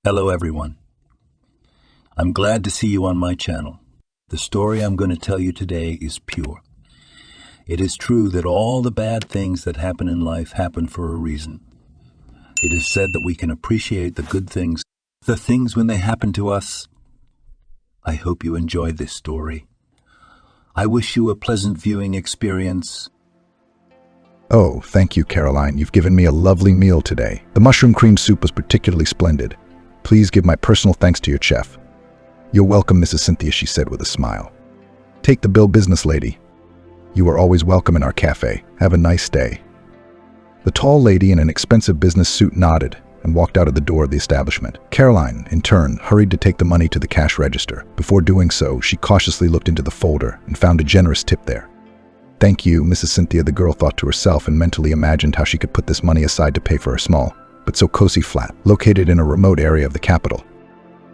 Hello everyone. I'm glad to see you on my channel. The story I'm going to tell you today is pure. It is true that all the bad things that happen in life happen for a reason. It is said that we can appreciate the good things, the things when they happen to us. I hope you enjoy this story. I wish you a pleasant viewing experience. Oh, thank you, Caroline. You've given me a lovely meal today. The mushroom cream soup was particularly splendid. Please give my personal thanks to your chef. You're welcome, Mrs. Cynthia, she said with a smile. Take the bill, business lady. You are always welcome in our cafe. Have a nice day. The tall lady in an expensive business suit nodded and walked out of the door of the establishment. Caroline, in turn, hurried to take the money to the cash register. Before doing so, she cautiously looked into the folder and found a generous tip there. Thank you, Mrs. Cynthia, the girl thought to herself and mentally imagined how she could put this money aside to pay for her small, but so cozy flat, located in a remote area of the capital.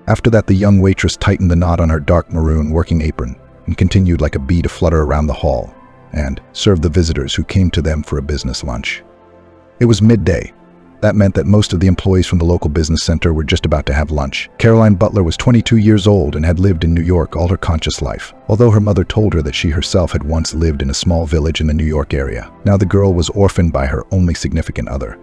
After that, the young waitress tightened the knot on her dark maroon working apron and continued like a bee to flutter around the hall and serve the visitors who came to them for a business lunch. It was midday. That meant that most of the employees from the local business center were just about to have lunch. Caroline Butler was 22 years old and had lived in New York all her conscious life, although her mother told her that she herself had once lived in a small village in the New York area. Now the girl was orphaned by her only significant other.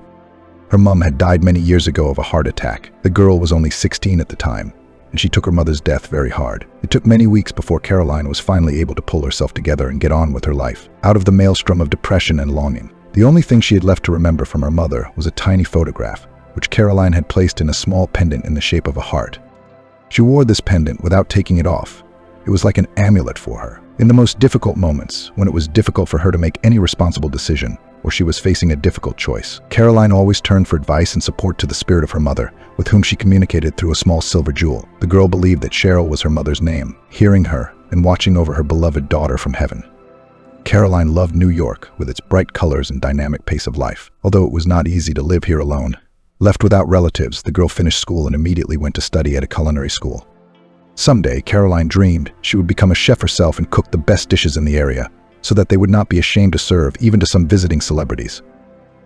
Her mom had died many years ago of a heart attack. The girl was only 16 at the time, and she took her mother's death very hard. It took many weeks before Caroline was finally able to pull herself together and get on with her life, out of the maelstrom of depression and longing. The only thing she had left to remember from her mother was a tiny photograph, which Caroline had placed in a small pendant in the shape of a heart. She wore this pendant without taking it off. It was like an amulet for her. In the most difficult moments, when it was difficult for her to make any responsible decision, or she was facing a difficult choice, Caroline always turned for advice and support to the spirit of her mother, with whom she communicated through a small silver jewel. The girl believed that Cheryl was her mother's name, hearing her and watching over her beloved daughter from heaven. Caroline loved New York with its bright colors and dynamic pace of life, although it was not easy to live here alone. Left without relatives, the girl finished school and immediately went to study at a culinary school. Someday, Caroline dreamed she would become a chef herself and cook the best dishes in the area, so that they would not be ashamed to serve even to some visiting celebrities.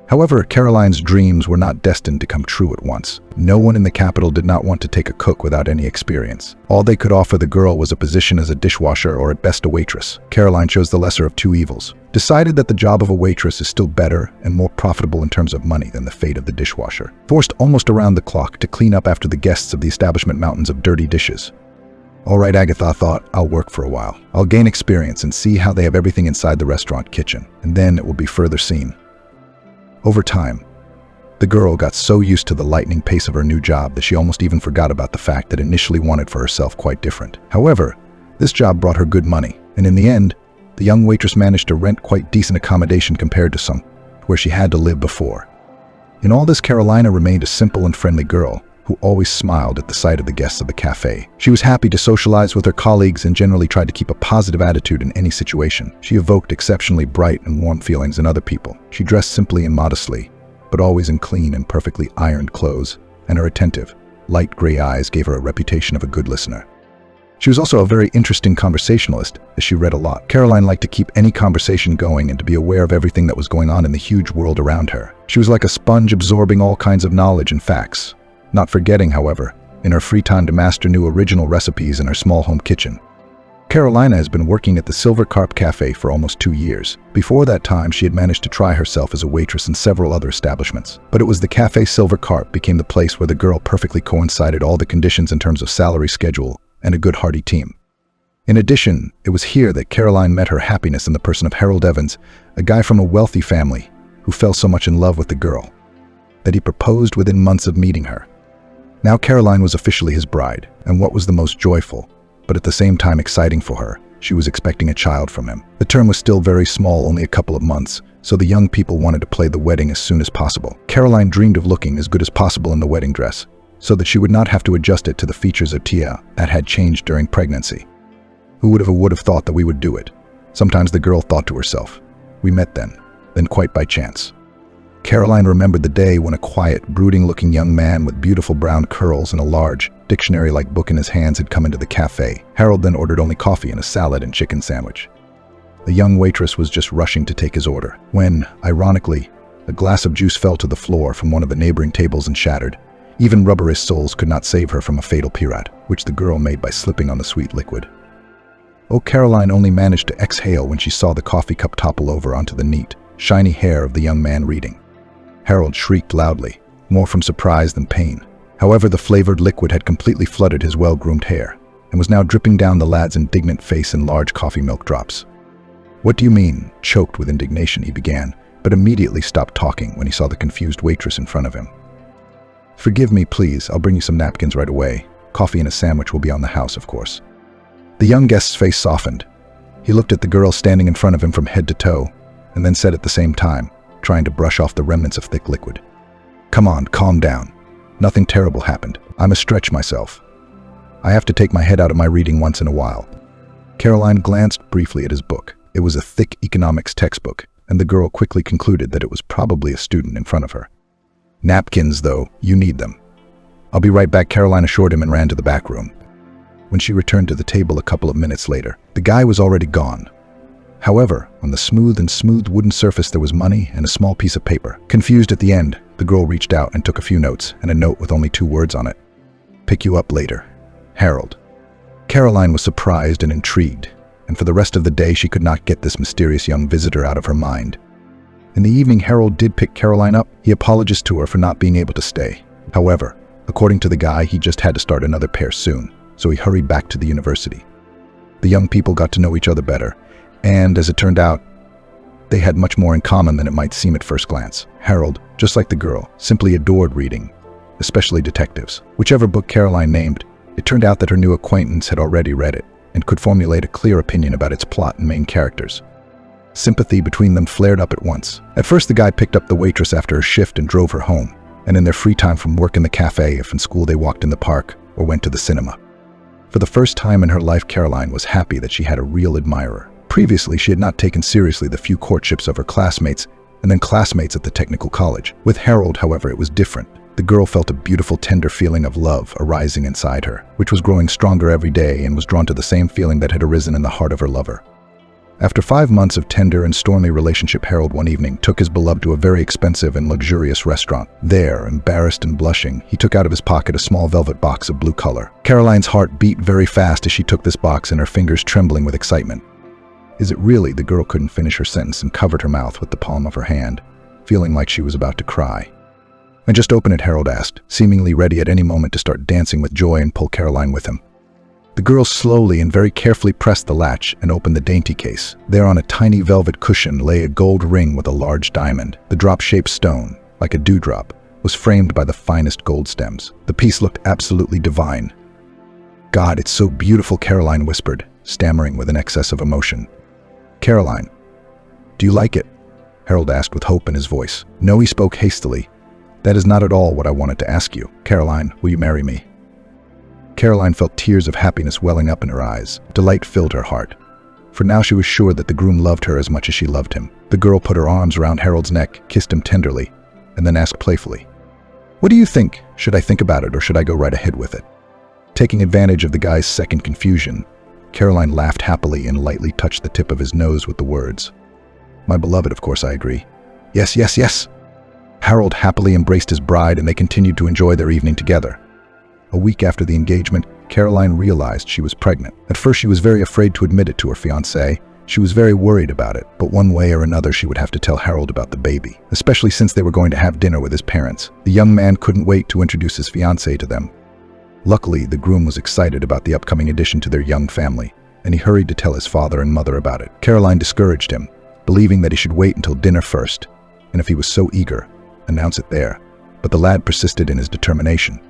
However, Caroline's dreams were not destined to come true at once. No one in the capital did not want to take a cook without any experience. All they could offer the girl was a position as a dishwasher or at best a waitress. Caroline chose the lesser of two evils, decided that the job of a waitress is still better and more profitable in terms of money than the fate of the dishwasher. Forced almost around the clock to clean up after the guests of the establishment mountains of dirty dishes. All right, Agatha thought, I'll work for a while. I'll gain experience and see how they have everything inside the restaurant kitchen, and then it will be further seen. Over time, the girl got so used to the lightning pace of her new job that she almost even forgot about the fact that initially wanted for herself quite different. However, this job brought her good money, and in the end, the young waitress managed to rent quite decent accommodation compared to some where she had to live before. In all this, Carolina remained a simple and friendly girl who always smiled at the sight of the guests of the cafe. She was happy to socialize with her colleagues and generally tried to keep a positive attitude in any situation. She evoked exceptionally bright and warm feelings in other people. She dressed simply and modestly, but always in clean and perfectly ironed clothes, and her attentive, light gray eyes gave her a reputation of a good listener. She was also a very interesting conversationalist, as she read a lot. Caroline liked to keep any conversation going and to be aware of everything that was going on in the huge world around her. She was like a sponge absorbing all kinds of knowledge and facts, not forgetting, however, in her free time to master new original recipes in her small home kitchen. Carolina has been working at the Silver Carp Cafe for almost 2 years. Before that time, she had managed to try herself as a waitress in several other establishments. But it was the Cafe Silver Carp became the place where the girl perfectly coincided all the conditions in terms of salary, schedule, and a good hearty team. In addition, it was here that Caroline met her happiness in the person of Harold Evans, a guy from a wealthy family who fell so much in love with the girl that he proposed within months of meeting her. Now Caroline was officially his bride, and what was the most joyful, but at the same time exciting for her, she was expecting a child from him. The term was still very small, only a couple of months, so the young people wanted to play the wedding as soon as possible. Caroline dreamed of looking as good as possible in the wedding dress, so that she would not have to adjust it to the features of Tia that had changed during pregnancy. Who would have thought that we would do it? Sometimes the girl thought to herself. We met then quite by chance. Caroline remembered the day when a quiet, brooding-looking young man with beautiful brown curls and a large, dictionary-like book in his hands had come into the cafe. Harold then ordered only coffee and a salad and chicken sandwich. The young waitress was just rushing to take his order, when, ironically, a glass of juice fell to the floor from one of the neighboring tables and shattered. Even rubberist soles could not save her from a fatal pirouette, which the girl made by slipping on the sweet liquid. Oh, Caroline only managed to exhale when she saw the coffee cup topple over onto the neat, shiny hair of the young man reading. Harold shrieked loudly, more from surprise than pain. However, the flavored liquid had completely flooded his well-groomed hair and was now dripping down the lad's indignant face in large coffee milk drops. "What do you mean?" Choked with indignation, he began, but immediately stopped talking when he saw the confused waitress in front of him. "Forgive me, please. I'll bring you some napkins right away. Coffee and a sandwich will be on the house, of course." The young guest's face softened. He looked at the girl standing in front of him from head to toe, and then said at the same time, trying to brush off the remnants of thick liquid, "Come on, calm down. Nothing terrible happened. I must stretch myself. I have to take my head out of my reading once in a while." Caroline glanced briefly at his book. It was a thick economics textbook, and the girl quickly concluded that it was probably a student in front of her. "Napkins, though, you need them." "I'll be right back," Caroline assured him and ran to the back room. When she returned to the table a couple of minutes later, the guy was already gone. However, on the smooth wooden surface there was money and a small piece of paper. Confused at the end, the girl reached out and took a few notes and a note with only 2 words on it. "Pick you up later. Harold." Caroline was surprised and intrigued, and for the rest of the day she could not get this mysterious young visitor out of her mind. In the evening, Harold did pick Caroline up. He apologized to her for not being able to stay. However, according to the guy, he just had to start another pair soon, so he hurried back to the university. The young people got to know each other better, and as it turned out, they had much more in common than it might seem at first glance. Harold, just like the girl, simply adored reading, especially detectives. Whichever book Caroline named, it turned out that her new acquaintance had already read it and could formulate a clear opinion about its plot and main characters. Sympathy between them flared up at once. At first, the guy picked up the waitress after her shift and drove her home, and in their free time from work in the cafe, if in school they walked in the park or went to the cinema. For the first time in her life, Caroline was happy that she had a real admirer. Previously, she had not taken seriously the few courtships of her classmates and then classmates at the technical college. With Harold, however, it was different. The girl felt a beautiful, tender feeling of love arising inside her, which was growing stronger every day and was drawn to the same feeling that had arisen in the heart of her lover. After 5 months of tender and stormy relationship, Harold one evening took his beloved to a very expensive and luxurious restaurant. There, embarrassed and blushing, he took out of his pocket a small velvet box of blue color. Caroline's heart beat very fast as she took this box and her fingers trembling with excitement. "Is it really?" The girl couldn't finish her sentence and covered her mouth with the palm of her hand, feeling like she was about to cry. "And just open it," Harold asked, seemingly ready at any moment to start dancing with joy and pull Caroline with him. The girl slowly and very carefully pressed the latch and opened the dainty case. There on a tiny velvet cushion lay a gold ring with a large diamond. The drop-shaped stone, like a dewdrop, was framed by the finest gold stems. The piece looked absolutely divine. "God, it's so beautiful," Caroline whispered, stammering with an excess of emotion. "Caroline, do you like it?" Harold asked with hope in his voice. "No," he spoke hastily. "That is not at all what I wanted to ask you. Caroline, will you marry me?" Caroline felt tears of happiness welling up in her eyes. Delight filled her heart. For now she was sure that the groom loved her as much as she loved him. The girl put her arms around Harold's neck, kissed him tenderly, and then asked playfully, "What do you think? Should I think about it or should I go right ahead with it?" Taking advantage of the guy's second confusion, Caroline laughed happily and lightly touched the tip of his nose with the words, "My beloved, of course I agree." "Yes, yes, yes." Harold happily embraced his bride and they continued to enjoy their evening together. A week after the engagement, Caroline realized she was pregnant. At first she was very afraid to admit it to her fiancé. She was very worried about it, but one way or another she would have to tell Harold about the baby, especially since they were going to have dinner with his parents. The young man couldn't wait to introduce his fiancée to them. Luckily, the groom was excited about the upcoming addition to their young family, and he hurried to tell his father and mother about it. Caroline discouraged him, believing that he should wait until dinner first, and if he was so eager, announce it there. But the lad persisted in his determination.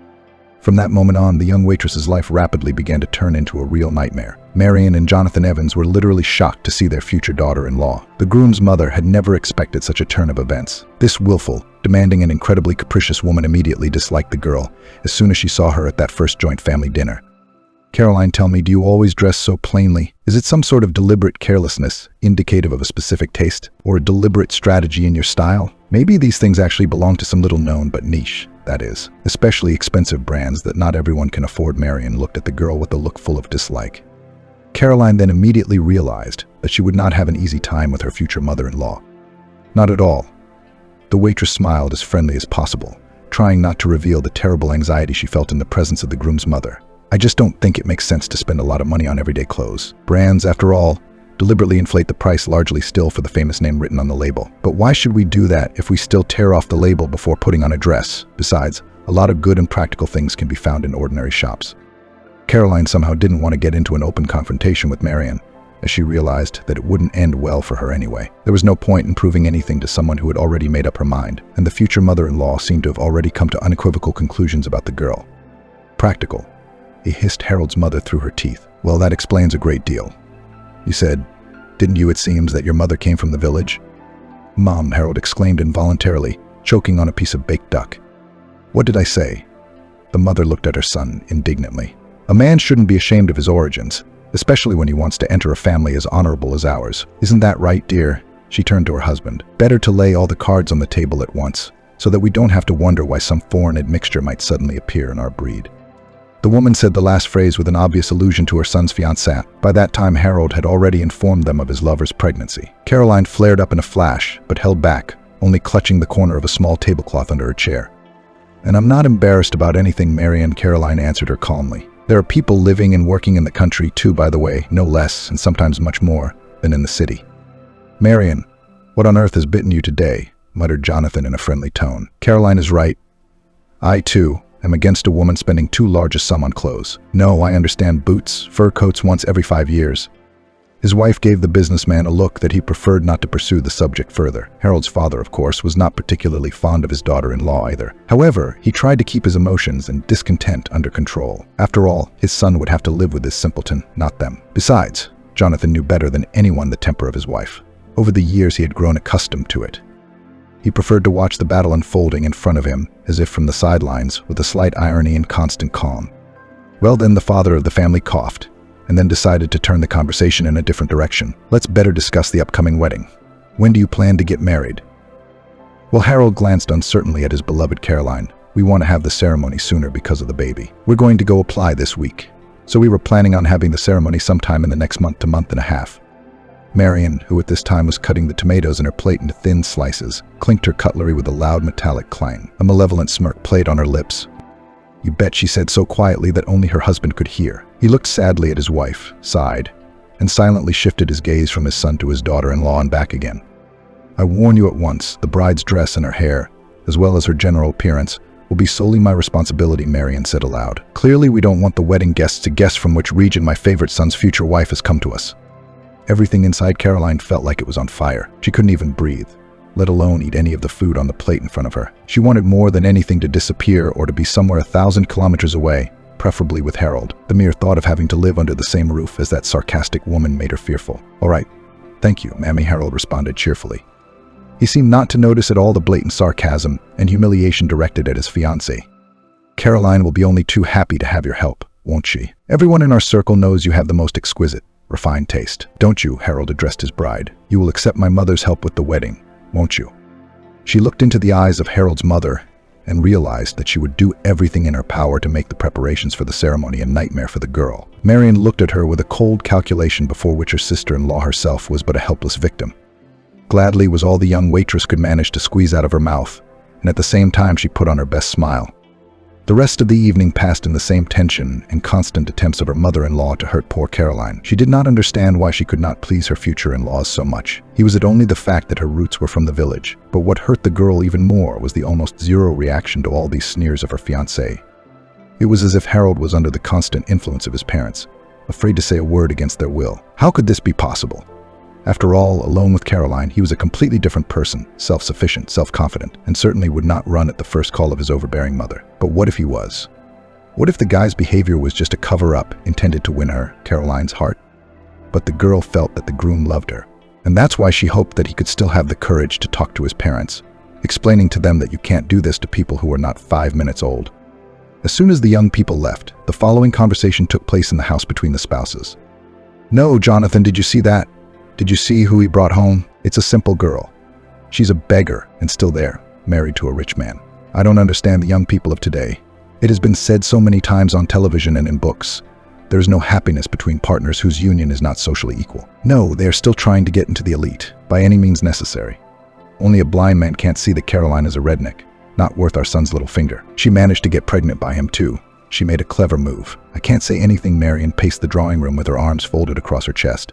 From that moment on, the young waitress's life rapidly began to turn into a real nightmare. Marion and Jonathan Evans were literally shocked to see their future daughter-in-law. The groom's mother had never expected such a turn of events. This willful, demanding and incredibly capricious woman immediately disliked the girl as soon as she saw her at that first joint family dinner. "Caroline, tell me, do you always dress so plainly? Is it some sort of deliberate carelessness, indicative of a specific taste, or a deliberate strategy in your style? Maybe these things actually belong to some little known but niche, that is, especially expensive brands that not everyone can afford." Marion looked at the girl with a look full of dislike. Caroline then immediately realized that she would not have an easy time with her future mother-in-law. Not at all. The waitress smiled as friendly as possible, trying not to reveal the terrible anxiety she felt in the presence of the groom's mother. I just don't think it makes sense to spend a lot of money on everyday clothes. Brands, after all, deliberately inflate the price largely still for the famous name written on the label. But why should we do that if we still tear off the label before putting on a dress? Besides, a lot of good and practical things can be found in ordinary shops. Caroline somehow didn't want to get into an open confrontation with Marion, as she realized that it wouldn't end well for her anyway. There was no point in proving anything to someone who had already made up her mind, and the future mother-in-law seemed to have already come to unequivocal conclusions about the girl. Practical. He hissed Harold's mother through her teeth. Well, that explains a great deal. You said, didn't you, it seems, that your mother came from the village? Mom, Harold exclaimed involuntarily, choking on a piece of baked duck. What did I say? The mother looked at her son indignantly. A man shouldn't be ashamed of his origins, especially when he wants to enter a family as honorable as ours. Isn't that right, dear? She turned to her husband. Better to lay all the cards on the table at once, so that we don't have to wonder why some foreign admixture might suddenly appear in our breed. The woman said the last phrase with an obvious allusion to her son's fiancée. By that time, Harold had already informed them of his lover's pregnancy. Caroline flared up in a flash, but held back, only clutching the corner of a small tablecloth under her chair. And I'm not embarrassed about anything, Marion, Caroline answered her calmly. There are people living and working in the country too, by the way, no less, and sometimes much more, than in the city. Marion, what on earth has bitten you today? Muttered Jonathan in a friendly tone. Caroline is right. I, too, am against a woman spending too large a sum on clothes. No, I understand boots, fur coats once every 5 years. His wife gave the businessman a look that he preferred not to pursue the subject further. Harold's father, of course, was not particularly fond of his daughter-in-law either. However, he tried to keep his emotions and discontent under control. After all, his son would have to live with this simpleton, not them. Besides, Jonathan knew better than anyone the temper of his wife. Over the years, he had grown accustomed to it. He preferred to watch the battle unfolding in front of him, as if from the sidelines, with a slight irony and constant calm. Well, then the father of the family coughed, and then decided to turn the conversation in a different direction. Let's better discuss the upcoming wedding. When do you plan to get married? Well, Harold glanced uncertainly at his beloved Caroline. We want to have the ceremony sooner because of the baby. We're going to go apply this week, so we were planning on having the ceremony sometime in the next month to month and a half. Marion, who at this time was cutting the tomatoes in her plate into thin slices, clinked her cutlery with a loud metallic clang. A malevolent smirk played on her lips. You bet, she said so quietly that only her husband could hear. He looked sadly at his wife, sighed, and silently shifted his gaze from his son to his daughter-in-law and back again. I warn you at once, the bride's dress and her hair, as well as her general appearance, will be solely my responsibility, Marion said aloud. Clearly, we don't want the wedding guests to guess from which region my favorite son's future wife has come to us. Everything inside Caroline felt like it was on fire. She couldn't even breathe, let alone eat any of the food on the plate in front of her. She wanted more than anything to disappear or to be somewhere 1,000 kilometers away, preferably with Harold. The mere thought of having to live under the same roof as that sarcastic woman made her fearful. All right, thank you, Mammy, Harold responded cheerfully. He seemed not to notice at all the blatant sarcasm and humiliation directed at his fiancée. Caroline will be only too happy to have your help, won't she? Everyone in our circle knows you have the most exquisite, refined taste. Don't you? Harold addressed his bride. You will accept my mother's help with the wedding, won't you? She looked into the eyes of Harold's mother and realized that she would do everything in her power to make the preparations for the ceremony a nightmare for the girl. Marion looked at her with a cold calculation before which her sister-in-law herself was but a helpless victim. Gladly was all the young waitress could manage to squeeze out of her mouth, and at the same time she put on her best smile. The rest of the evening passed in the same tension and constant attempts of her mother-in-law to hurt poor Caroline. She did not understand why she could not please her future in-laws so much. He was it only the fact that her roots were from the village, but what hurt the girl even more was the almost zero reaction to all these sneers of her fiancé. It was as if Harold was under the constant influence of his parents, afraid to say a word against their will. How could this be possible? After all, alone with Caroline, he was a completely different person, self-sufficient, self-confident, and certainly would not run at the first call of his overbearing mother. But what if he was? What if the guy's behavior was just a cover-up intended to win her, Caroline's heart? But the girl felt that the groom loved her, and that's why she hoped that he could still have the courage to talk to his parents, explaining to them that you can't do this to people who are not 5 minutes old. As soon as the young people left, the following conversation took place in the house between the spouses. No, Jonathan, did you see that? Did you see who he brought home? It's a simple girl. She's a beggar and still there, married to a rich man. I don't understand the young people of today. It has been said so many times on television and in books. There is no happiness between partners whose union is not socially equal. No, they are still trying to get into the elite, by any means necessary. Only a blind man can't see that Caroline is a redneck. Not worth our son's little finger. She managed to get pregnant by him too. She made a clever move. I can't say anything. Marion paced the drawing room with her arms folded across her chest.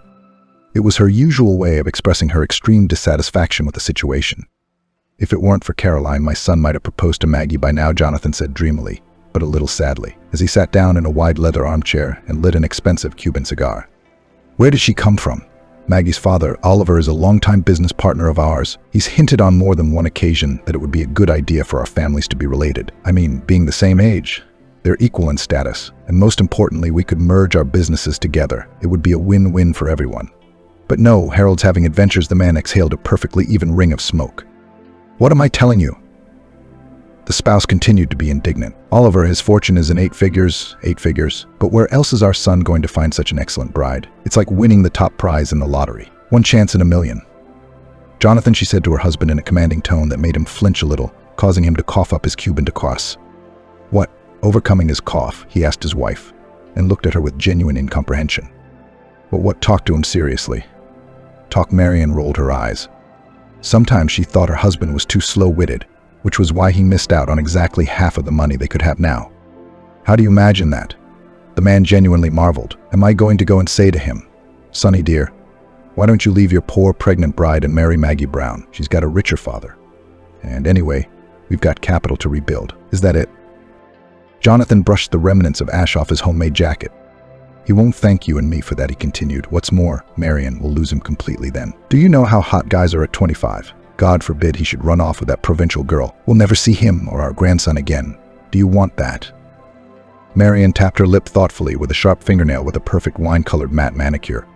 It was her usual way of expressing her extreme dissatisfaction with the situation. If it weren't for Caroline, my son might have proposed to Maggie by now, Jonathan said dreamily, but a little sadly, as he sat down in a wide leather armchair and lit an expensive Cuban cigar. Where did she come from? Maggie's father, Oliver, is a longtime business partner of ours. He's hinted on more than one occasion that it would be a good idea for our families to be related. I mean, being the same age, they're equal in status, and most importantly, we could merge our businesses together. It would be a win-win for everyone. But no, Harold's having adventures. The man exhaled a perfectly even ring of smoke. What am I telling you? The spouse continued to be indignant. Oliver, his fortune is in eight figures, but where else is our son going to find such an excellent bride? It's like winning the top prize in the lottery. One chance in a million. Jonathan, she said to her husband in a commanding tone that made him flinch a little, causing him to cough up his Cuban decos. What? Overcoming his cough, he asked his wife, and looked at her with genuine incomprehension. But what? Talk to him seriously. Talk. Marion rolled her eyes. Sometimes she thought her husband was too slow-witted, which was why he missed out on exactly half of the money they could have now. How do you imagine that? The man genuinely marveled. Am I going to go and say to him, Sonny dear, why don't you leave your poor pregnant bride and marry Maggie Brown? She's got a richer father. And anyway, we've got capital to rebuild. Is that it? Jonathan brushed the remnants of ash off his homemade jacket. He won't thank you and me for that, he continued. What's more, Marion will lose him completely then. Do you know how hot guys are at 25? God forbid he should run off with that provincial girl. We'll never see him or our grandson again. Do you want that? Marion tapped her lip thoughtfully with a sharp fingernail with a perfect wine-colored matte manicure.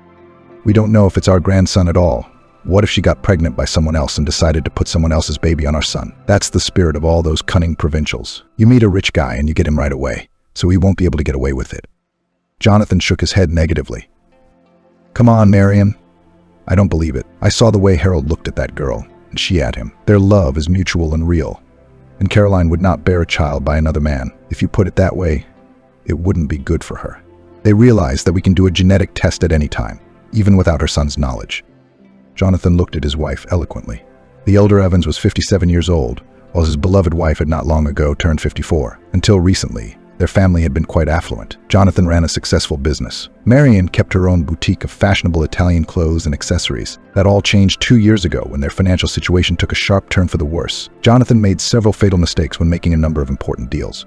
We don't know if it's our grandson at all. What if she got pregnant by someone else and decided to put someone else's baby on our son? That's the spirit of all those cunning provincials. You meet a rich guy and you get him right away, so he won't be able to get away with it. Jonathan shook his head negatively. Come on, Marion. I don't believe it. I saw the way Harold looked at that girl, and she at him. Their love is mutual and real. And Caroline would not bear a child by another man. If you put it that way, it wouldn't be good for her. They realize that we can do a genetic test at any time, even without her son's knowledge. Jonathan looked at his wife eloquently. The elder Evans was 57 years old, while his beloved wife had not long ago turned 54. Until recently, their family had been quite affluent. Jonathan ran a successful business. Marion kept her own boutique of fashionable Italian clothes and accessories. That all changed 2 years ago when their financial situation took a sharp turn for the worse. Jonathan made several fatal mistakes when making a number of important deals.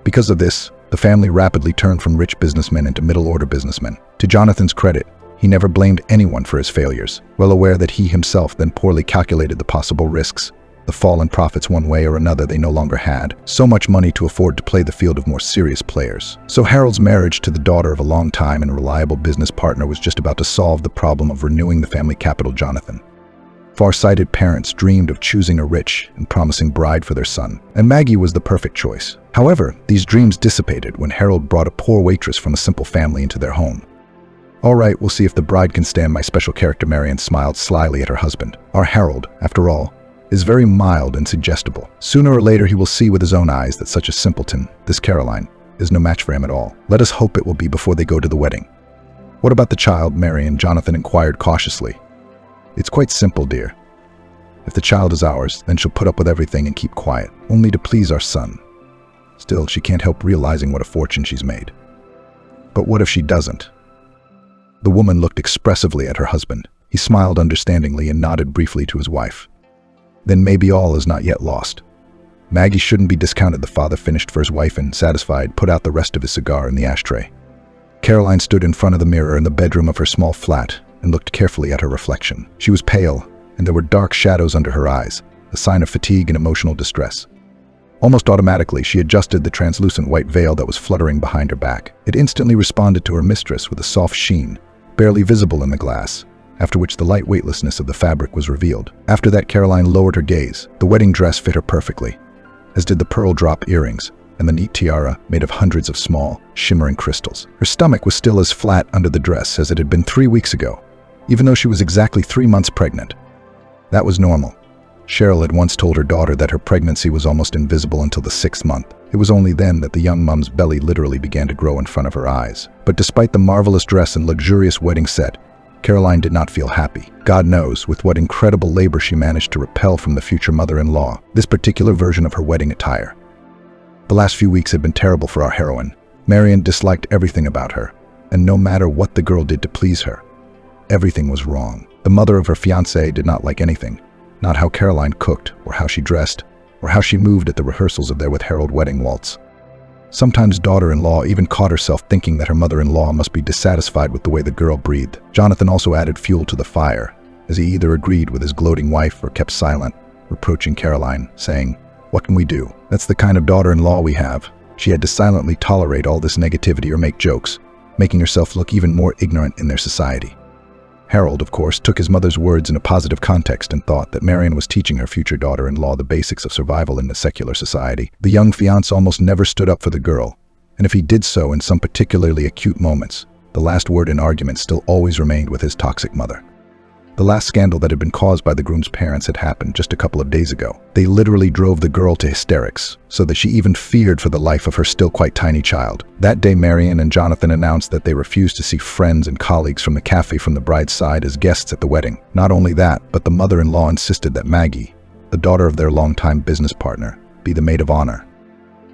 Because of this, the family rapidly turned from rich businessmen into middle-order businessmen. To Jonathan's credit, he never blamed anyone for his failures, well aware that he himself then poorly calculated the possible risks. The fall in profits one way or another they no longer had so much money to afford to play the field of more serious players. So Harold's marriage to the daughter of a long-time and reliable business partner was just about to solve the problem of renewing the family capital. Jonathan. Far-sighted parents dreamed of choosing a rich and promising bride for their son, and Maggie was the perfect choice. However, these dreams dissipated when Harold brought a poor waitress from a simple family into their home. All right, we'll see if the bride can stand my special character. Marion smiled slyly at her husband. Our Harold, after all, is very mild and suggestible. Sooner or later he will see with his own eyes that such a simpleton, this Caroline, is no match for him at all. Let us hope it will be before they go to the wedding. What about the child, Marion? Jonathan inquired cautiously. It's quite simple, dear. If the child is ours, then she'll put up with everything and keep quiet, only to please our son. Still, she can't help realizing what a fortune she's made. But what if she doesn't? The woman looked expressively at her husband. He smiled understandingly and nodded briefly to his wife. Then maybe all is not yet lost. Maggie shouldn't be discounted. The father finished for his wife and, satisfied, put out the rest of his cigar in the ashtray. Caroline stood in front of the mirror in the bedroom of her small flat and looked carefully at her reflection. She was pale, and there were dark shadows under her eyes, a sign of fatigue and emotional distress. Almost automatically, she adjusted the translucent white veil that was fluttering behind her back. It instantly responded to her mistress with a soft sheen, barely visible in the glass, after which the light weightlessness of the fabric was revealed. After that, Caroline lowered her gaze. The wedding dress fit her perfectly, as did the pearl drop earrings and the neat tiara made of hundreds of small, shimmering crystals. Her stomach was still as flat under the dress as it had been 3 weeks ago, even though she was exactly 3 months pregnant. That was normal. Cheryl had once told her daughter that her pregnancy was almost invisible until the 6th month. It was only then that the young mum's belly literally began to grow in front of her eyes. But despite the marvelous dress and luxurious wedding set, Caroline did not feel happy. God knows with what incredible labor she managed to repel from the future mother-in-law this particular version of her wedding attire. The last few weeks had been terrible for our heroine. Marion disliked everything about her, and no matter what the girl did to please her, everything was wrong. The mother of her fiancé did not like anything, not how Caroline cooked, or how she dressed, or how she moved at the rehearsals of their with Harold wedding waltz. Sometimes daughter-in-law even caught herself thinking that her mother-in-law must be dissatisfied with the way the girl breathed. Jonathan also added fuel to the fire, as he either agreed with his gloating wife or kept silent, reproaching Caroline, saying, "What can we do? That's the kind of daughter-in-law we have." She had to silently tolerate all this negativity or make jokes, making herself look even more ignorant in their society. Harold, of course, took his mother's words in a positive context and thought that Marion was teaching her future daughter-in-law the basics of survival in a secular society. The young fiancé almost never stood up for the girl, and if he did so in some particularly acute moments, the last word in argument still always remained with his toxic mother. The last scandal that had been caused by the groom's parents had happened just a couple of days ago. They literally drove the girl to hysterics, so that she even feared for the life of her still quite tiny child. That day, Marion and Jonathan announced that they refused to see friends and colleagues from the cafe from the bride's side as guests at the wedding. Not only that, but the mother-in-law insisted that Maggie, the daughter of their longtime business partner, be the maid of honor.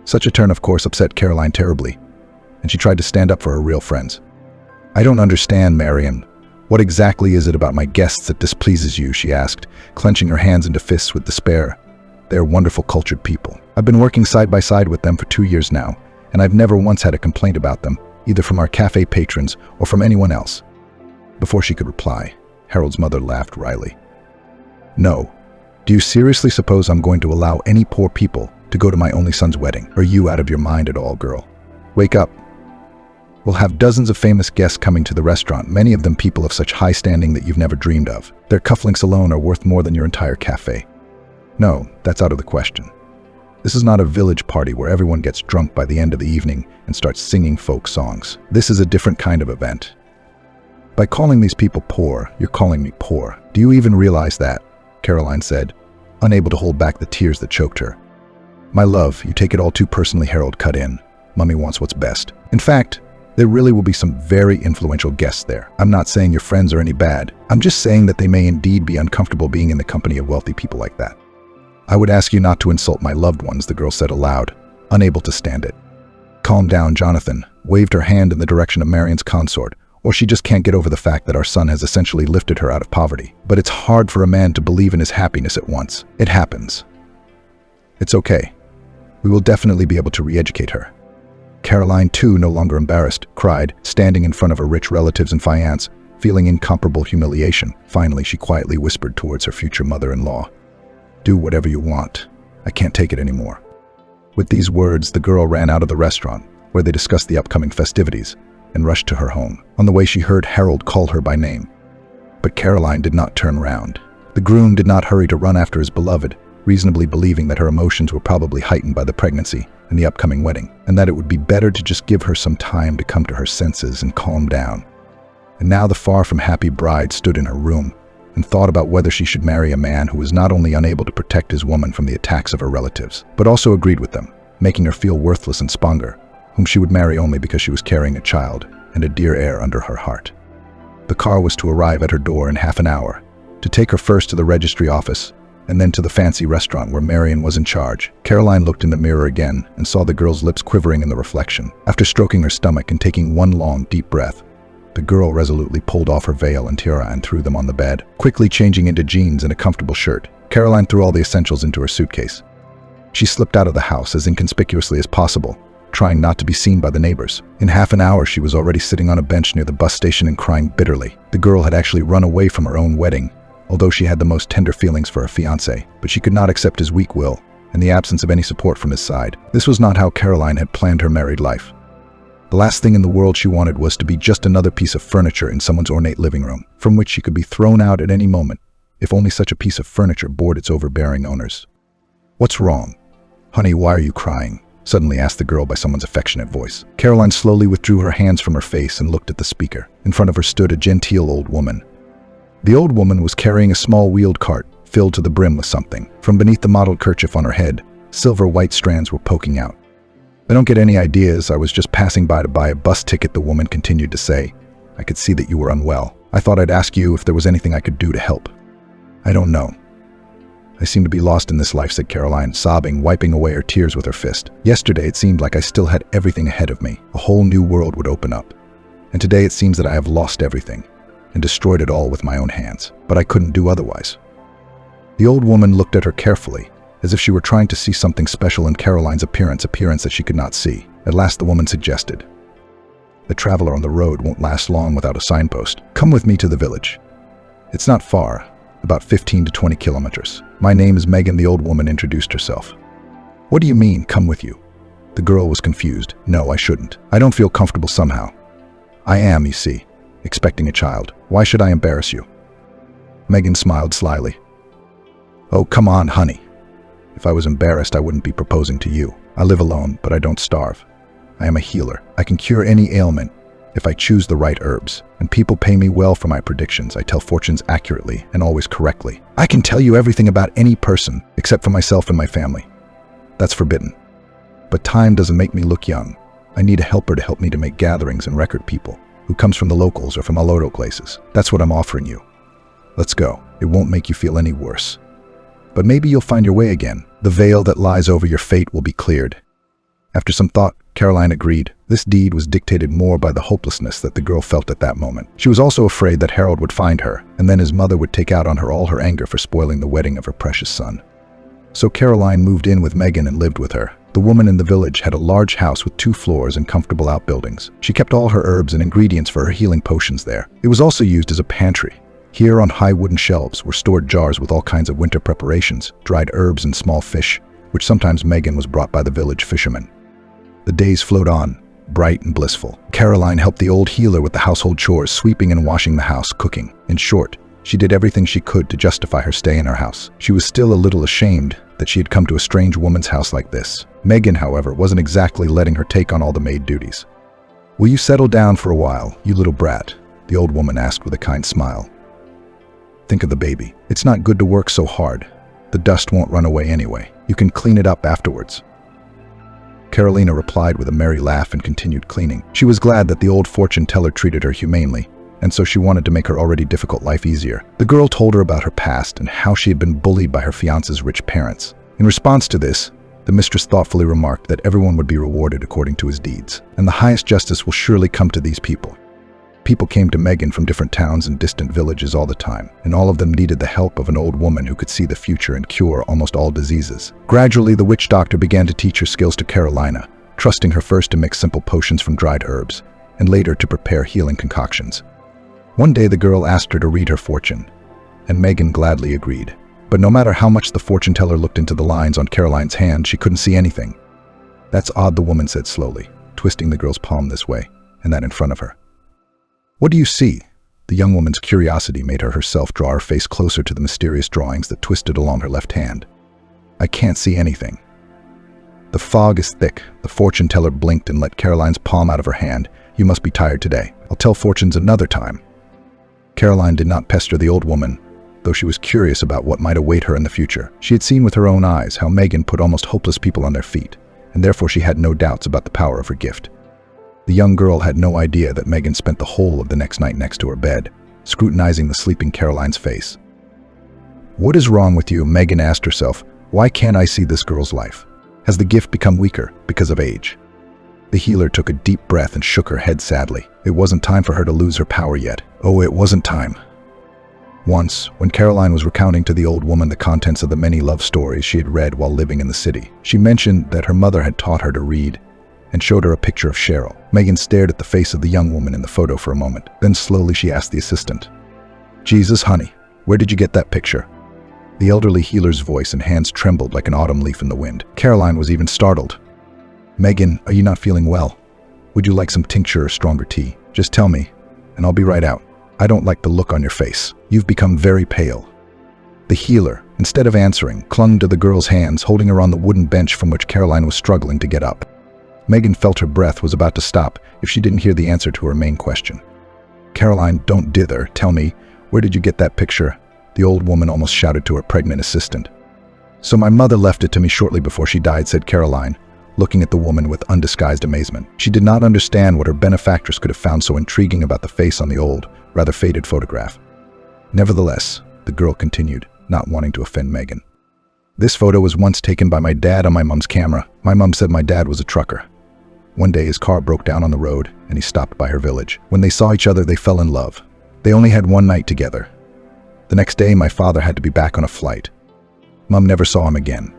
Such a turn, of course, upset Caroline terribly, and she tried to stand up for her real friends. "I don't understand, Marion. What exactly is it about my guests that displeases you?" she asked, clenching her hands into fists with despair. "They're wonderful, cultured people. I've been working side by side with them for 2 years now, and I've never once had a complaint about them, either from our cafe patrons or from anyone else." Before she could reply, Harold's mother laughed wryly. "No. Do you seriously suppose I'm going to allow any poor people to go to my only son's wedding? Are you out of your mind at all, girl? Wake up. We'll have dozens of famous guests coming to the restaurant, many of them people of such high standing that you've never dreamed of. Their cufflinks alone are worth more than your entire cafe. No, that's out of the question. This is not a village party where everyone gets drunk by the end of the evening and starts singing folk songs. This is a different kind of event. By calling these people poor, you're calling me poor. Do you even realize that?" Caroline said, unable to hold back the tears that choked her. "My love, you take it all too personally," Harold cut in. "Mummy wants what's best. In fact, there really will be some very influential guests there. I'm not saying your friends are any bad. I'm just saying that they may indeed be uncomfortable being in the company of wealthy people like that." "I would ask you not to insult my loved ones," the girl said aloud, unable to stand it. "Calm down," Jonathan waved her hand in the direction of Marion's consort, "or she just can't get over the fact that our son has essentially lifted her out of poverty. But it's hard for a man to believe in his happiness at once. It happens. It's okay. We will definitely be able to re-educate her." Caroline, too, no longer embarrassed, cried, standing in front of her rich relatives and fiancé, feeling incomparable humiliation. Finally, she quietly whispered towards her future mother-in-law, "Do whatever you want. I can't take it anymore." With these words, the girl ran out of the restaurant, where they discussed the upcoming festivities, and rushed to her home. On the way, she heard Harold call her by name. But Caroline did not turn round. The groom did not hurry to run after his beloved, reasonably believing that her emotions were probably heightened by the pregnancy and the upcoming wedding, and that it would be better to just give her some time to come to her senses and calm down. And now the far from happy bride stood in her room and thought about whether she should marry a man who was not only unable to protect his woman from the attacks of her relatives, but also agreed with them, making her feel worthless and sponger, whom she would marry only because she was carrying a child and a dear heir under her heart. The car was to arrive at her door in half an hour, to take her first to the registry office, and then to the fancy restaurant where Marion was in charge. Caroline looked in the mirror again and saw the girl's lips quivering in the reflection. After stroking her stomach and taking one long, deep breath, the girl resolutely pulled off her veil and tiara and threw them on the bed. Quickly changing into jeans and a comfortable shirt, Caroline threw all the essentials into her suitcase. She slipped out of the house as inconspicuously as possible, trying not to be seen by the neighbors. In half an hour, she was already sitting on a bench near the bus station and crying bitterly. The girl had actually run away from her own wedding, although she had the most tender feelings for her fiancé, but she could not accept his weak will and the absence of any support from his side. This was not how Caroline had planned her married life. The last thing in the world she wanted was to be just another piece of furniture in someone's ornate living room, from which she could be thrown out at any moment, if only such a piece of furniture bored its overbearing owners. "What's wrong? Honey, why are you crying?" suddenly asked the girl by someone's affectionate voice. Caroline slowly withdrew her hands from her face and looked at the speaker. In front of her stood a genteel old woman. The old woman was carrying a small wheeled cart filled to the brim with something. From beneath the mottled kerchief on her head, silver white strands were poking out. "I don't get any ideas. I was just passing by to buy a bus ticket," the woman continued to say. "I could see that you were unwell." I thought I'd ask you if there was anything I could do to help. I don't know. I seem to be lost in this life, said Caroline, sobbing, wiping away her tears with her fist. Yesterday it seemed like I still had everything ahead of me. A whole new world would open up. And today it seems that I have lost everything and destroyed it all with my own hands. But I couldn't do otherwise. The old woman looked at her carefully, as if she were trying to see something special in Caroline's appearance that she could not see. At last the woman suggested, "The traveler on the road won't last long without a signpost. Come with me to the village. It's not far, about 15 to 20 kilometers. My name is Megan," the old woman introduced herself. "What do you mean, come with you?" The girl was confused. "No, I shouldn't. I don't feel comfortable somehow. I am, you see, expecting a child. Why should I embarrass you?" Megan smiled slyly. "Oh, come on, honey. If I was embarrassed, I wouldn't be proposing to you. I live alone, but I don't starve. I am a healer. I can cure any ailment if I choose the right herbs, and people pay me well for my predictions. I tell fortunes accurately and always correctly. I can tell you everything about any person except for myself and my family. That's forbidden. But time doesn't make me look young. I need a helper to help me to make gatherings and record people who comes from the locals or from all other places. That's what I'm offering you. Let's go. It won't make you feel any worse. But maybe you'll find your way again. The veil that lies over your fate will be cleared." After some thought, Caroline agreed. This deed was dictated more by the hopelessness that the girl felt at that moment. She was also afraid that Harold would find her, and then his mother would take out on her all her anger for spoiling the wedding of her precious son. So Caroline moved in with Megan and lived with her. The woman in the village had a large house with 2 floors and comfortable outbuildings. She kept all her herbs and ingredients for her healing potions there. It was also used as a pantry. Here on high wooden shelves were stored jars with all kinds of winter preparations, dried herbs and small fish, which sometimes Megan was brought by the village fishermen. The days flowed on, bright and blissful. Caroline helped the old healer with the household chores, sweeping and washing the house, cooking. In short, she did everything she could to justify her stay in her house. She was still a little ashamed that she had come to a strange woman's house like this. Megan, however, wasn't exactly letting her take on all the maid duties. "Will you settle down for a while, you little brat?" the old woman asked with a kind smile. "Think of the baby. It's not good to work so hard. The dust won't run away anyway. You can clean it up afterwards." Carolina replied with a merry laugh and continued cleaning. She was glad that the old fortune teller treated her humanely, and so she wanted to make her already difficult life easier. The girl told her about her past and how she had been bullied by her fiance's rich parents. In response to this, the mistress thoughtfully remarked that everyone would be rewarded according to his deeds, and the highest justice will surely come to these people. People came to Megan from different towns and distant villages all the time, and all of them needed the help of an old woman who could see the future and cure almost all diseases. Gradually, the witch doctor began to teach her skills to Carolina, trusting her first to mix simple potions from dried herbs, and later to prepare healing concoctions. One day, the girl asked her to read her fortune, and Megan gladly agreed. But no matter how much the fortune teller looked into the lines on Caroline's hand, she couldn't see anything. "That's odd," the woman said slowly, twisting the girl's palm this way and that in front of her. "What do you see?" The young woman's curiosity made her herself draw her face closer to the mysterious drawings that twisted along her left hand. "I can't see anything." "The fog is thick." The fortune teller blinked and let Caroline's palm out of her hand. "You must be tired today. I'll tell fortunes another time." Caroline did not pester the old woman, though she was curious about what might await her in the future. She had seen with her own eyes how Megan put almost hopeless people on their feet, and therefore she had no doubts about the power of her gift. The young girl had no idea that Megan spent the whole of the next night next to her bed, scrutinizing the sleeping Caroline's face. "What is wrong with you?" Megan asked herself. "Why can't I see this girl's life? Has the gift become weaker because of age?" The healer took a deep breath and shook her head sadly. It wasn't time for her to lose her power yet. Oh, it wasn't time. Once, when Caroline was recounting to the old woman the contents of the many love stories she had read while living in the city, she mentioned that her mother had taught her to read and showed her a picture of Cheryl. Megan stared at the face of the young woman in the photo for a moment. Then slowly she asked the assistant, "Jesus, honey, where did you get that picture?" The elderly healer's voice and hands trembled like an autumn leaf in the wind. Caroline was even startled. "Megan, are you not feeling well? Would you like some tincture or stronger tea? Just tell me, and I'll be right out. I don't like the look on your face. You've become very pale." The healer, instead of answering, clung to the girl's hands, holding her on the wooden bench from which Caroline was struggling to get up. Megan felt her breath was about to stop if she didn't hear the answer to her main question. "Caroline, don't dither. Tell me, where did you get that picture?" The old woman almost shouted to her pregnant assistant. "So my mother left it to me shortly before she died," said Caroline, looking at the woman with undisguised amazement. She did not understand what her benefactress could have found so intriguing about the face on the old, rather faded photograph. Nevertheless, the girl continued, not wanting to offend Megan. This photo was once taken by my dad on my mom's camera. My mom said my dad was a trucker. One day his car broke down on the road and he stopped by her village. When they saw each other, they fell in love. They only had one night together. The next day, my father had to be back on a flight. Mom never saw him again.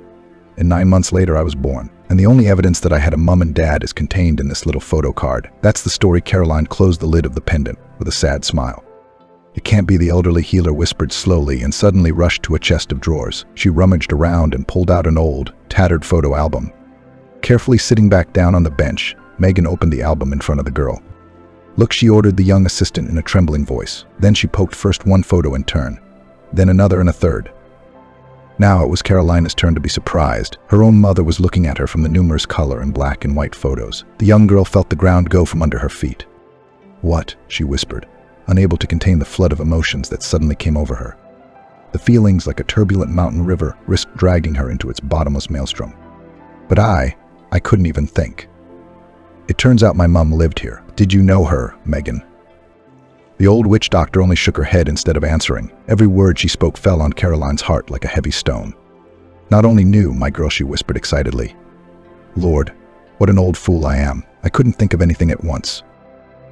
And 9 months later, I was born. And the only evidence that I had a mom and dad is contained in this little photo card. That's the story. Caroline closed the lid of the pendant with a sad smile. It can't be, the elderly healer whispered slowly and suddenly rushed to a chest of drawers. She rummaged around and pulled out an old, tattered photo album. Carefully sitting back down on the bench, Megan opened the album in front of the girl. "Look," she ordered the young assistant in a trembling voice. Then she poked first one photo in turn, then another and a third. Now it was Carolina's turn to be surprised. Her own mother was looking at her from the numerous color and black and white photos. The young girl felt the ground go from under her feet. "What?" she whispered, unable to contain the flood of emotions that suddenly came over her. The feelings, like a turbulent mountain river, risked dragging her into its bottomless maelstrom. But I couldn't even think. "It turns out my mom lived here. Did you know her, Megan?" The old witch doctor only shook her head instead of answering. Every word she spoke fell on Caroline's heart like a heavy stone. "Not only knew, my girl," she whispered excitedly. "Lord, what an old fool I am. I couldn't think of anything at once."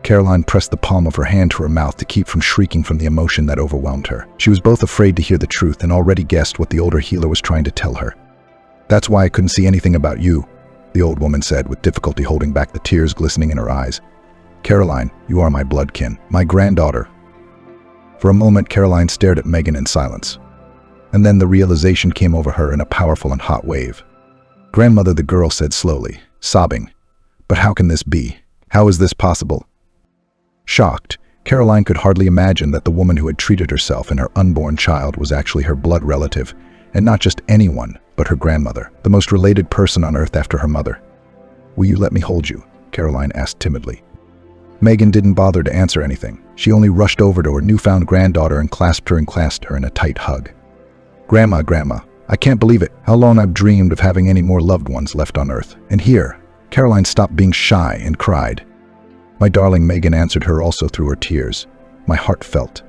Caroline pressed the palm of her hand to her mouth to keep from shrieking from the emotion that overwhelmed her. She was both afraid to hear the truth and already guessed what the older healer was trying to tell her. "That's why I couldn't see anything about you," the old woman said, with difficulty holding back the tears glistening in her eyes. "Caroline, you are my bloodkin, my granddaughter." For a moment, Caroline stared at Megan in silence. And then the realization came over her in a powerful and hot wave. "Grandmother," the girl said slowly, sobbing. "But how can this be? How is this possible?" Shocked, Caroline could hardly imagine that the woman who had treated herself and her unborn child was actually her blood relative, and not just anyone, but her grandmother, the most related person on earth after her mother. "Will you let me hold you?" Caroline asked timidly. Megan didn't bother to answer anything. She only rushed over to her newfound granddaughter and clasped her in a tight hug. "Grandma, Grandma, I can't believe it. How long I've dreamed of having any more loved ones left on earth. And here." Caroline stopped being shy and cried. "My darling," Megan answered her also through her tears. "My heart felt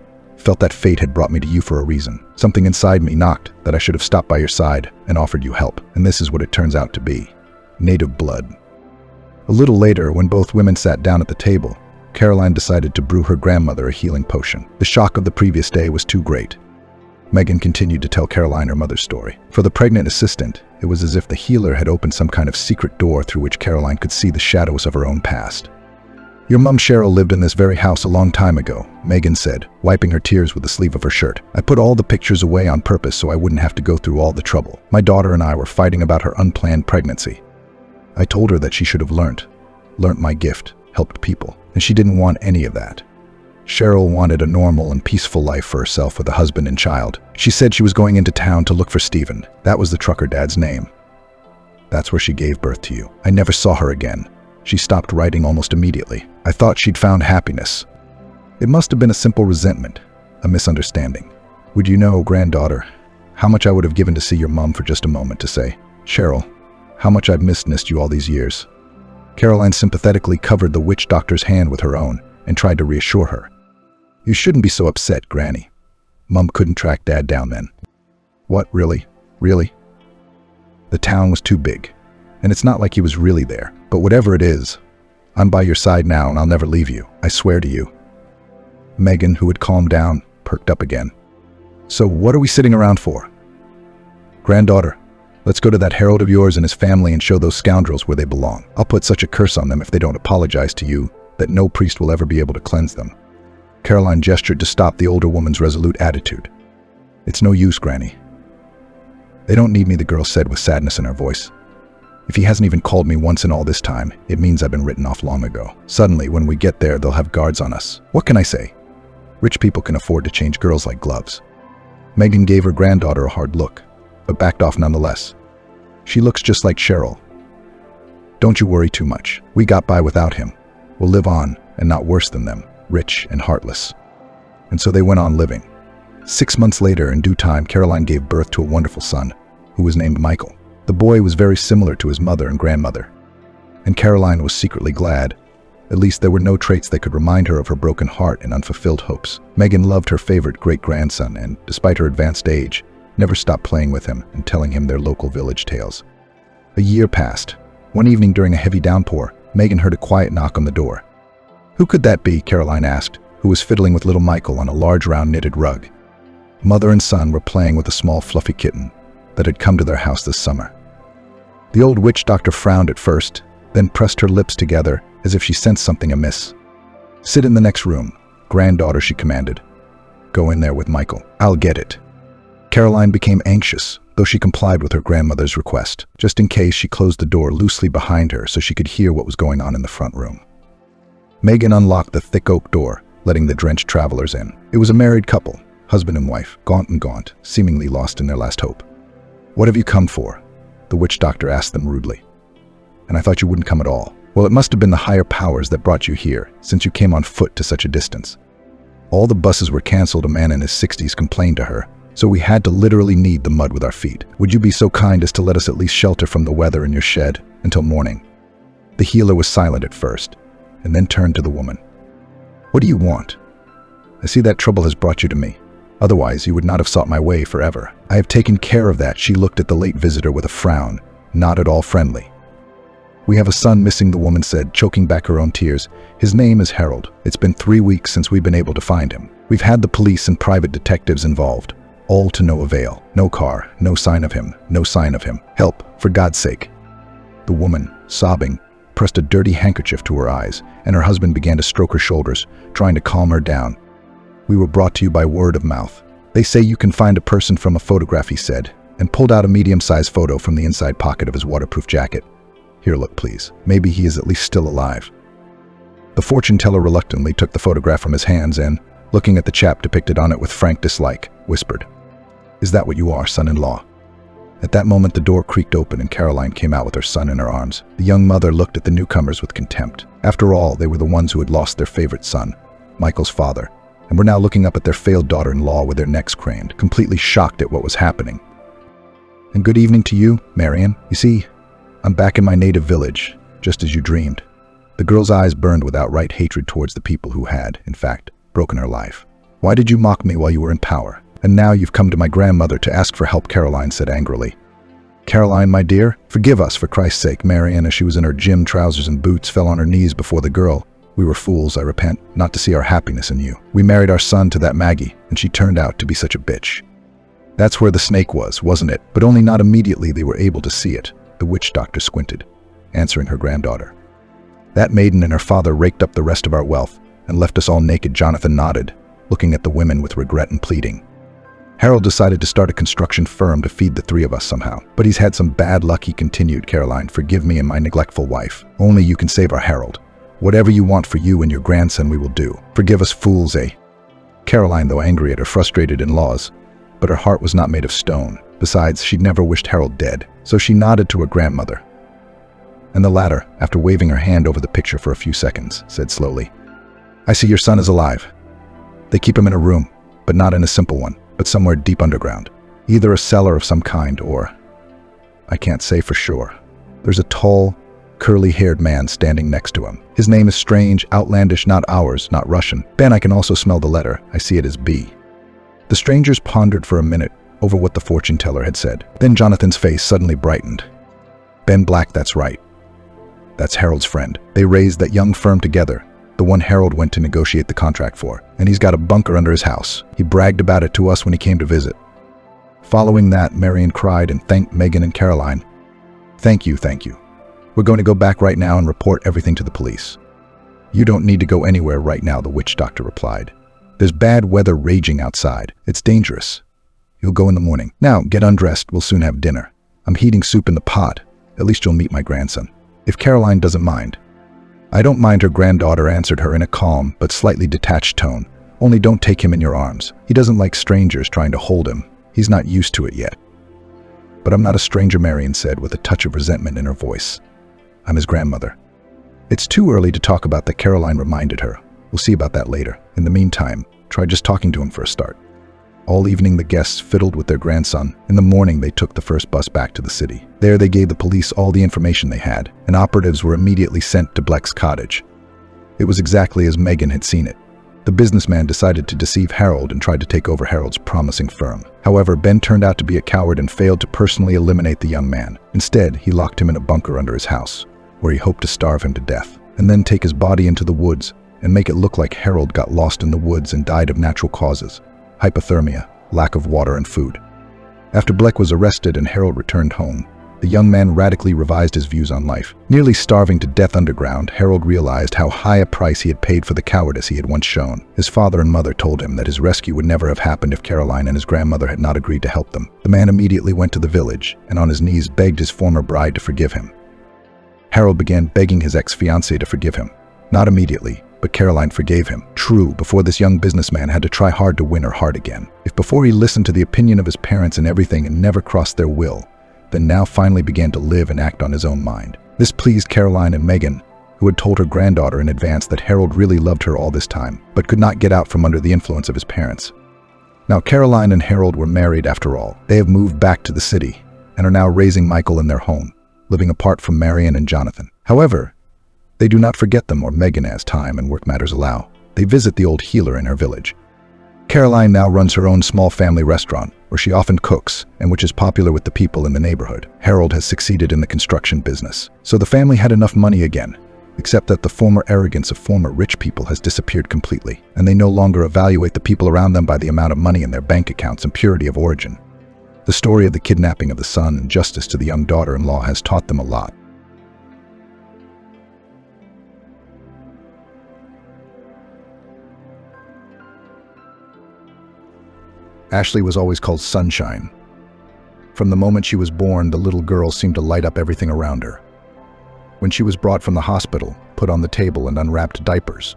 that fate had brought me to you for a reason. Something inside me knocked that I should have stopped by your side and offered you help. And this is what it turns out to be. Native blood." A little later, when both women sat down at the table, Caroline decided to brew her grandmother a healing potion. The shock of the previous day was too great. Megan continued to tell Caroline her mother's story. For the pregnant assistant, it was as if the healer had opened some kind of secret door through which Caroline could see the shadows of her own past. "Your mom Cheryl lived in this very house a long time ago," Megan said, wiping her tears with the sleeve of her shirt. "I put all the pictures away on purpose so I wouldn't have to go through all the trouble. My daughter and I were fighting about her unplanned pregnancy. I told her that she should have learnt my gift, helped people, and she didn't want any of that. Cheryl wanted a normal and peaceful life for herself with a husband and child. She said she was going into town to look for Stephen. That was the trucker dad's name. That's where she gave birth to you. I never saw her again. She stopped writing almost immediately. I thought she'd found happiness. It must have been a simple resentment, a misunderstanding. Would you know, granddaughter, how much I would have given to see your mom for just a moment, to say, 'Cheryl, how much I've missed you all these years.'" Caroline sympathetically covered the witch doctor's hand with her own and tried to reassure her. "You shouldn't be so upset, Granny. Mom couldn't track Dad down then." "What, really? Really?" "The town was too big, and it's not like he was really there. But whatever it is, I'm by your side now and I'll never leave you. I swear to you." Megan, who had calmed down, perked up again. "So what are we sitting around for? Granddaughter, let's go to that herald of yours and his family and show those scoundrels where they belong. I'll put such a curse on them if they don't apologize to you that no priest will ever be able to cleanse them." Caroline gestured to stop the older woman's resolute attitude. "It's no use, Granny." "They don't need me," the girl said with sadness in her voice. "If he hasn't even called me once in all this time, it means I've been written off long ago. Suddenly, when we get there, they'll have guards on us. What can I say? Rich people can afford to change girls like gloves." Megan gave her granddaughter a hard look, but backed off nonetheless. "She looks just like Cheryl. Don't you worry too much. We got by without him. We'll live on, and not worse than them, rich and heartless." And so they went on living. 6 months later, in due time, Caroline gave birth to a wonderful son, who was named Michael. The boy was very similar to his mother and grandmother, and Caroline was secretly glad. At least there were no traits that could remind her of her broken heart and unfulfilled hopes. Megan loved her favorite great-grandson and, despite her advanced age, never stopped playing with him and telling him their local village tales. A year passed. One evening during a heavy downpour, Megan heard a quiet knock on the door. "Who could that be?" Caroline asked, who was fiddling with little Michael on a large round knitted rug. Mother and son were playing with a small fluffy kitten that had come to their house this summer. The old witch doctor frowned at first, then pressed her lips together as if she sensed something amiss. "Sit in the next room, granddaughter," she commanded. "Go in there with Michael. I'll get it." Caroline became anxious, though she complied with her grandmother's request. Just in case, she closed the door loosely behind her so she could hear what was going on in the front room. Megan unlocked the thick oak door, letting the drenched travelers in. It was a married couple, husband and wife, gaunt and gaunt, seemingly lost in their last hope. "What have you come for?" the witch doctor asked them rudely. "And I thought you wouldn't come at all." "Well, it must have been the higher powers that brought you here, since you came on foot to such a distance. All the buses were canceled," a man in his 60s complained to her, "so we had to literally knead the mud with our feet. Would you be so kind as to let us at least shelter from the weather in your shed until morning?" The healer was silent at first, and then turned to the woman. "What do you want? I see that trouble has brought you to me. Otherwise, you would not have sought my way forever." "I have taken care of that." She looked at the late visitor with a frown, not at all friendly. "We have a son missing," the woman said, choking back her own tears. "His name is Harold. It's been 3 weeks since we've been able to find him. We've had the police and private detectives involved, all to no avail. No car, no sign of him, no sign of him. Help, for God's sake." The woman, sobbing, pressed a dirty handkerchief to her eyes, and her husband began to stroke her shoulders, trying to calm her down. "We were brought to you by word of mouth. They say you can find a person from a photograph," he said, and pulled out a medium-sized photo from the inside pocket of his waterproof jacket. "Here, look, please. Maybe he is at least still alive." The fortune teller reluctantly took the photograph from his hands and, looking at the chap depicted on it with frank dislike, whispered, "Is that what you are, son-in-law?" At that moment, the door creaked open and Caroline came out with her son in her arms. The young mother looked at the newcomers with contempt. After all, they were the ones who had lost their favorite son, Michael's father, and were now looking up at their failed daughter-in-law with their necks craned, completely shocked at what was happening. "And good evening to you, Marion. You see, I'm back in my native village, just as you dreamed." The girl's eyes burned with outright hatred towards the people who had, in fact, broken her life. "Why did you mock me while you were in power? And now you've come to my grandmother to ask for help," Caroline said angrily. "Caroline, my dear, forgive us for Christ's sake." Marion, as she was in her gym trousers and boots, fell on her knees before the girl. "We were fools, I repent, not to see our happiness in you. We married our son to that Maggie, and she turned out to be such a bitch." "That's where the snake was, wasn't it?" But only not immediately they were able to see it. The witch doctor squinted, answering her granddaughter. "That maiden and her father raked up the rest of our wealth and left us all naked." Jonathan nodded, looking at the women with regret and pleading. "Harold decided to start a construction firm to feed the 3 of us somehow. But he's had some bad luck," he continued. "Caroline, forgive me and my neglectful wife. Only you can save our Harold. Whatever you want for you and your grandson we will do. Forgive us fools, eh?" Caroline, though angry at her frustrated in-laws, but her heart was not made of stone. Besides, she'd never wished Harold dead, so she nodded to her grandmother. And the latter, after waving her hand over the picture for a few seconds, said slowly, "I see your son is alive. They keep him in a room, but not in a simple one, but somewhere deep underground. Either a cellar of some kind or... I can't say for sure. There's a tall, curly-haired man standing next to him. His name is strange, outlandish, not ours, not Russian. Ben, I can also smell the letter. I see it as B." The strangers pondered for a minute over what the fortune teller had said. Then Jonathan's face suddenly brightened. "Ben Black, that's right. That's Harold's friend. They raised that young firm together, the one Harold went to negotiate the contract for. And he's got a bunker under his house. He bragged about it to us when he came to visit." Following that, Marion cried and thanked Megan and Caroline. Thank you. We're going to go back right now and report everything to the police." "You don't need to go anywhere right now," the witch doctor replied. "There's bad weather raging outside. It's dangerous. You'll go in the morning. Now, get undressed. We'll soon have dinner. I'm heating soup in the pot. At least you'll meet my grandson. If Caroline doesn't mind." "I don't mind," her granddaughter answered her in a calm but slightly detached tone. "Only don't take him in your arms. He doesn't like strangers trying to hold him. He's not used to it yet." "But I'm not a stranger," Marion said with a touch of resentment in her voice. "I'm his grandmother." "It's too early to talk about that," Caroline reminded her. "We'll see about that later. In the meantime, try just talking to him for a start." All evening the guests fiddled with their grandson. In the morning they took the first bus back to the city. There they gave the police all the information they had, and operatives were immediately sent to Bleck's cottage. It was exactly as Megan had seen it. The businessman decided to deceive Harold and tried to take over Harold's promising firm. However, Ben turned out to be a coward and failed to personally eliminate the young man. Instead, he locked him in a bunker under his house, where he hoped to starve him to death, and then take his body into the woods and make it look like Harold got lost in the woods and died of natural causes: hypothermia, lack of water and food. After Bleck was arrested and Harold returned home, the young man radically revised his views on life. Nearly starving to death underground, Harold realized how high a price he had paid for the cowardice he had once shown. His father and mother told him that his rescue would never have happened if Caroline and his grandmother had not agreed to help them. The man immediately went to the village and on his knees begged his former bride to forgive him. Harold began begging his ex-fiancée to forgive him. Not immediately, but Caroline forgave him. True, before this young businessman had to try hard to win her heart again. If before he listened to the opinion of his parents and everything and never crossed their will, then now finally began to live and act on his own mind. This pleased Caroline and Megan, who had told her granddaughter in advance that Harold really loved her all this time, but could not get out from under the influence of his parents. Now Caroline and Harold were married after all. They have moved back to the city and are now raising Michael in their home, living apart from Marion and Jonathan. However, they do not forget them or Megan as time and work matters allow. They visit the old healer in her village. Caroline now runs her own small family restaurant, where she often cooks, and which is popular with the people in the neighborhood. Harold has succeeded in the construction business, so the family had enough money again, except that the former arrogance of former rich people has disappeared completely, and they no longer evaluate the people around them by the amount of money in their bank accounts and purity of origin. The story of the kidnapping of the son and justice to the young daughter-in-law has taught them a lot. Ashley was always called Sunshine. From the moment she was born, the little girl seemed to light up everything around her. When she was brought from the hospital, put on the table and unwrapped diapers,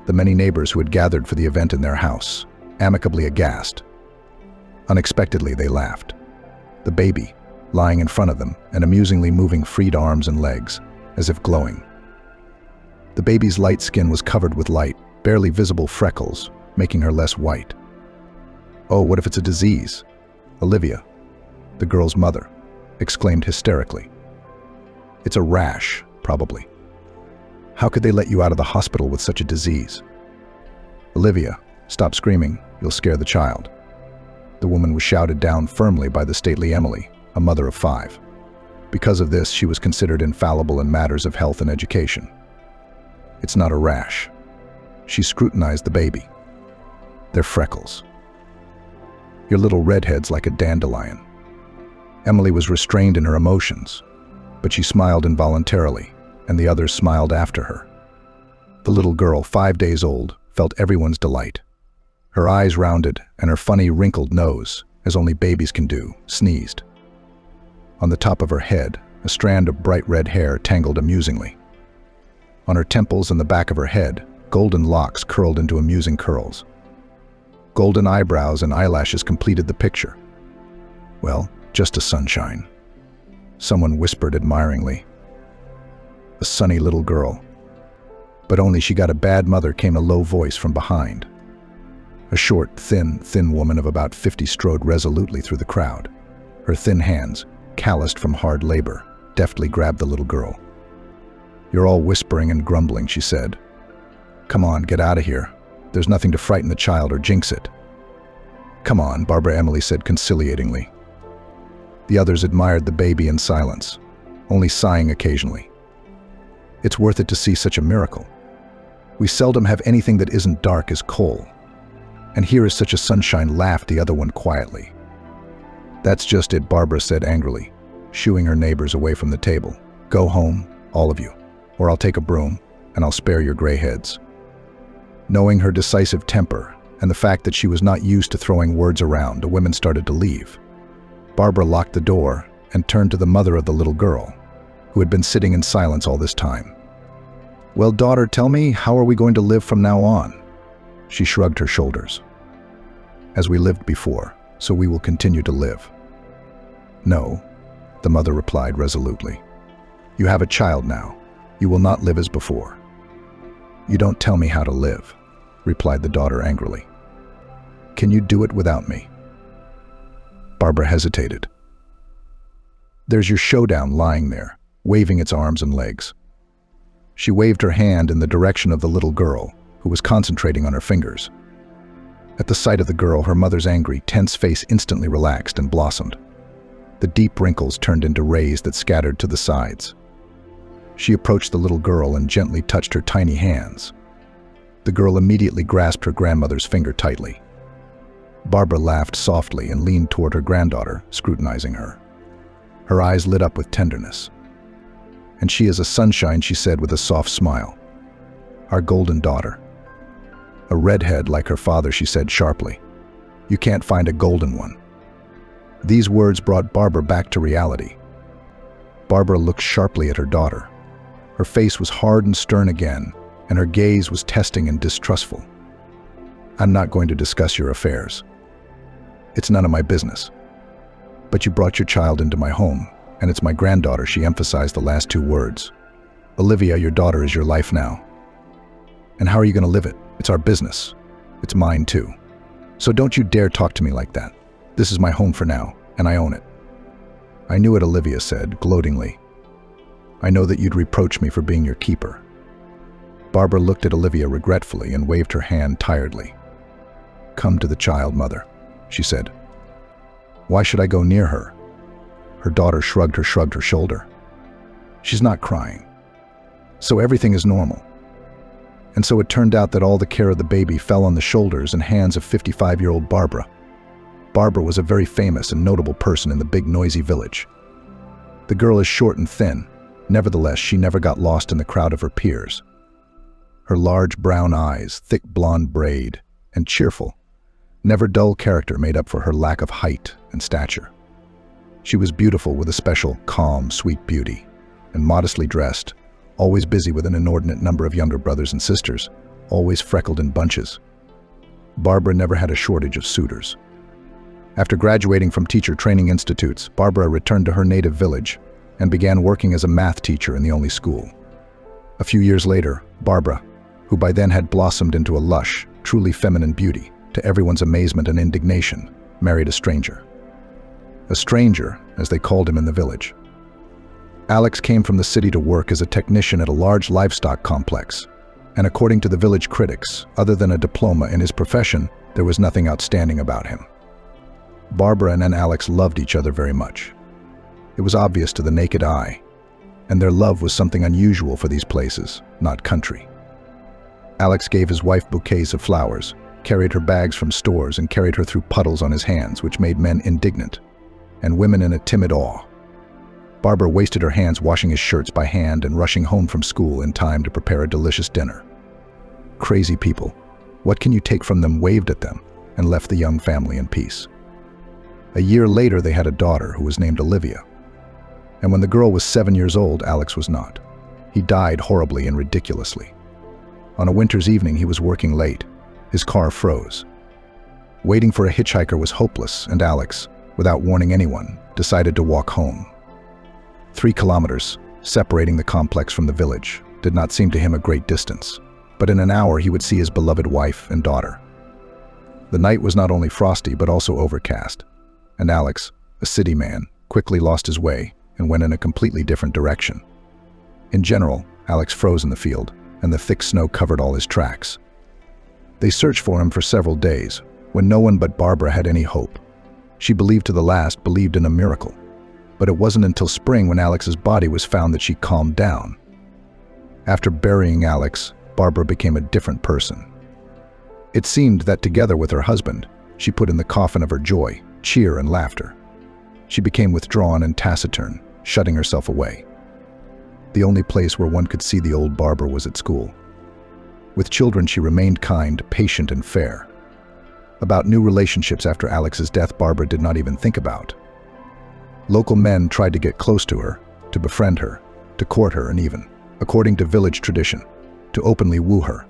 the many neighbors who had gathered for the event in their house, amicably aghast. Unexpectedly, they laughed. The baby, lying in front of them and amusingly moving freed arms and legs, as if glowing. The baby's light skin was covered with light, barely visible freckles, making her less white. "Oh, what if it's a disease?" Olivia, the girl's mother, exclaimed hysterically. "It's a rash, probably. How could they let you out of the hospital with such a disease?" "Olivia, stop screaming, you'll scare the child." The woman was shouted down firmly by the stately Emily, a mother of 5. Because of this, she was considered infallible in matters of health and education. "It's not a rash." She scrutinized the baby. "They're freckles. Your little redhead's like a dandelion." Emily was restrained in her emotions, but she smiled involuntarily, and the others smiled after her. The little girl, 5 days old, felt everyone's delight. Her eyes rounded, and her funny wrinkled nose, as only babies can do, sneezed. On the top of her head, a strand of bright red hair tangled amusingly. On her temples and the back of her head, golden locks curled into amusing curls. Golden eyebrows and eyelashes completed the picture. "Well, just a sunshine," someone whispered admiringly. "A sunny little girl." But only she got a bad mother came a low voice from behind. A short, thin woman of about 50 strode resolutely through the crowd. Her thin hands, calloused from hard labor, deftly grabbed the little girl. "You're all whispering and grumbling," she said. "Come on, get out of here. There's nothing to frighten the child or jinx it." "Come on," Barbara Emily said conciliatingly. The others admired the baby in silence, only sighing occasionally. "It's worth it to see such a miracle. We seldom have anything that isn't dark as coal. And here is such a sunshine," laughed the other one quietly. "That's just it," Barbara said angrily, shooing her neighbors away from the table. "Go home, all of you, or I'll take a broom and I'll spare your gray heads." Knowing her decisive temper and the fact that she was not used to throwing words around, the women started to leave. Barbara locked the door and turned to the mother of the little girl, who had been sitting in silence all this time. "Well, daughter, tell me, how are we going to live from now on?" She shrugged her shoulders. "As we lived before, so we will continue to live." "No," the mother replied resolutely. "You have a child now. You will not live as before." "You don't tell me how to live," replied the daughter angrily. "Can you do it without me?" Barbara hesitated. "There's your showdown lying there, waving its arms and legs." She waved her hand in the direction of the little girl, who was concentrating on her fingers. At the sight of the girl, her mother's angry, tense face instantly relaxed and blossomed. The deep wrinkles turned into rays that scattered to the sides. She approached the little girl and gently touched her tiny hands. The girl immediately grasped her grandmother's finger tightly. Barbara laughed softly and leaned toward her granddaughter, scrutinizing her. Her eyes lit up with tenderness. "And she is a sunshine," she said with a soft smile. "Our golden daughter." "A redhead like her father," she said sharply. "You can't find a golden one." These words brought Barbara back to reality. Barbara looked sharply at her daughter. Her face was hard and stern again, and her gaze was testing and distrustful. "I'm not going to discuss your affairs. It's none of my business. But you brought your child into my home, and it's my granddaughter," she emphasized the last two words. "Olivia, your daughter is your life now. And how are you going to live it? It's our business. It's mine too. So don't you dare talk to me like that. This is my home for now, and I own it." "I knew it," Olivia said, gloatingly. "I know that you'd reproach me for being your keeper." Barbara looked at Olivia regretfully and waved her hand tiredly. "Come to the child, mother," she said. "Why should I go near her?" Her daughter shrugged her shoulder. "She's not crying. So everything is normal." And so it turned out that all the care of the baby fell on the shoulders and hands of 55-year-old Barbara. Barbara was a very famous and notable person in the big noisy village. The girl is short and thin. Nevertheless, she never got lost in the crowd of her peers. Her large brown eyes, thick blonde braid, and cheerful, never dull character made up for her lack of height and stature. She was beautiful with a special, calm, sweet beauty, and modestly dressed, always busy with an inordinate number of younger brothers and sisters, always freckled in bunches. Barbara never had a shortage of suitors. After graduating from teacher training institutes, Barbara returned to her native village and began working as a math teacher in the only school. A few years later, Barbara, who by then had blossomed into a lush, truly feminine beauty, to everyone's amazement and indignation, married a stranger. A stranger, as they called him in the village. Alex came from the city to work as a technician at a large livestock complex, and according to the village critics, other than a diploma in his profession, there was nothing outstanding about him. Barbara and Alex loved each other very much. It was obvious to the naked eye, and their love was something unusual for these places, not country. Alex gave his wife bouquets of flowers, carried her bags from stores, and carried her through puddles on his hands, which made men indignant, and women in a timid awe. Barbara wasted her hands washing his shirts by hand and rushing home from school in time to prepare a delicious dinner. Crazy people, what can you take from them, waved at them, and left the young family in peace. A year later, they had a daughter who was named Olivia. And when the girl was 7 years old, Alex was not. He died horribly and ridiculously. On a winter's evening, he was working late. His car froze. Waiting for a hitchhiker was hopeless, and Alex, without warning anyone, decided to walk home. 3 kilometers, separating the complex from the village, did not seem to him a great distance, but in an hour he would see his beloved wife and daughter. The night was not only frosty but also overcast, and Alex, a city man, quickly lost his way and went in a completely different direction. In general, Alex froze in the field, and the thick snow covered all his tracks. They searched for him for several days, when no one but Barbara had any hope. She believed to the last, believed in a miracle. But it wasn't until spring, when Alex's body was found, that she calmed down. After burying Alex, Barbara became a different person. It seemed that together with her husband, she put in the coffin of her joy, cheer, and laughter. She became withdrawn and taciturn, shutting herself away. The only place where one could see the old Barbara was at school. With children, she remained kind, patient, and fair. About new relationships after Alex's death, Barbara did not even think about. Local men tried to get close to her, to befriend her, to court her, and even, according to village tradition, to openly woo her.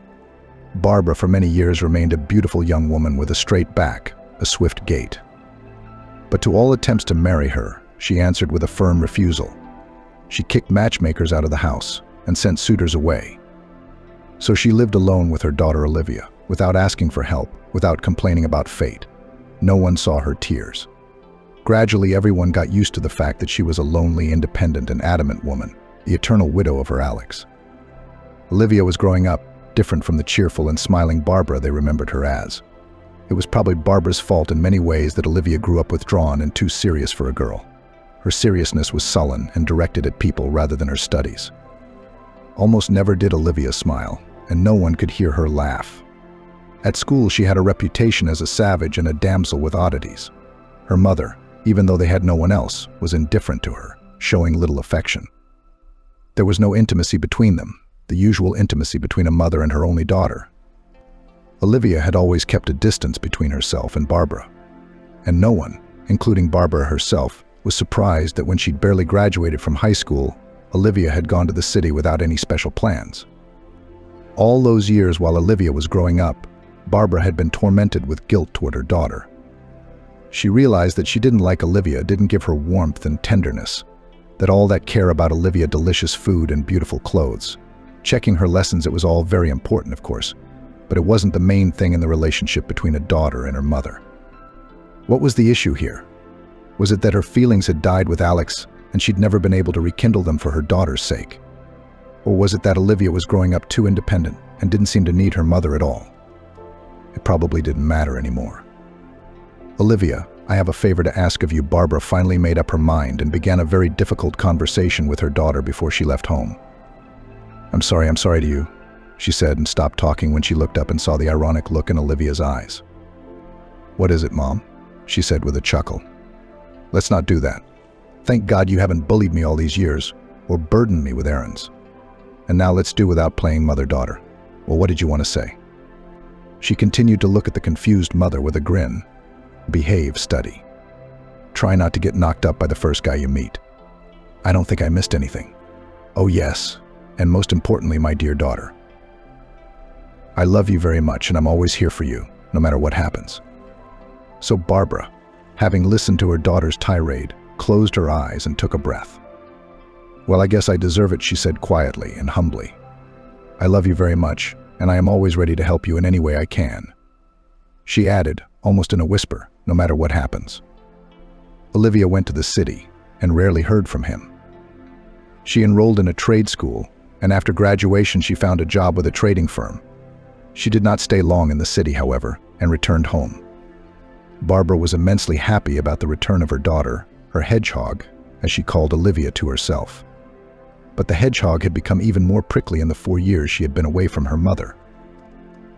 Barbara for many years remained a beautiful young woman with a straight back, a swift gait. But to all attempts to marry her, she answered with a firm refusal. She kicked matchmakers out of the house and sent suitors away. So she lived alone with her daughter Olivia, without asking for help, without complaining about fate. No one saw her tears. Gradually, everyone got used to the fact that she was a lonely, independent, and adamant woman, the eternal widow of her Alex. Olivia was growing up, different from the cheerful and smiling Barbara they remembered her as. It was probably Barbara's fault in many ways that Olivia grew up withdrawn and too serious for a girl. Her seriousness was sullen and directed at people rather than her studies. Almost never did Olivia smile, and no one could hear her laugh. At school, she had a reputation as a savage and a damsel with oddities. Her mother, even though they had no one else, was indifferent to her, showing little affection. There was no intimacy between them, the usual intimacy between a mother and her only daughter. Olivia had always kept a distance between herself and Barbara, and no one, including Barbara herself, was surprised that when she'd barely graduated from high school, Olivia had gone to the city without any special plans. All those years while Olivia was growing up, Barbara had been tormented with guilt toward her daughter. She realized that she didn't like Olivia, didn't give her warmth and tenderness, that all that care about Olivia delicious food and beautiful clothes. Checking her lessons, it was all very important, of course, but it wasn't the main thing in the relationship between a daughter and her mother. What was the issue here? Was it that her feelings had died with Alex and she'd never been able to rekindle them for her daughter's sake? Or was it that Olivia was growing up too independent and didn't seem to need her mother at all? It probably didn't matter anymore. "Olivia, I have a favor to ask of you." Barbara finally made up her mind and began a very difficult conversation with her daughter before she left home. I'm sorry to you," she said, and stopped talking when she looked up and saw the ironic look in Olivia's eyes. "What is it, Mom?" she said with a chuckle. "Let's not do that. Thank God you haven't bullied me all these years or burdened me with errands. And now let's do without playing mother-daughter. Well, what did you want to say?" She continued to look at the confused mother with a grin. "Behave, study. Try not to get knocked up by the first guy you meet. I don't think I missed anything. Oh yes, and most importantly, my dear daughter. I love you very much and I'm always here for you, no matter what happens." So Barbara, having listened to her daughter's tirade, closed her eyes and took a breath. "Well, I guess I deserve it," she said quietly and humbly. "I love you very much, and I am always ready to help you in any way I can." She added, almost in a whisper, "no matter what happens." Olivia went to the city and rarely heard from him. She enrolled in a trade school, and after graduation she found a job with a trading firm. She did not stay long in the city, however, and returned home. Barbara was immensely happy about the return of her daughter, her hedgehog, as she called Olivia to herself. But the hedgehog had become even more prickly in the 4 years she had been away from her mother.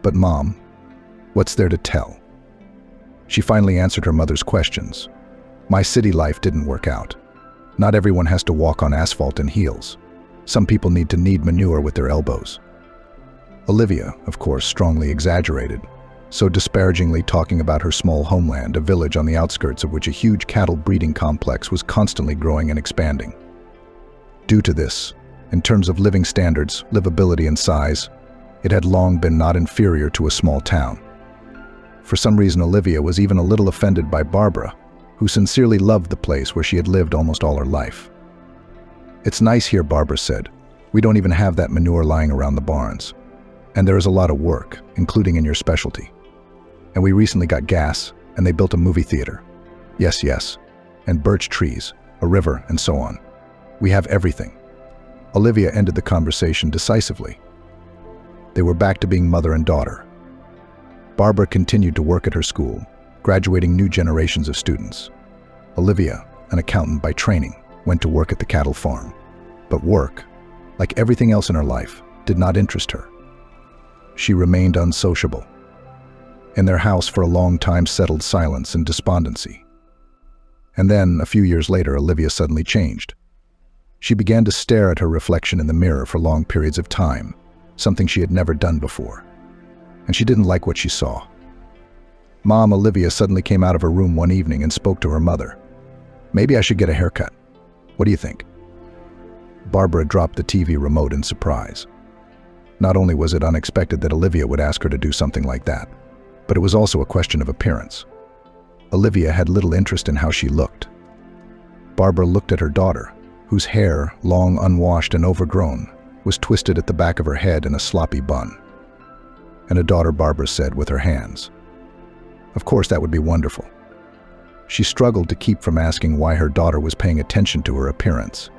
"But Mom, what's there to tell?" She finally answered her mother's questions. "My city life didn't work out. Not everyone has to walk on asphalt in heels. Some people need to knead manure with their elbows." Olivia, of course, strongly exaggerated, so disparagingly talking about her small homeland, a village on the outskirts of which a huge cattle breeding complex was constantly growing and expanding. Due to this, in terms of living standards, livability, and size, it had long been not inferior to a small town. For some reason, Olivia was even a little offended by Barbara, who sincerely loved the place where she had lived almost all her life. "It's nice here," Barbara said. "We don't even have that manure lying around the barns. And there is a lot of work, including in your specialty. And we recently got gas, and they built a movie theater. Yes, and birch trees, a river, and so on. We have everything." Olivia ended the conversation decisively. They were back to being mother and daughter. Barbara continued to work at her school, graduating new generations of students. Olivia, an accountant by training, went to work at the cattle farm. But work, like everything else in her life, did not interest her. She remained unsociable. In their house for a long time settled silence and despondency. And then, a few years later, Olivia suddenly changed. She began to stare at her reflection in the mirror for long periods of time, something she had never done before. And she didn't like what she saw. Mom, Olivia suddenly came out of her room one evening and spoke to her mother. "Maybe I should get a haircut. What do you think?" Barbara dropped the TV remote in surprise. Not only was it unexpected that Olivia would ask her to do something like that, but it was also a question of appearance. Olivia had little interest in how she looked. Barbara looked at her daughter, whose hair, long unwashed and overgrown, was twisted at the back of her head in a sloppy bun. "And a daughter," Barbara said with her hands. "Of course, that would be wonderful. She struggled to keep from asking why her daughter was paying attention to her appearance.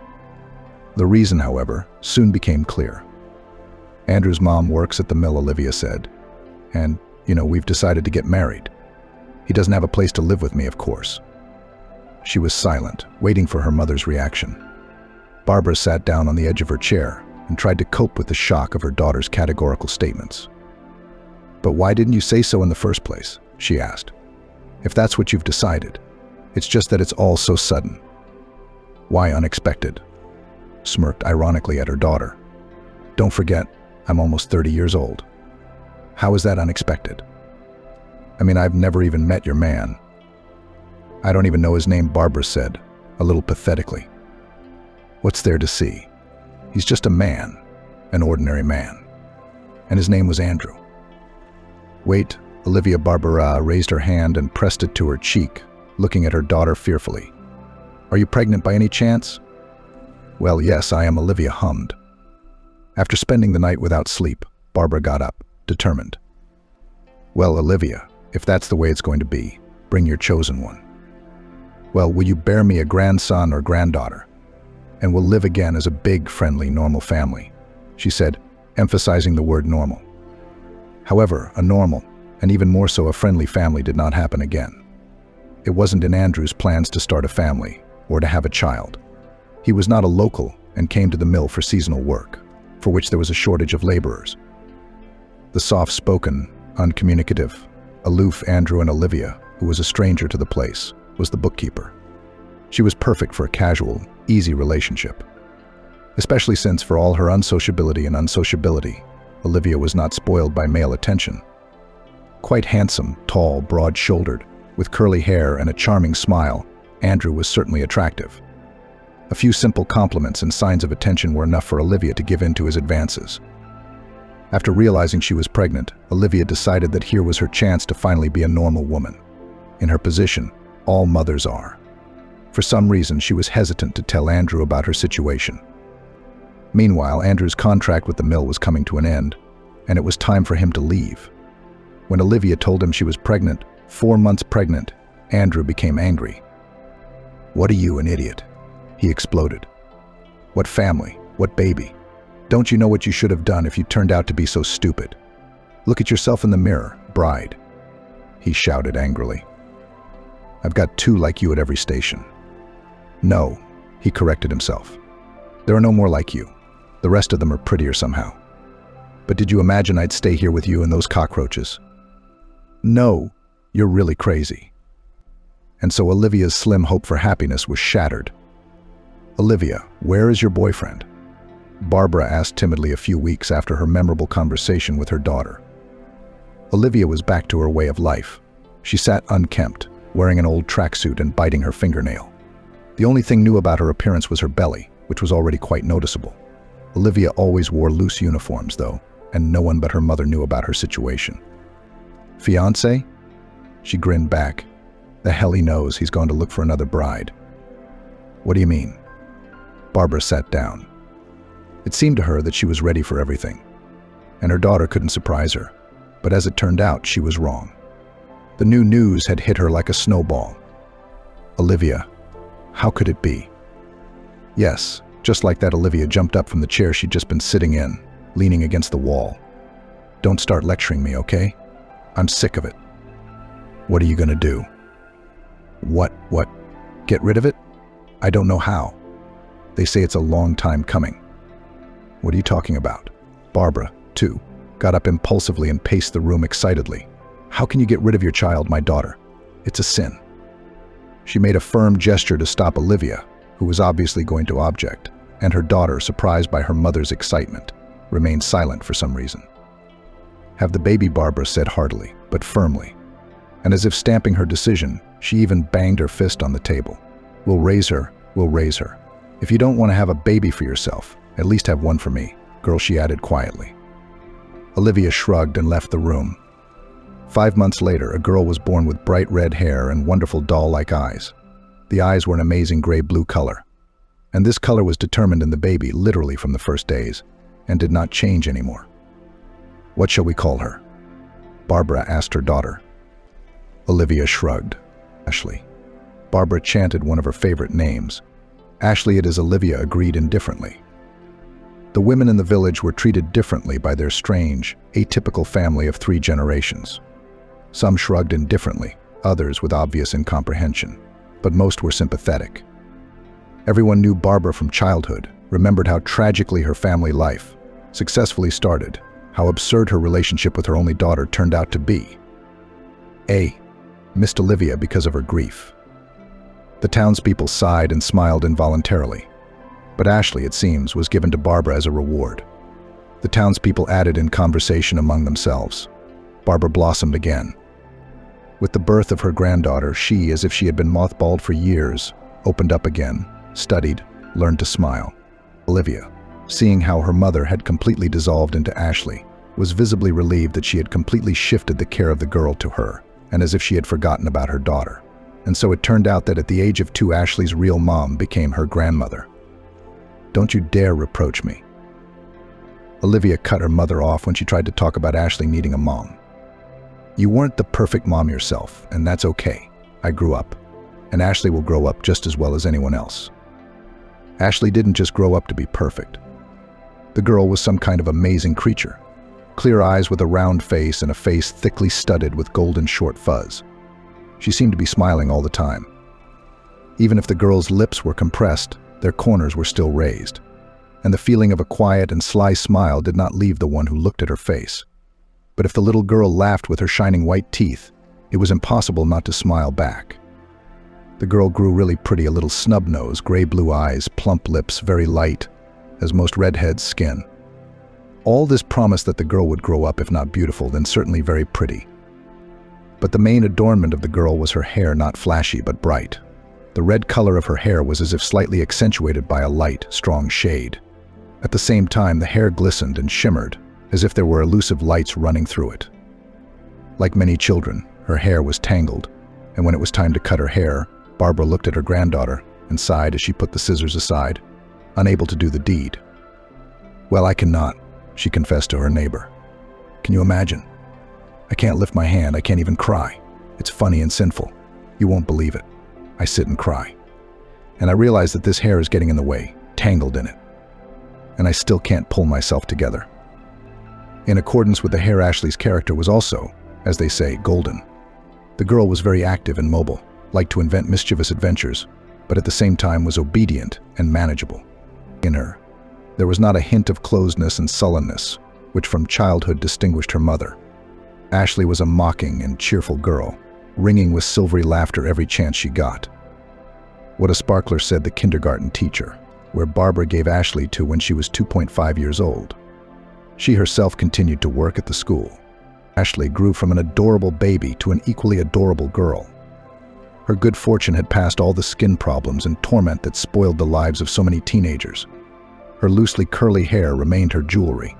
The reason, however, soon became clear. Andrew's mom works at the mill, Olivia said. And, we've decided to get married. He doesn't have a place to live with me, of course. She was silent, waiting for her mother's reaction. Barbara sat down on the edge of her chair and tried to cope with the shock of her daughter's categorical statements. "But why didn't you say so in the first place?" she asked. "If that's what you've decided, it's just that it's all so sudden." "Why unexpected?" Smirked ironically at her daughter. "Don't forget, I'm almost 30 years old. How is that unexpected?" "I mean, I've never even met your man." "I don't even know his name," Barbara said, a little pathetically. "What's there to see? He's just a man, an ordinary man. And his name was Andrew." "Wait," Olivia Barbara raised her hand and pressed it to her cheek, looking at her daughter fearfully. "Are you pregnant by any chance?" "Well, yes, I am," Olivia hummed. After spending the night without sleep, Barbara got up, determined. "Well, Olivia, if that's the way it's going to be, bring your chosen one. Well, will you bear me a grandson or granddaughter? And we'll live again as a big, friendly, normal family," she said, emphasizing the word normal. However, a normal, and even more so a friendly family did not happen again. It wasn't in Andrew's plans to start a family or to have a child. He was not a local and came to the mill for seasonal work, for which there was a shortage of laborers. The soft-spoken, uncommunicative, aloof Andrew and Olivia, who was a stranger to the place, was the bookkeeper. She was perfect for a casual, easy relationship. Especially since, for all her unsociability and unsociability, Olivia was not spoiled by male attention. Quite handsome, tall, broad-shouldered, with curly hair and a charming smile, Andrew was certainly attractive. A few simple compliments and signs of attention were enough for Olivia to give in to his advances. After realizing she was pregnant, Olivia decided that here was her chance to finally be a normal woman. In her position, all mothers are. For some reason, she was hesitant to tell Andrew about her situation. Meanwhile, Andrew's contract with the mill was coming to an end, and it was time for him to leave. When Olivia told him she was pregnant, 4 months pregnant, Andrew became angry. "What are you, an idiot?" he exploded. "What family? What baby? Don't you know what you should have done if you turned out to be so stupid? Look at yourself in the mirror, bride," he shouted angrily. "I've got 2 like you at every station." "No," he corrected himself. "There are no more like you. The rest of them are prettier somehow. But did you imagine I'd stay here with you and those cockroaches? No, you're really crazy." And so Olivia's slim hope for happiness was shattered. "Olivia, where is your boyfriend?" Barbara asked timidly a few weeks after her memorable conversation with her daughter. Olivia was back to her way of life. She sat unkempt, wearing an old tracksuit and biting her fingernail. The only thing new about her appearance was her belly, which was already quite noticeable. Olivia always wore loose uniforms, though, and no one but her mother knew about her situation. "Fiancé?" She grinned back. "The hell he knows, he's gone to look for another bride." "What do you mean?" Barbara sat down. It seemed to her that she was ready for everything, and her daughter couldn't surprise her. But as it turned out, she was wrong. The new news had hit her like a snowball. "Olivia, how could it be?" Yes, just like that, Olivia jumped up from the chair she'd just been sitting in, leaning against the wall. "Don't start lecturing me, okay? I'm sick of it." "What are you gonna do?" What? Get rid of it? I don't know how. They say it's a long time coming." "What are you talking about?" Barbara, too, got up impulsively and paced the room excitedly. "How can you get rid of your child, my daughter? It's a sin." She made a firm gesture to stop Olivia, who was obviously going to object, and her daughter, surprised by her mother's excitement, remained silent for some reason. "Have the baby," Barbara said heartily, but firmly. And as if stamping her decision, she even banged her fist on the table. We'll raise her. If you don't want to have a baby for yourself, at least have one for me, girl," she added quietly. Olivia shrugged and left the room. 5 months later, a girl was born with bright red hair and wonderful doll-like eyes. The eyes were an amazing gray-blue color. And this color was determined in the baby literally from the first days, and did not change anymore. "What shall we call her?" Barbara asked her daughter. Olivia shrugged. "Ashley." Barbara chanted one of her favorite names. Ashley, it is Olivia, agreed indifferently. The women in the village were treated differently by their strange, atypical family of 3 generations. Some shrugged indifferently, others with obvious incomprehension, but most were sympathetic. Everyone knew Barbara from childhood, remembered how tragically her family life successfully started, how absurd her relationship with her only daughter turned out to be. Missed Olivia because of her grief. The townspeople sighed and smiled involuntarily. But Ashley, it seems, was given to Barbara as a reward. The townspeople added in conversation among themselves. Barbara blossomed again. With the birth of her granddaughter, she, as if she had been mothballed for years, opened up again, studied, learned to smile. Olivia, seeing how her mother had completely dissolved into Ashley, was visibly relieved that she had completely shifted the care of the girl to her, and as if she had forgotten about her daughter. And so it turned out that at the age of 2, Ashley's real mom became her grandmother. Don't you dare reproach me. Olivia cut her mother off when she tried to talk about Ashley needing a mom. You weren't the perfect mom yourself, and that's okay. I grew up, and Ashley will grow up just as well as anyone else. Ashley didn't just grow up to be perfect. The girl was some kind of amazing creature. Clear eyes with a round face and a face thickly studded with golden short fuzz. She seemed to be smiling all the time. Even if the girl's lips were compressed, their corners were still raised, and the feeling of a quiet and sly smile did not leave the one who looked at her face. But if the little girl laughed with her shining white teeth, it was impossible not to smile back. The girl grew really pretty, a little snub nose, gray-blue eyes, plump lips, very light, as most redheads' skin. All this promised that the girl would grow up, if not beautiful, then certainly very pretty. But the main adornment of the girl was her hair, not flashy but bright. The red color of her hair was as if slightly accentuated by a light, strong shade. At the same time, the hair glistened and shimmered, as if there were elusive lights running through it. Like many children, her hair was tangled, and when it was time to cut her hair, Barbara looked at her granddaughter and sighed as she put the scissors aside, unable to do the deed. Well, I cannot, she confessed to her neighbor. Can you imagine? I can't lift my hand, I can't even cry. It's funny and sinful. You won't believe it. I sit and cry. And I realize that this hair is getting in the way, tangled in it. And I still can't pull myself together. In accordance with the hair, Ashley's character was also, as they say, golden. The girl was very active and mobile, liked to invent mischievous adventures, but at the same time was obedient and manageable. In her, there was not a hint of closeness and sullenness, which from childhood distinguished her mother. Ashley was a mocking and cheerful girl, ringing with silvery laughter every chance she got. What a sparkler, said the kindergarten teacher, where Barbara gave Ashley to when she was 2.5 years old. She herself continued to work at the school. Ashley grew from an adorable baby to an equally adorable girl. Her good fortune had passed all the skin problems and torment that spoiled the lives of so many teenagers. Her loosely curly hair remained her jewelry.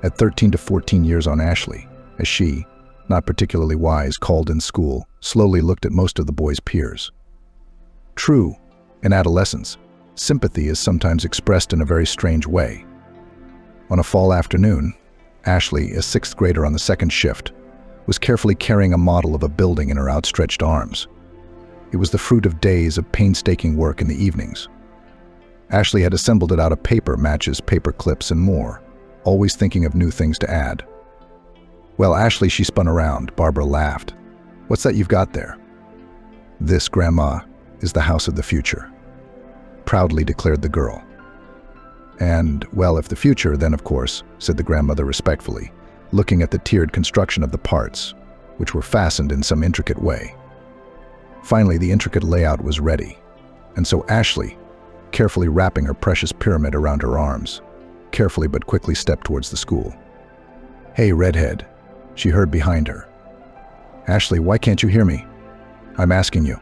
At 13 to 14 years on Ashley, as she, not particularly wise, called in school, slowly looked at most of the boys' peers. True, in adolescence, sympathy is sometimes expressed in a very strange way. On a fall afternoon, Ashley, a 6th grader on the 2nd shift, was carefully carrying a model of a building in her outstretched arms. It was the fruit of days of painstaking work in the evenings. Ashley had assembled it out of paper, matches, paper clips, and more, always thinking of new things to add. Well, Ashley, she spun around. Barbara laughed. What's that you've got there? This, Grandma, is the house of the future, proudly declared the girl. And, well, if the future, then of course, said the grandmother respectfully, looking at the tiered construction of the parts, which were fastened in some intricate way. Finally, the intricate layout was ready, and so Ashley, carefully wrapping her precious pyramid around her arms, carefully but quickly stepped towards the school. Hey, redhead, she heard behind her. Ashley, why can't you hear me? I'm asking you.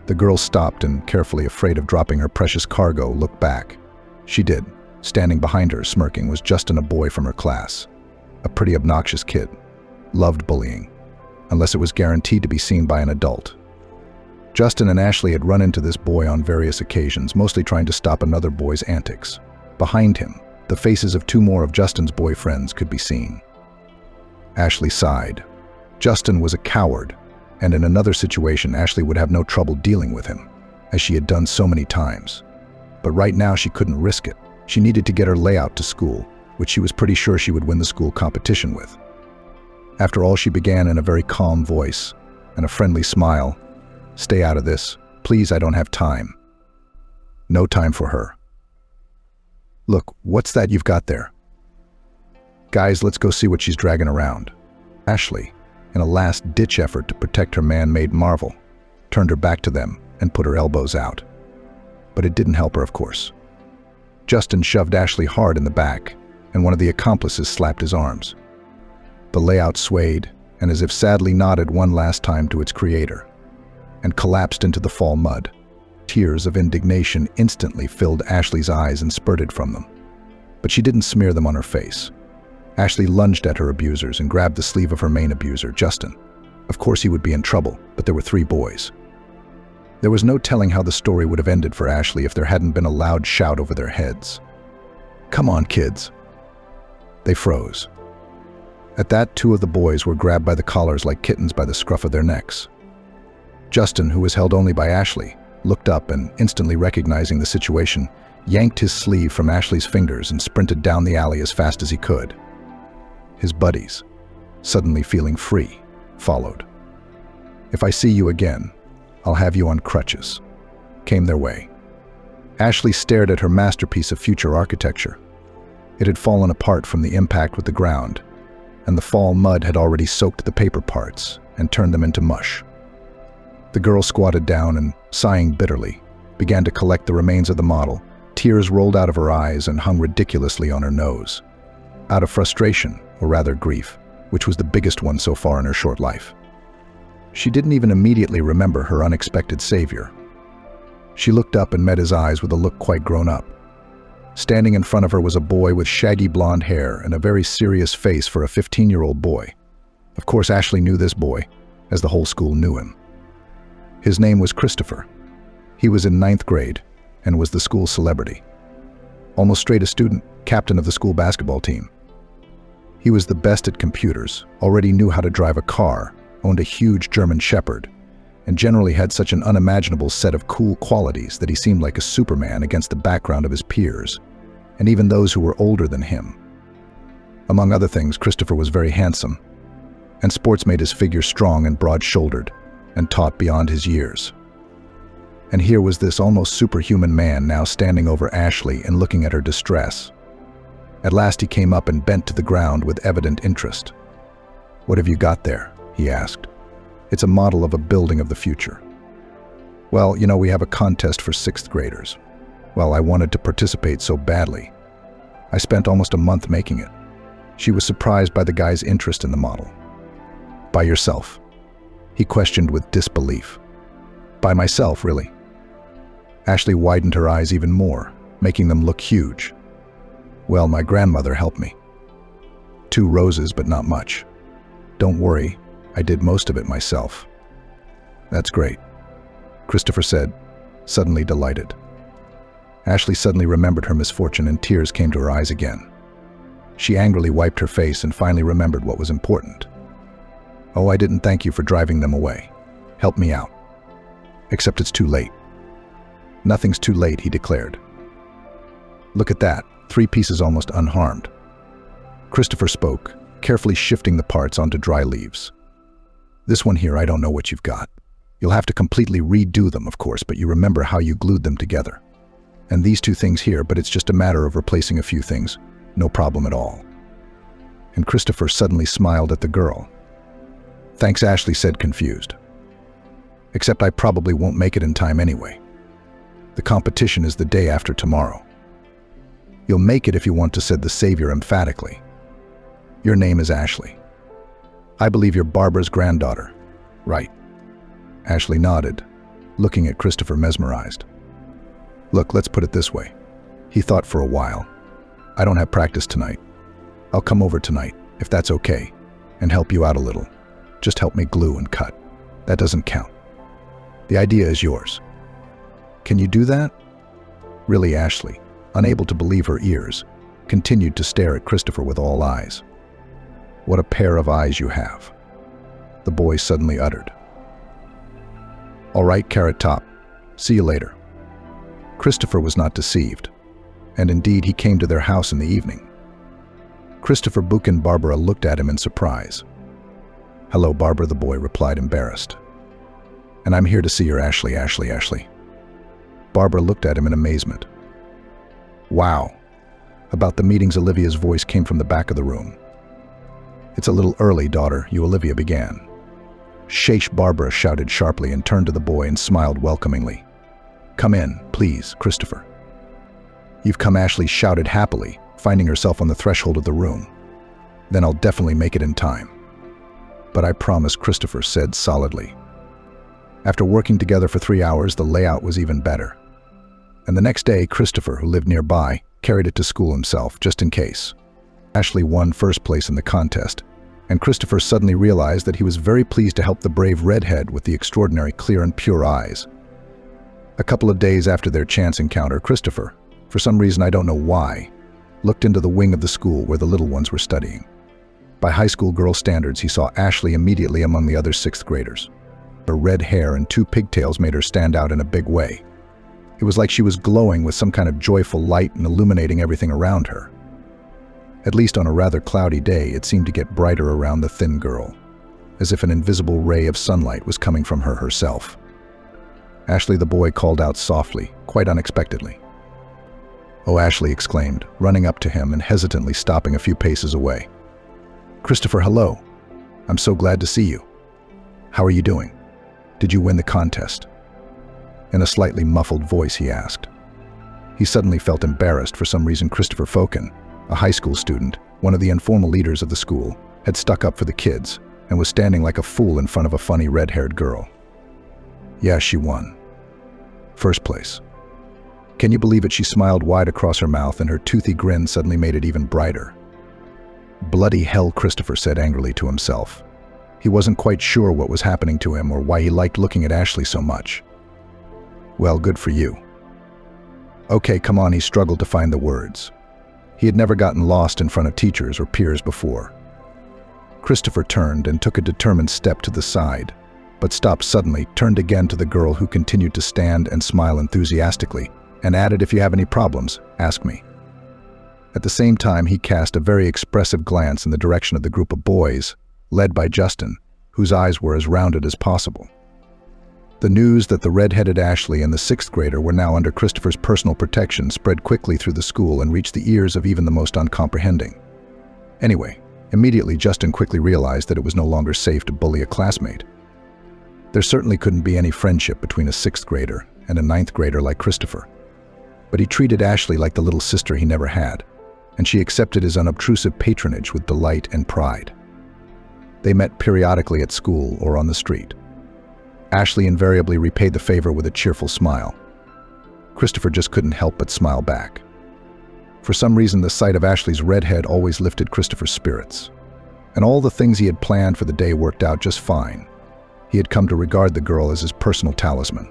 The girl stopped and, carefully afraid of dropping her precious cargo, looked back. She did. Standing behind her, smirking, was Justin, a boy from her class. A pretty obnoxious kid. Loved bullying, unless it was guaranteed to be seen by an adult. Justin and Ashley had run into this boy on various occasions, mostly trying to stop another boy's antics. Behind him, the faces of 2 more of Justin's boyfriends could be seen. Ashley sighed. Justin was a coward, And in another situation, Ashley would have no trouble dealing with him, as she had done so many times. But right now she couldn't risk it. She needed to get her layout to school, which she was pretty sure she would win the school competition with. After all, she began in a very calm voice and a friendly smile. "Stay out of this. Please, I don't have time." No time for her. "Look, what's that you've got there?" "Guys, let's go see what she's dragging around." Ashley, in a last-ditch effort to protect her man-made marvel, turned her back to them and put her elbows out. But it didn't help her, of course. Justin shoved Ashley hard in the back, and one of the accomplices slapped his arms. The layout swayed, and as if sadly nodded one last time to its creator, and collapsed into the fall mud. Tears of indignation instantly filled Ashley's eyes and spurted from them. But she didn't smear them on her face. Ashley lunged at her abusers and grabbed the sleeve of her main abuser, Justin. Of course he would be in trouble, but there were 3 boys. There was no telling how the story would have ended for Ashley if there hadn't been a loud shout over their heads. "Come on, kids." They froze. At that, 2 of the boys were grabbed by the collars like kittens by the scruff of their necks. Justin, who was held only by Ashley, looked up and, instantly recognizing the situation, yanked his sleeve from Ashley's fingers and sprinted down the alley as fast as he could. His buddies, suddenly feeling free, followed. "If I see you again, I'll have you on crutches," came their way. Ashley stared at her masterpiece of future architecture. It had fallen apart from the impact with the ground, and the fall mud had already soaked the paper parts and turned them into mush. The girl squatted down and, sighing bitterly, began to collect the remains of the model. Tears rolled out of her eyes and hung ridiculously on her nose. Out of frustration, or rather grief, which was the biggest one so far in her short life. She didn't even immediately remember her unexpected savior. She looked up and met his eyes with a look quite grown up. Standing in front of her was a boy with shaggy blonde hair and a very serious face for a 15-year-old boy. Of course, Ashley knew this boy, as the whole school knew him. His name was Christopher. He was in 9th grade and was the school's celebrity. Almost straight a student, captain of the school basketball team. He was the best at computers, already knew how to drive a car, owned a huge German Shepherd, and generally had such an unimaginable set of cool qualities that he seemed like a Superman against the background of his peers, and even those who were older than him. Among other things, Christopher was very handsome, and sports made his figure strong and broad-shouldered, and taut beyond his years. And here was this almost superhuman man now standing over Ashley and looking at her distress. At last he came up and bent to the ground with evident interest. "What have you got there?" he asked. "It's a model of a building of the future." "Well, you know, we have a contest for 6th graders. Well, I wanted to participate so badly. I spent almost a month making it." She was surprised by the guy's interest in the model. "By yourself?" he questioned with disbelief. "By myself, really?" Ashley widened her eyes even more, making them look huge. "Well, my grandmother helped me. 2 roses, but not much. Don't worry, I did most of it myself." "That's great," Christopher said, suddenly delighted. Ashley suddenly remembered her misfortune and tears came to her eyes again. She angrily wiped her face and finally remembered what was important. "Oh, I didn't thank you for driving them away. Help me out. Except it's too late." "Nothing's too late," he declared. "Look at that, 3 pieces almost unharmed." Christopher spoke, carefully shifting the parts onto dry leaves. "This one here, I don't know what you've got. You'll have to completely redo them, of course, but you remember how you glued them together. And these 2 things here, but it's just a matter of replacing a few things. No problem at all." And Christopher suddenly smiled at the girl. "Thanks," Ashley said, confused. "Except I probably won't make it in time anyway. The competition is the day after tomorrow." "You'll make it if you want to," said the savior emphatically. "Your name is Ashley. I believe you're Barbara's granddaughter, right?" Ashley nodded, looking at Christopher mesmerized. "Look, let's put it this way." He thought for a while. "I don't have practice tonight. I'll come over tonight, if that's okay, and help you out a little. Just help me glue and cut. That doesn't count. The idea is yours." "Can you do that?" Really, Ashley, unable to believe her ears, continued to stare at Christopher with all eyes. "What a pair of eyes you have," the boy suddenly uttered. All right, Carrot Top. See you later." Christopher was not deceived, and indeed he came to their house in the evening. Christopher Book and Barbara looked at him in surprise. "Hello, Barbara," the boy replied, embarrassed. "And I'm here to see your Ashley." Barbara looked at him in amazement. "Wow." About the meetings, Olivia's voice came from the back of the room. "It's a little early, daughter," Olivia began. "Sheesh," Barbara shouted sharply and turned to the boy and smiled welcomingly. "Come in, please, Christopher." "You've come," Ashley shouted happily, finding herself on the threshold of the room. "Then I'll definitely make it in time." "But I promise," Christopher said solidly. After working together for 3 hours, the layout was even better. And the next day, Christopher, who lived nearby, carried it to school himself, just in case. Ashley won first place in the contest, and Christopher suddenly realized that he was very pleased to help the brave redhead with the extraordinary clear and pure eyes. A couple of days after their chance encounter, Christopher, for some reason I don't know why, looked into the wing of the school where the little ones were studying. By high school girl standards, he saw Ashley immediately among the other 6th graders. Her red hair and 2 pigtails made her stand out in a big way. It was like she was glowing with some kind of joyful light and illuminating everything around her. At least on a rather cloudy day, it seemed to get brighter around the thin girl, as if an invisible ray of sunlight was coming from her herself. Ashley, the boy called out softly, quite unexpectedly. "Oh," Ashley exclaimed, running up to him and hesitantly stopping a few paces away. "Christopher, hello. I'm so glad to see you. How are you doing? Did you win the contest?" In a slightly muffled voice, he asked. He suddenly felt embarrassed. For some reason, Christopher Foken, a high school student, one of the informal leaders of the school, had stuck up for the kids and was standing like a fool in front of a funny red-haired girl. "Yeah, she won. First place." Can you believe it? She smiled wide across her mouth, and her toothy grin suddenly made it even brighter. "Bloody hell," Christopher said angrily to himself. He wasn't quite sure what was happening to him or why he liked looking at Ashley so much. "Well, good for you." "Okay, come on," he struggled to find the words. He had never gotten lost in front of teachers or peers before. Christopher turned and took a determined step to the side, but stopped suddenly, turned again to the girl who continued to stand and smile enthusiastically, and added, "If you have any problems, ask me." At the same time, he cast a very expressive glance in the direction of the group of boys, led by Justin, whose eyes were as rounded as possible. The news that the red-headed Ashley and the 6th grader were now under Christopher's personal protection spread quickly through the school and reached the ears of even the most uncomprehending. Anyway, immediately Justin quickly realized that it was no longer safe to bully a classmate. There certainly couldn't be any friendship between a 6th grader and a 9th grader like Christopher. But he treated Ashley like the little sister he never had, and she accepted his unobtrusive patronage with delight and pride. They met periodically at school or on the street. Ashley invariably repaid the favor with a cheerful smile. Christopher just couldn't help but smile back. For some reason, the sight of Ashley's red head always lifted Christopher's spirits. And all the things he had planned for the day worked out just fine. He had come to regard the girl as his personal talisman.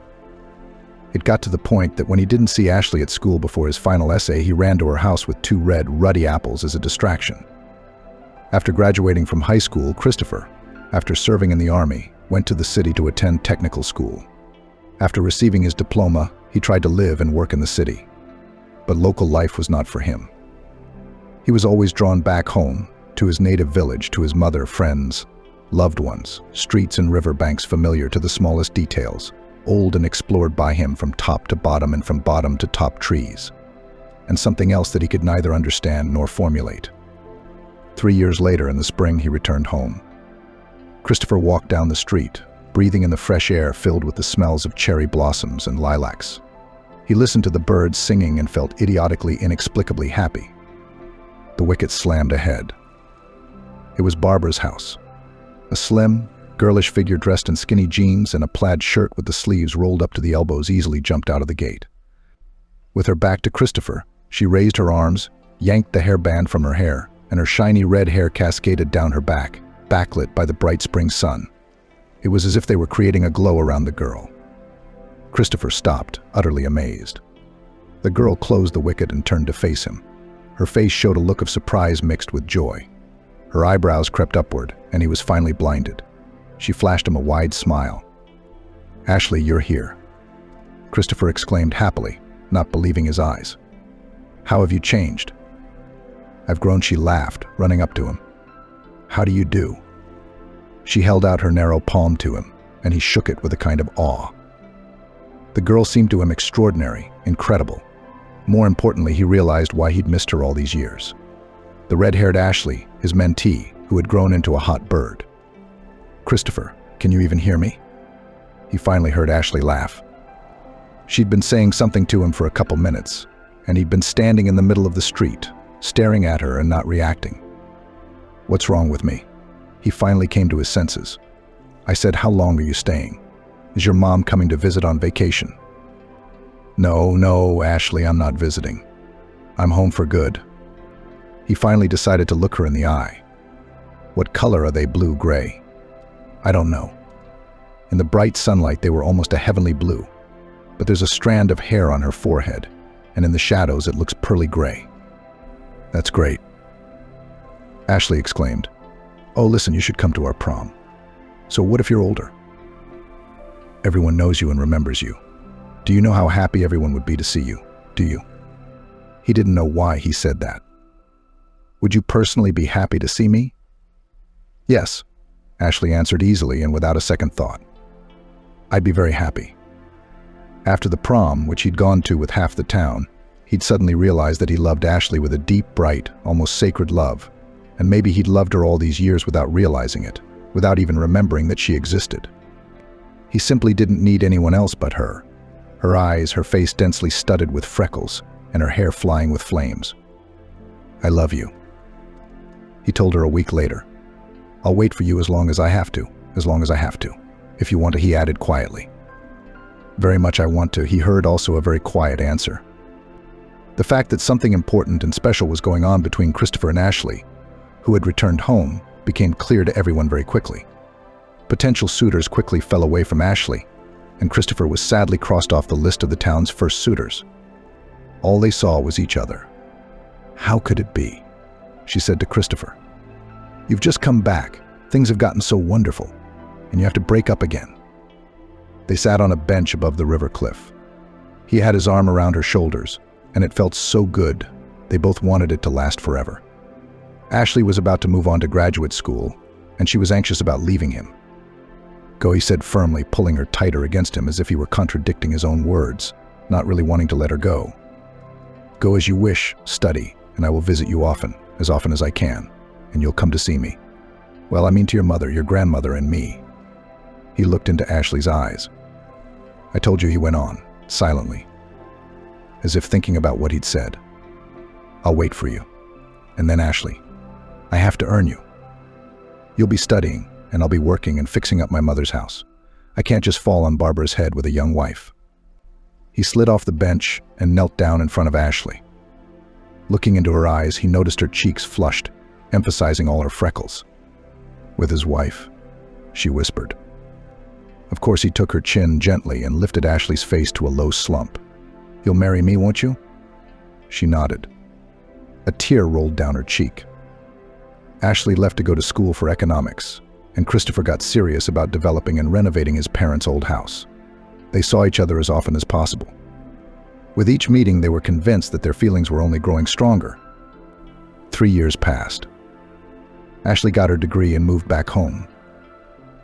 It got to the point that when he didn't see Ashley at school before his final essay, he ran to her house with 2 red, ruddy apples as a distraction. After graduating from high school, Christopher, after serving in the army, went to the city to attend technical school. After receiving his diploma, he tried to live and work in the city. But local life was not for him. He was always drawn back home, to his native village, to his mother, friends, loved ones, streets and riverbanks familiar to the smallest details, old and explored by him from top to bottom and from bottom to top trees, and something else that he could neither understand nor formulate. 3 years later, in the spring, he returned home. Christopher walked down the street, breathing in the fresh air filled with the smells of cherry blossoms and lilacs. He listened to the birds singing and felt idiotically, inexplicably happy. The wicket slammed ahead. It was Barbara's house. A slim, girlish figure dressed in skinny jeans and a plaid shirt with the sleeves rolled up to the elbows easily jumped out of the gate. With her back to Christopher, she raised her arms, yanked the hairband from her hair, and her shiny red hair cascaded down her back, backlit by the bright spring sun. It was as if they were creating a glow around the girl. Christopher stopped, utterly amazed. The girl closed the wicket and turned to face him. Her face showed a look of surprise mixed with joy. Her eyebrows crept upward, and he was finally blinded. She flashed him a wide smile. "Ashley, you're here," Christopher exclaimed happily, not believing his eyes. "How have you changed?" "I've grown," she laughed, running up to him. "How do you do?" She held out her narrow palm to him, and he shook it with a kind of awe. The girl seemed to him extraordinary, incredible. More importantly, he realized why he'd missed her all these years. The red-haired Ashley, his mentee, who had grown into a hot bird. "Christopher, can you even hear me?" He finally heard Ashley laugh. She'd been saying something to him for a couple minutes, and he'd been standing in the middle of the street, staring at her and not reacting. "What's wrong with me?" He finally came to his senses. "I said, how long are you staying? Is your mom coming to visit on vacation?" No, Ashley, I'm not visiting. I'm home for good." He finally decided to look her in the eye. "What color are they, blue-gray?" "I don't know." In the bright sunlight, they were almost a heavenly blue, but there's a strand of hair on her forehead, and in the shadows it looks pearly gray. "That's great," Ashley exclaimed. "Oh, listen, you should come to our prom." "So what if you're older?" "Everyone knows you and remembers you. Do you know how happy everyone would be to see you? Do you?" He didn't know why he said that. "Would you personally be happy to see me?" "Yes," Ashley answered easily and without a second thought. "I'd be very happy." After the prom, which he'd gone to with half the town, he'd suddenly realized that he loved Ashley with a deep, bright, almost sacred love, and maybe he'd loved her all these years without realizing it, without even remembering that she existed. He simply didn't need anyone else but her. Her eyes, her face densely studded with freckles, and her hair flying with flames. "I love you," he told her a week later. "I'll wait for you as long as I have to, if you want to," he added quietly. "Very much I want to," he heard also a very quiet answer. The fact that something important and special was going on between Christopher and Ashley, who had returned home, became clear to everyone very quickly. Potential suitors quickly fell away from Ashley, and Christopher was sadly crossed off the list of the town's first suitors. All they saw was each other. "How could it be?" she said to Christopher. "You've just come back. Things have gotten so wonderful, and you have to break up again." They sat on a bench above the river cliff. He had his arm around her shoulders, and it felt so good. They both wanted it to last forever. Ashley was about to move on to graduate school, and she was anxious about leaving him. "Go," he said firmly, pulling her tighter against him as if he were contradicting his own words, not really wanting to let her go. "Go as you wish, study, and I will visit you often as I can, and you'll come to see me. Well, I mean to your mother, your grandmother, and me." He looked into Ashley's eyes. "I told you," he went on, silently, as if thinking about what he'd said. "I'll wait for you. And then, Ashley, I have to earn you. You'll be studying, and I'll be working and fixing up my mother's house. I can't just fall on Barbara's head with a young wife." He slid off the bench and knelt down in front of Ashley. Looking into her eyes, he noticed her cheeks flushed, emphasizing all her freckles. "With his wife," she whispered. Of course, he took her chin gently and lifted Ashley's face to a low slump. "You'll marry me, won't you?" She nodded. A tear rolled down her cheek. Ashley left to go to school for economics, and Christopher got serious about developing and renovating his parents' old house. They saw each other as often as possible. With each meeting, they were convinced that their feelings were only growing stronger. 3 years passed. Ashley got her degree and moved back home.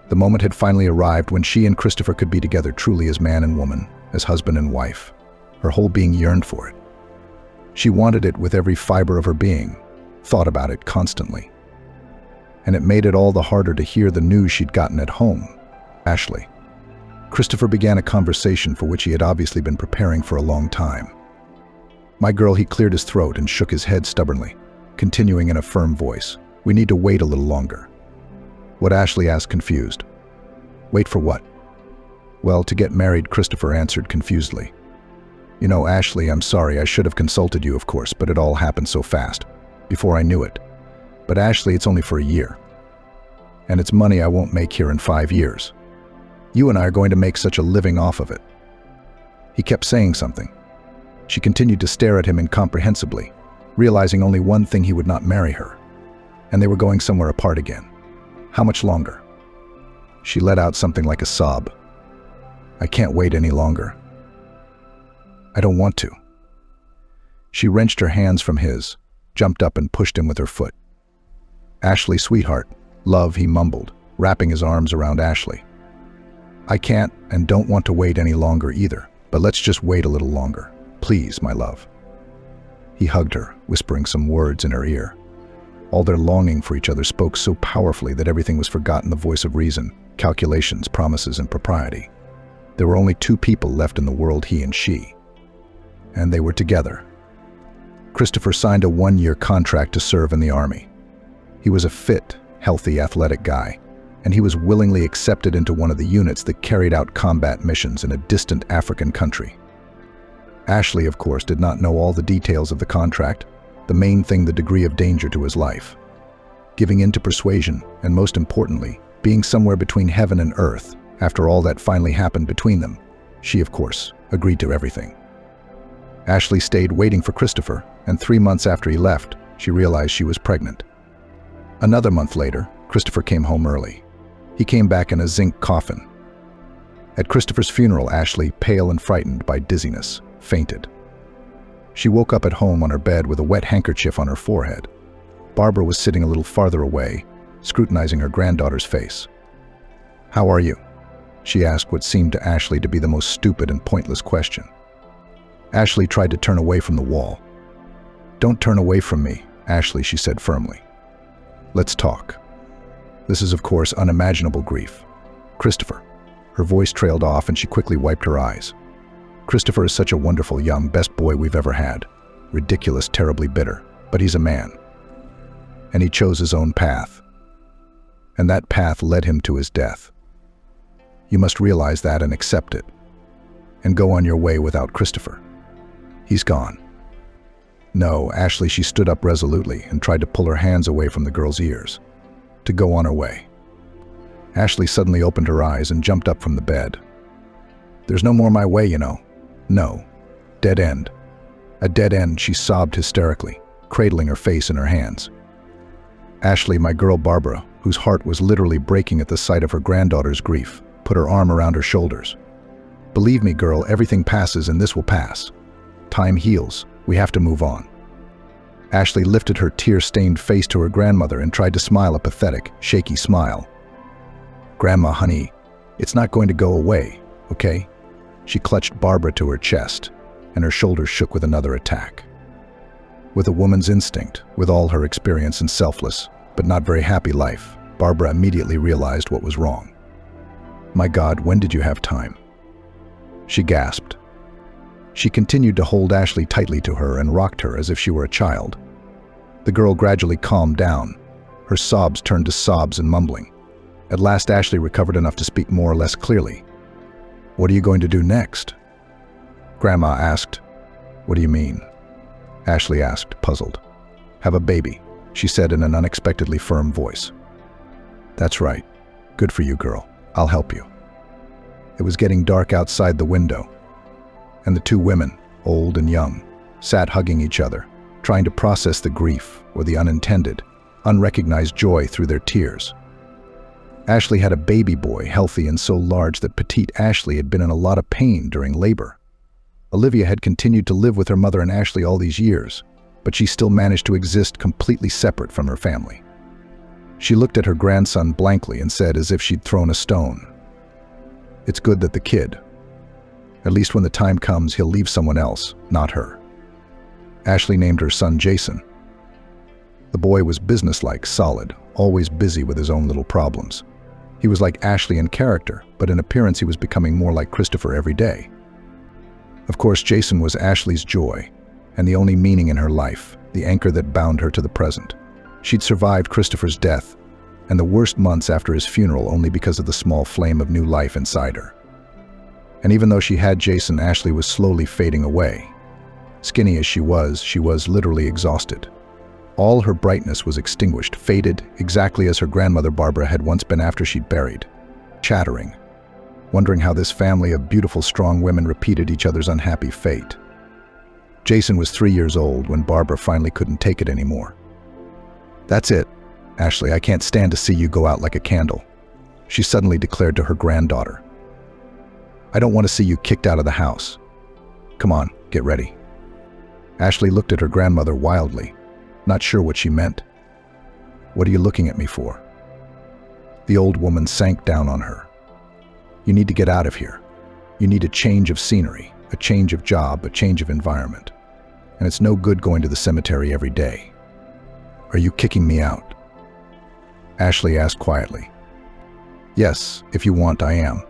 The moment had finally arrived when she and Christopher could be together truly as man and woman, as husband and wife. Her whole being yearned for it. She wanted it with every fiber of her being, thought about it constantly. And it made it all the harder to hear the news she'd gotten at home. Ashley. Christopher began a conversation for which he had obviously been preparing for a long time. "My girl," he cleared his throat and shook his head stubbornly, continuing in a firm voice. "We need to wait a little longer." "What?" Ashley asked, confused. "Wait for what?" "Well, to get married," Christopher answered confusedly. "You know, Ashley, I'm sorry, I should have consulted you, of course, but it all happened so fast, before I knew it. But Ashley, it's only for a year. And it's money I won't make here in 5 years. You and I are going to make such a living off of it." He kept saying something. She continued to stare at him incomprehensibly, realizing only one thing: he would not marry her. And they were going somewhere apart again. How much longer? She let out something like a sob. I can't wait any longer. I don't want to. She wrenched her hands from his, jumped up and pushed him with her foot. Ashley, sweetheart. Love, he mumbled, wrapping his arms around Ashley. I can't and don't want to wait any longer either, but let's just wait a little longer. Please, my love. He hugged her, whispering some words in her ear. All their longing for each other spoke so powerfully that everything was forgotten: the voice of reason, calculations, promises, and propriety. There were only two people left in the world, he and she. And they were together. Christopher signed a 1-year contract to serve in the Army. He was a fit, healthy, athletic guy, and he was willingly accepted into one of the units that carried out combat missions in a distant African country. Ashley, of course, did not know all the details of the contract, the main thing, the degree of danger to his life. Giving in to persuasion, and most importantly, being somewhere between heaven and earth, after all that finally happened between them, she, of course, agreed to everything. Ashley stayed waiting for Christopher, and 3 months after he left, she realized she was pregnant. Another month later, Christopher came home early. He came back in a zinc coffin. At Christopher's funeral, Ashley, pale and frightened by dizziness, fainted. She woke up at home on her bed with a wet handkerchief on her forehead. Barbara was sitting a little farther away, scrutinizing her granddaughter's face. "How are you?" she asked what seemed to Ashley to be the most stupid and pointless question. Ashley tried to turn away from the wall. "Don't turn away from me, Ashley," she said firmly. "Let's talk." This is, of course, unimaginable grief. "Christopher." Her voice trailed off and she quickly wiped her eyes. "Christopher is such a wonderful young best boy we've ever had. Ridiculous, terribly bitter, but he's a man. And he chose his own path. And that path led him to his death. You must realize that and accept it. And go on your way without Christopher. He's gone." "No," Ashley, she stood up resolutely and tried to pull her hands away from the girl's ears. "To go on her way." Ashley suddenly opened her eyes and jumped up from the bed. "There's no more my way, you know. No. Dead end. A dead end," she sobbed hysterically, cradling her face in her hands. Ashley, my girl Barbara, whose heart was literally breaking at the sight of her granddaughter's grief, put her arm around her shoulders. "Believe me, girl, everything passes and this will pass. Time heals. We have to move on." Ashley lifted her tear-stained face to her grandmother and tried to smile, a pathetic, shaky smile. "Grandma, honey, it's not going to go away, okay?" She clutched Barbara to her chest, and her shoulders shook with another attack. With a woman's instinct, with all her experience and selfless, but not very happy life, Barbara immediately realized what was wrong. "My God, when did you have time?" she gasped. She continued to hold Ashley tightly to her and rocked her as if she were a child. The girl gradually calmed down. Her sobs turned to sobs and mumbling. At last Ashley recovered enough to speak more or less clearly. "What are you going to do next?" Grandma asked. "What do you mean?" Ashley asked, puzzled. "Have a baby," she said in an unexpectedly firm voice. "That's right. Good for you, girl. I'll help you." It was getting dark outside the window, and the two women, old and young, sat hugging each other, trying to process the grief or the unintended, unrecognized joy through their tears. Ashley had a baby boy, healthy and so large that petite Ashley had been in a lot of pain during labor. Olivia had continued to live with her mother and Ashley all these years, but she still managed to exist completely separate from her family. She looked at her grandson blankly and said, as if she'd thrown a stone, "It's good that the kid. At least when the time comes, he'll leave someone else, not her." Ashley named her son Jason. The boy was businesslike, solid, always busy with his own little problems. He was like Ashley in character, but in appearance he was becoming more like Christopher every day. Of course, Jason was Ashley's joy, and the only meaning in her life, the anchor that bound her to the present. She'd survived Christopher's death, and the worst months after his funeral only because of the small flame of new life inside her. And even though she had Jason, Ashley was slowly fading away. Skinny as she was literally exhausted. All her brightness was extinguished, faded, exactly as her grandmother Barbara had once been after she'd buried, chattering, wondering how this family of beautiful, strong women repeated each other's unhappy fate. Jason was 3 years old when Barbara finally couldn't take it anymore. "That's it, Ashley, I can't stand to see you go out like a candle," she suddenly declared to her granddaughter. I don't want to see you kicked out of the house. Come on, get ready. Ashley looked at her grandmother wildly, not sure what she meant. What are you looking at me for? The old woman sank down on her. You need to get out of here. You need a change of scenery, a change of job, a change of environment. And it's no good going to the cemetery every day. Are you kicking me out? Ashley asked quietly. Yes, if you want, I am.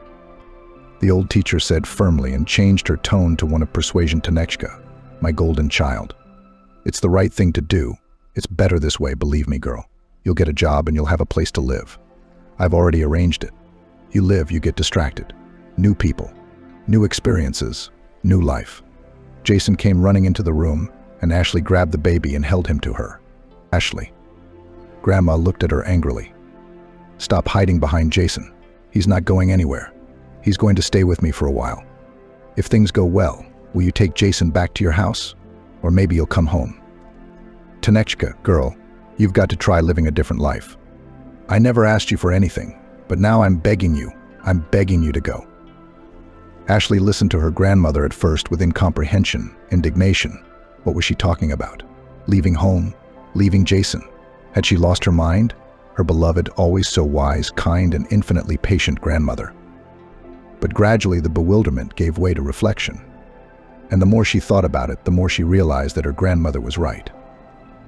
The old teacher said firmly and changed her tone to one of persuasion. Tanechka, my golden child. It's the right thing to do. It's better this way, believe me, girl. You'll get a job and you'll have a place to live. I've already arranged it. You live, you get distracted. New people, new experiences, new life. Jason came running into the room, and Ashley grabbed the baby and held him to her. Ashley. Grandma looked at her angrily. Stop hiding behind Jason. He's not going anywhere. He's going to stay with me for a while. If things go well, will you take Jason back to your house? Or maybe you'll come home. Tanechka, girl, you've got to try living a different life. I never asked you for anything, but now I'm begging you to go. Ashley listened to her grandmother at first with incomprehension, indignation. What was she talking about? Leaving home? Leaving Jason? Had she lost her mind? Her beloved, always so wise, kind, and infinitely patient grandmother. But gradually the bewilderment gave way to reflection. And the more she thought about it, the more she realized that her grandmother was right.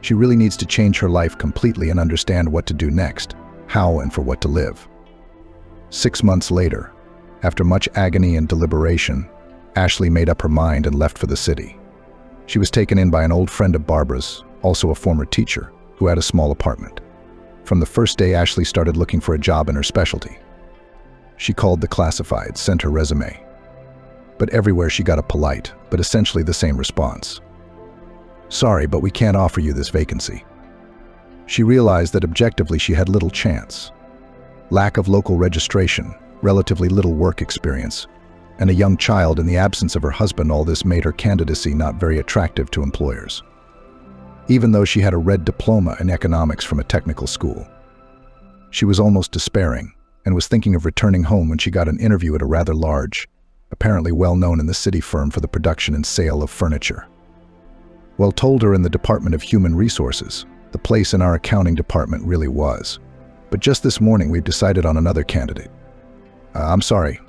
She really needs to change her life completely and understand what to do next, how and for what to live. 6 months later, after much agony and deliberation, Ashley made up her mind and left for the city. She was taken in by an old friend of Barbara's, also a former teacher, who had a small apartment. From the first day, Ashley started looking for a job in her specialty. She called the classifieds, sent her resume. But everywhere she got a polite, but essentially the same response. Sorry, but we can't offer you this vacancy. She realized that objectively she had little chance. Lack of local registration, relatively little work experience, and a young child in the absence of her husband, all this made her candidacy not very attractive to employers. Even though she had a red diploma in economics from a technical school. She was almost despairing and was thinking of returning home when she got an interview at a rather large, apparently well-known in the city firm for the production and sale of furniture. Well, told her in the Department of Human Resources, the place in our accounting department really was. But just this morning we've decided on another candidate. I'm sorry.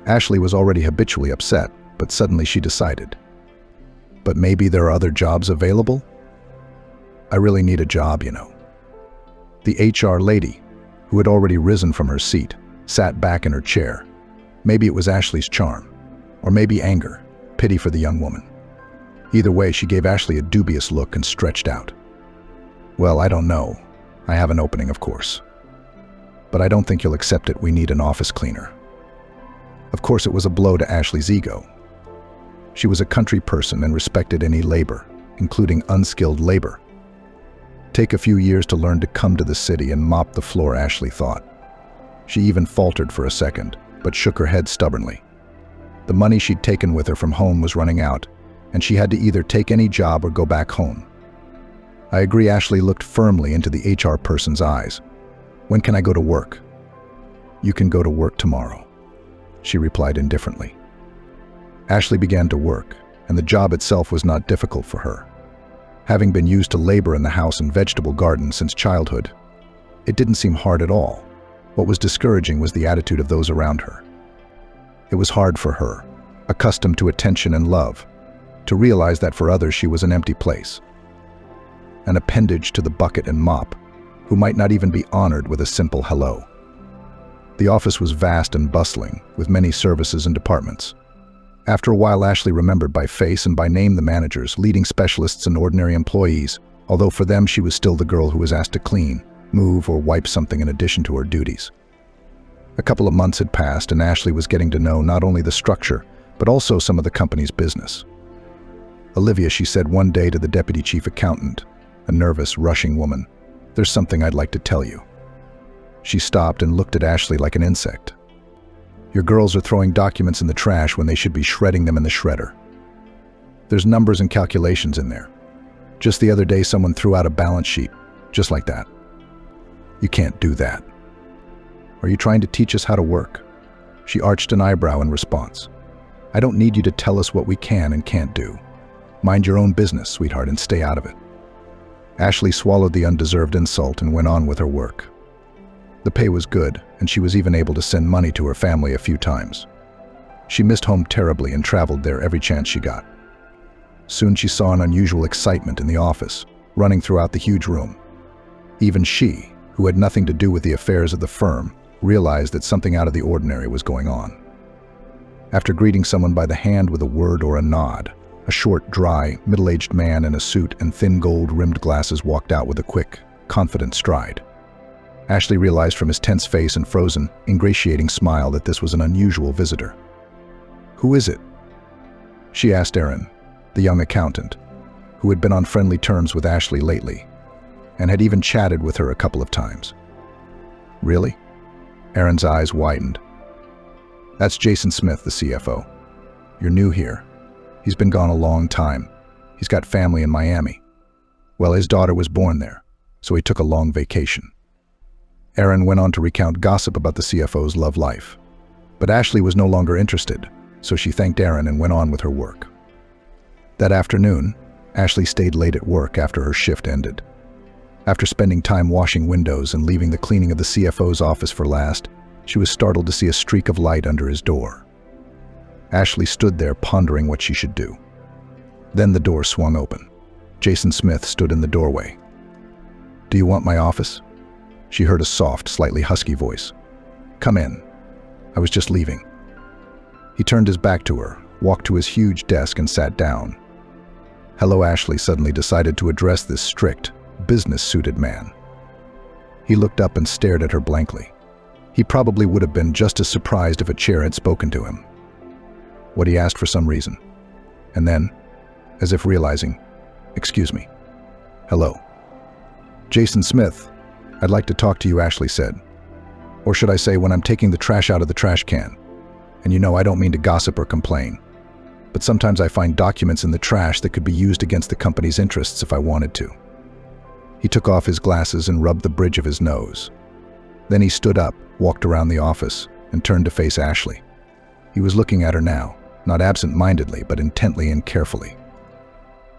Ashley was already habitually upset, but suddenly she decided. But maybe there are other jobs available? I really need a job, you know. The HR lady, who had already risen from her seat, sat back in her chair. Maybe it was Ashley's charm, or maybe anger, pity for the young woman. Either way, she gave Ashley a dubious look and stretched out. Well, I don't know. I have an opening, of course. But I don't think you'll accept it. We need an office cleaner. Of course, it was a blow to Ashley's ego. She was a country person and respected any labor, including unskilled labor. Take a few years to learn to come to the city and mop the floor, Ashley thought. She even faltered for a second, but shook her head stubbornly. The money she'd taken with her from home was running out, and she had to either take any job or go back home. I agree. Ashley looked firmly into the HR person's eyes. When can I go to work? You can go to work tomorrow, she replied indifferently. Ashley began to work, and the job itself was not difficult for her. Having been used to labor in the house and vegetable garden since childhood, it didn't seem hard at all. What was discouraging was the attitude of those around her. It was hard for her, accustomed to attention and love, to realize that for others she was an empty place. An appendage to the bucket and mop, who might not even be honored with a simple hello. The office was vast and bustling, with many services and departments. After a while, Ashley remembered by face and by name the managers, leading specialists, and ordinary employees, although for them she was still the girl who was asked to clean, move, or wipe something in addition to her duties. A couple of months had passed, and Ashley was getting to know not only the structure, but also some of the company's business. Olivia, she said one day to the deputy chief accountant, a nervous, rushing woman, "There's something I'd like to tell you." She stopped and looked at Ashley like an insect. "Your girls are throwing documents in the trash when they should be shredding them in the shredder. There's numbers and calculations in there. Just the other day, someone threw out a balance sheet, just like that. You can't do that. Are you trying to teach us how to work?" She arched an eyebrow in response. "I don't need you to tell us what we can and can't do. Mind your own business, sweetheart, and stay out of it." Ashley swallowed the undeserved insult and went on with her work. The pay was good, and she was even able to send money to her family a few times. She missed home terribly and traveled there every chance she got. Soon she saw an unusual excitement in the office, running throughout the huge room. Even she, who had nothing to do with the affairs of the firm, realized that something out of the ordinary was going on. After greeting someone by the hand with a word or a nod, a short, dry, middle-aged man in a suit and thin gold-rimmed glasses walked out with a quick, confident stride. Ashley realized from his tense face and frozen, ingratiating smile that this was an unusual visitor. "Who is it?" she asked Aaron, the young accountant, who had been on friendly terms with Ashley lately, and had even chatted with her a couple of times. "Really?" Aaron's eyes widened. "That's Jason Smith, the CFO. You're new here. He's been gone a long time. He's got family in Miami. Well, his daughter was born there, so he took a long vacation." Aaron went on to recount gossip about the CFO's love life. But Ashley was no longer interested, so she thanked Aaron and went on with her work. That afternoon, Ashley stayed late at work after her shift ended. After spending time washing windows and leaving the cleaning of the CFO's office for last, she was startled to see a streak of light under his door. Ashley stood there pondering what she should do. Then the door swung open. Jason Smith stood in the doorway. "Do you want my office?" She heard a soft, slightly husky voice. "Come in. I was just leaving." He turned his back to her, walked to his huge desk and sat down. Hello, Ashley suddenly decided to address this strict, business-suited man. He looked up and stared at her blankly. He probably would have been just as surprised if a chair had spoken to him. What he asked for some reason. And then, as if realizing, "Excuse me." "Hello." "Jason Smith, I'd like to talk to you," Ashley said. "Or should I say, when I'm taking the trash out of the trash can. And you know I don't mean to gossip or complain. But sometimes I find documents in the trash that could be used against the company's interests if I wanted to." He took off his glasses and rubbed the bridge of his nose. Then he stood up, walked around the office, and turned to face Ashley. He was looking at her now, not absent-mindedly, but intently and carefully.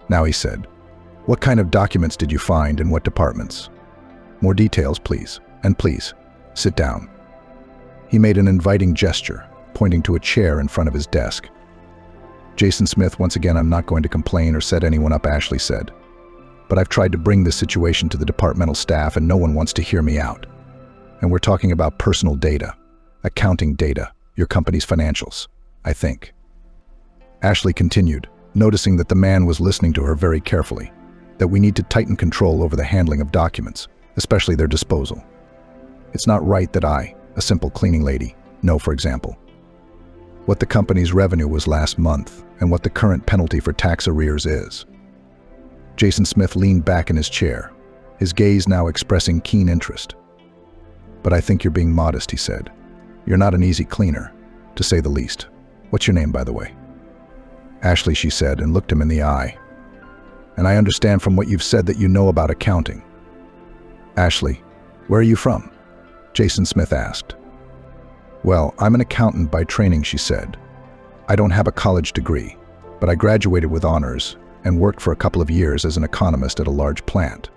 Now he said, "What kind of documents did you find and what departments? More details, please. And please, sit down." He made an inviting gesture, pointing to a chair in front of his desk. "Jason Smith, once again, I'm not going to complain or set anyone up," Ashley said. "But I've tried to bring this situation to the departmental staff and no one wants to hear me out. And we're talking about personal data, accounting data, your company's financials, I think." Ashley continued, noticing that the man was listening to her very carefully, that we need to tighten control over the handling of documents, especially their disposal. It's not right that I, a simple cleaning lady, know, for example, what the company's revenue was last month and what the current penalty for tax arrears is. Jason Smith leaned back in his chair, his gaze now expressing keen interest. "But I think you're being modest," he said. "You're not an easy cleaner, to say the least. What's your name, by the way?" "Ashley," she said, and looked him in the eye. "And I understand from what you've said that you know about accounting." "Ashley, where are you from?" Jason Smith asked. "Well, I'm an accountant by training," she said. "I don't have a college degree, but I graduated with honors and worked for a couple of years as an economist at a large plant."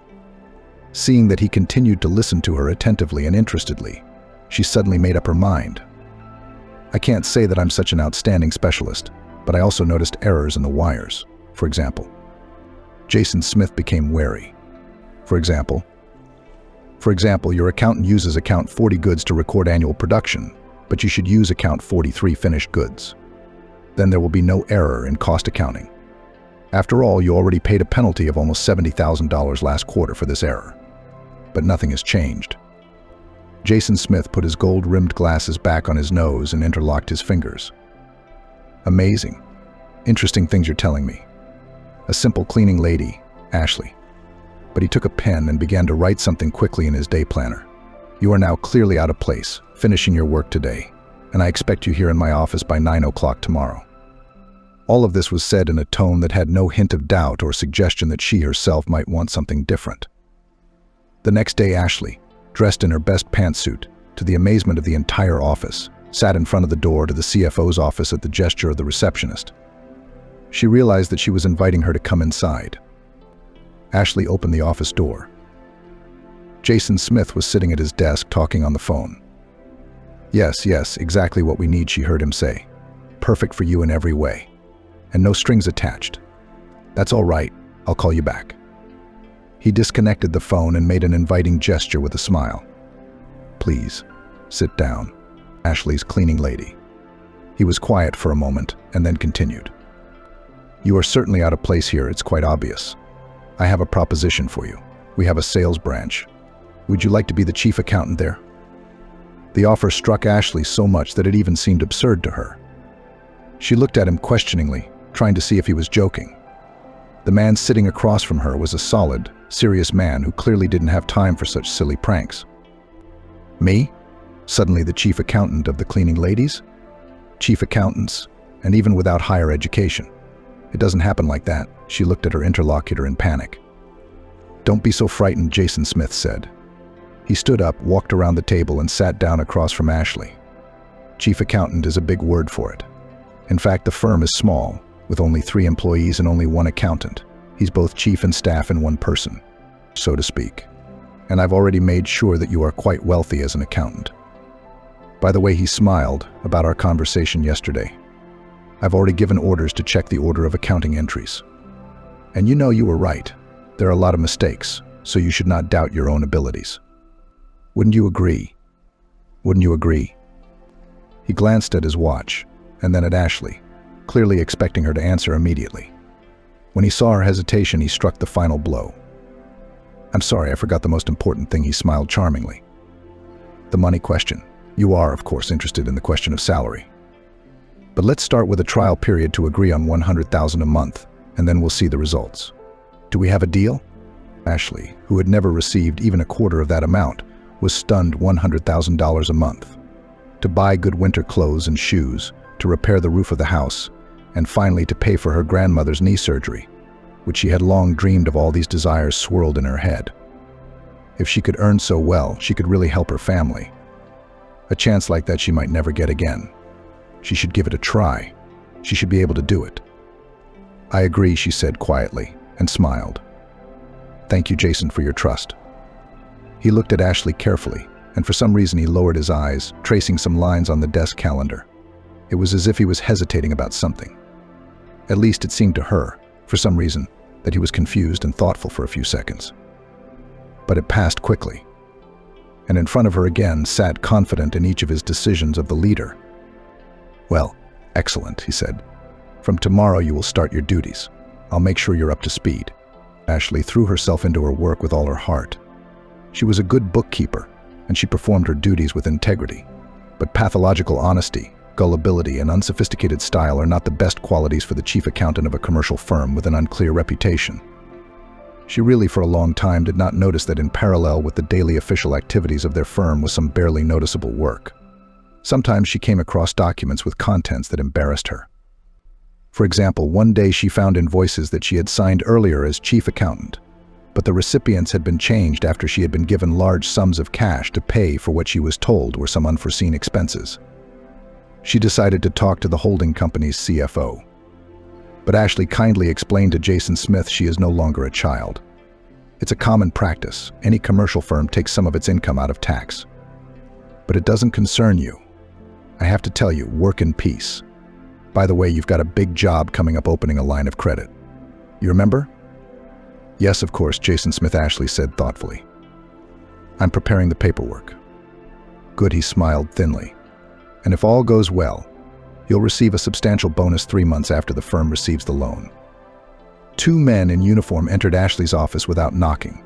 Seeing that he continued to listen to her attentively and interestedly, she suddenly made up her mind. "I can't say that I'm such an outstanding specialist, but I also noticed errors in the wires, for example." Jason Smith became wary. For example, your accountant uses account 40 goods to record annual production, but you should use account 43 finished goods. Then there will be no error in cost accounting. After all, you already paid a penalty of almost $70,000 last quarter for this error. But nothing has changed. Jason Smith put his gold-rimmed glasses back on his nose and interlocked his fingers. "Amazing. Interesting things you're telling me. A simple cleaning lady, Ashley." But he took a pen and began to write something quickly in his day planner. "You are now clearly out of place, finishing your work today, and I expect you here in my office by 9 o'clock tomorrow." All of this was said in a tone that had no hint of doubt or suggestion that she herself might want something different. The next day, Ashley, dressed in her best pantsuit, to the amazement of the entire office, sat in front of the door to the CFO's office at the gesture of the receptionist. She realized that she was inviting her to come inside. Ashley opened the office door. Jason Smith was sitting at his desk talking on the phone. Yes, exactly what we need, she heard him say. Perfect for you in every way. And no strings attached. That's all right, I'll call you back. He disconnected the phone and made an inviting gesture with a smile. Please, sit down, Ashley's cleaning lady. He was quiet for a moment and then continued. You are certainly out of place here, it's quite obvious. I have a proposition for you. We have a sales branch. Would you like to be the chief accountant there? The offer struck Ashley so much that it even seemed absurd to her. She looked at him questioningly, trying to see if he was joking. The man sitting across from her was a solid, serious man who clearly didn't have time for such silly pranks. Me? Suddenly the chief accountant of the cleaning ladies? Chief accountants, and even without higher education. It doesn't happen like that. She looked at her interlocutor in panic. Don't be so frightened, Jason Smith said. He stood up, walked around the table, and sat down across from Ashley. Chief accountant is a big word for it. In fact, the firm is small, with only 3 employees and only 1 accountant. He's both chief and staff in one person, so to speak. And I've already made sure that you are quite wealthy as an accountant. By the way, he smiled about our conversation yesterday. I've already given orders to check the order of accounting entries. And you know you were right. There are a lot of mistakes, so you should not doubt your own abilities. Wouldn't you agree? Wouldn't you agree? He glanced at his watch, and then at Ashley, clearly expecting her to answer immediately. When he saw her hesitation, he struck the final blow. I'm sorry, I forgot the most important thing, he smiled charmingly. The money question. You are, of course, interested in the question of salary. But let's start with a trial period to agree on $100,000 a month, and then we'll see the results. Do we have a deal? Ashley, who had never received even a quarter of that amount, was stunned. $100,000 a month. To buy good winter clothes and shoes, to repair the roof of the house, and finally to pay for her grandmother's knee surgery, which she had long dreamed of. All these desires swirled in her head. If she could earn so well, she could really help her family. A chance like that she might never get again. She should give it a try. She should be able to do it. I agree, she said quietly, and smiled. Thank you, Jason, for your trust. He looked at Ashley carefully, and for some reason he lowered his eyes, tracing some lines on the desk calendar. It was as if he was hesitating about something. At least it seemed to her, for some reason, that he was confused and thoughtful for a few seconds. But it passed quickly. And in front of her again sat, confident in each of his decisions, of the leader. Well, excellent, he said. From tomorrow you will start your duties. I'll make sure you're up to speed. Ashley threw herself into her work with all her heart. She was a good bookkeeper, and she performed her duties with integrity. But pathological honesty, gullibility, and unsophisticated style are not the best qualities for the chief accountant of a commercial firm with an unclear reputation. She really for a long time did not notice that in parallel with the daily official activities of their firm was some barely noticeable work. Sometimes she came across documents with contents that embarrassed her. For example, one day she found invoices that she had signed earlier as chief accountant, but the recipients had been changed after she had been given large sums of cash to pay for what she was told were some unforeseen expenses. She decided to talk to the holding company's CFO. But Ashley kindly explained to Jason Smith she is no longer a child. It's a common practice. Any commercial firm takes some of its income out of tax. But it doesn't concern you. I have to tell you, work in peace. By the way, you've got a big job coming up, opening a line of credit. You remember? Yes, of course, Jason Smith, Ashley said thoughtfully. I'm preparing the paperwork. Good, he smiled thinly. And if all goes well, you'll receive a substantial bonus 3 months after the firm receives the loan. 2 men in uniform entered Ashley's office without knocking.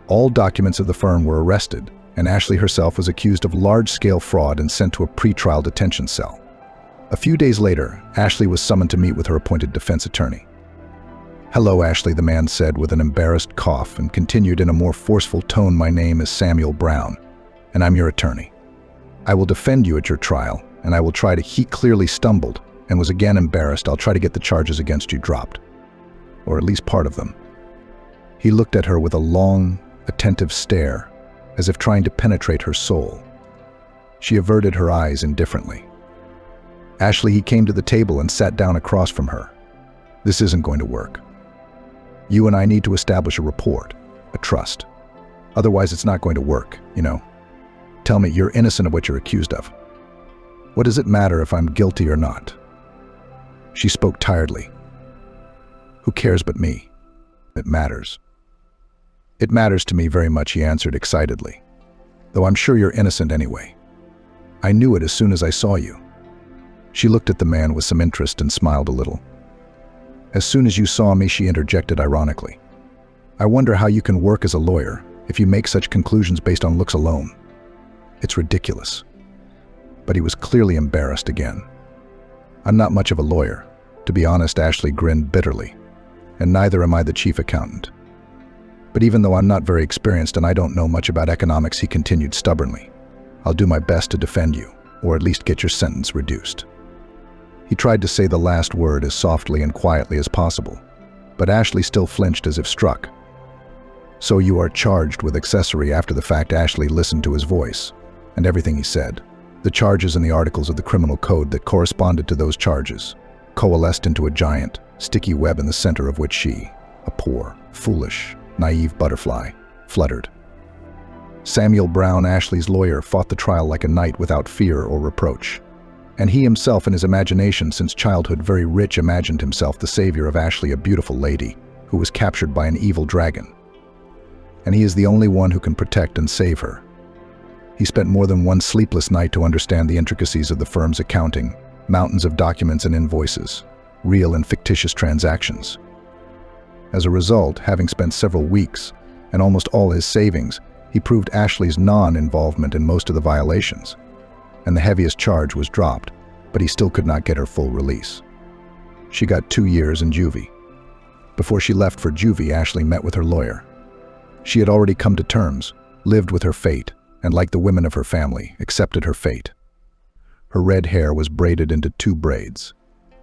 All documents of the firm were arrested, and Ashley herself was accused of large-scale fraud and sent to a pre-trial detention cell. A few days later, Ashley was summoned to meet with her appointed defense attorney. Hello, Ashley, the man said with an embarrassed cough and continued in a more forceful tone, my name is Samuel Brown, and I'm your attorney. I will defend you at your trial, and I will try to. He clearly stumbled and was again embarrassed. I'll try to get the charges against you dropped, or at least part of them. He looked at her with a long, attentive stare, as if trying to penetrate her soul. She averted her eyes indifferently. Ashley, he came to the table and sat down across from her. This isn't going to work. You and I need to establish a rapport, a trust. Otherwise, it's not going to work, you know. Tell me, you're innocent of what you're accused of. What does it matter if I'm guilty or not? She spoke tiredly. Who cares but me? It matters. It matters to me very much, he answered excitedly. Though I'm sure you're innocent anyway. I knew it as soon as I saw you. She looked at the man with some interest and smiled a little. As soon as you saw me, she interjected ironically. I wonder how you can work as a lawyer if you make such conclusions based on looks alone. It's ridiculous. But he was clearly embarrassed again. I'm not much of a lawyer. To be honest, Ashley grinned bitterly. And neither am I the chief accountant. But even though I'm not very experienced and I don't know much about economics, he continued stubbornly, I'll do my best to defend you, or at least get your sentence reduced. He tried to say the last word as softly and quietly as possible, but Ashley still flinched as if struck. So you are charged with accessory. After the fact, Ashley listened to his voice and everything he said. The charges and the articles of the criminal code that corresponded to those charges coalesced into a giant, sticky web in the center of which she, a poor, foolish, naive butterfly, fluttered. Samuel Brown, Ashley's lawyer, fought the trial like a knight without fear or reproach. And he himself, in his imagination since childhood very rich, imagined himself the savior of Ashley, a beautiful lady who was captured by an evil dragon. And he is the only one who can protect and save her. He spent more than one sleepless night to understand the intricacies of the firm's accounting, mountains of documents and invoices, real and fictitious transactions. As a result, having spent several weeks and almost all his savings, he proved Ashley's non-involvement in most of the violations. And the heaviest charge was dropped, but he still could not get her full release. She got 2 years in juvie. Before she left for juvie, Ashley met with her lawyer. She had already come to terms, lived with her fate, and like the women of her family, accepted her fate. Her red hair was braided into 2 braids.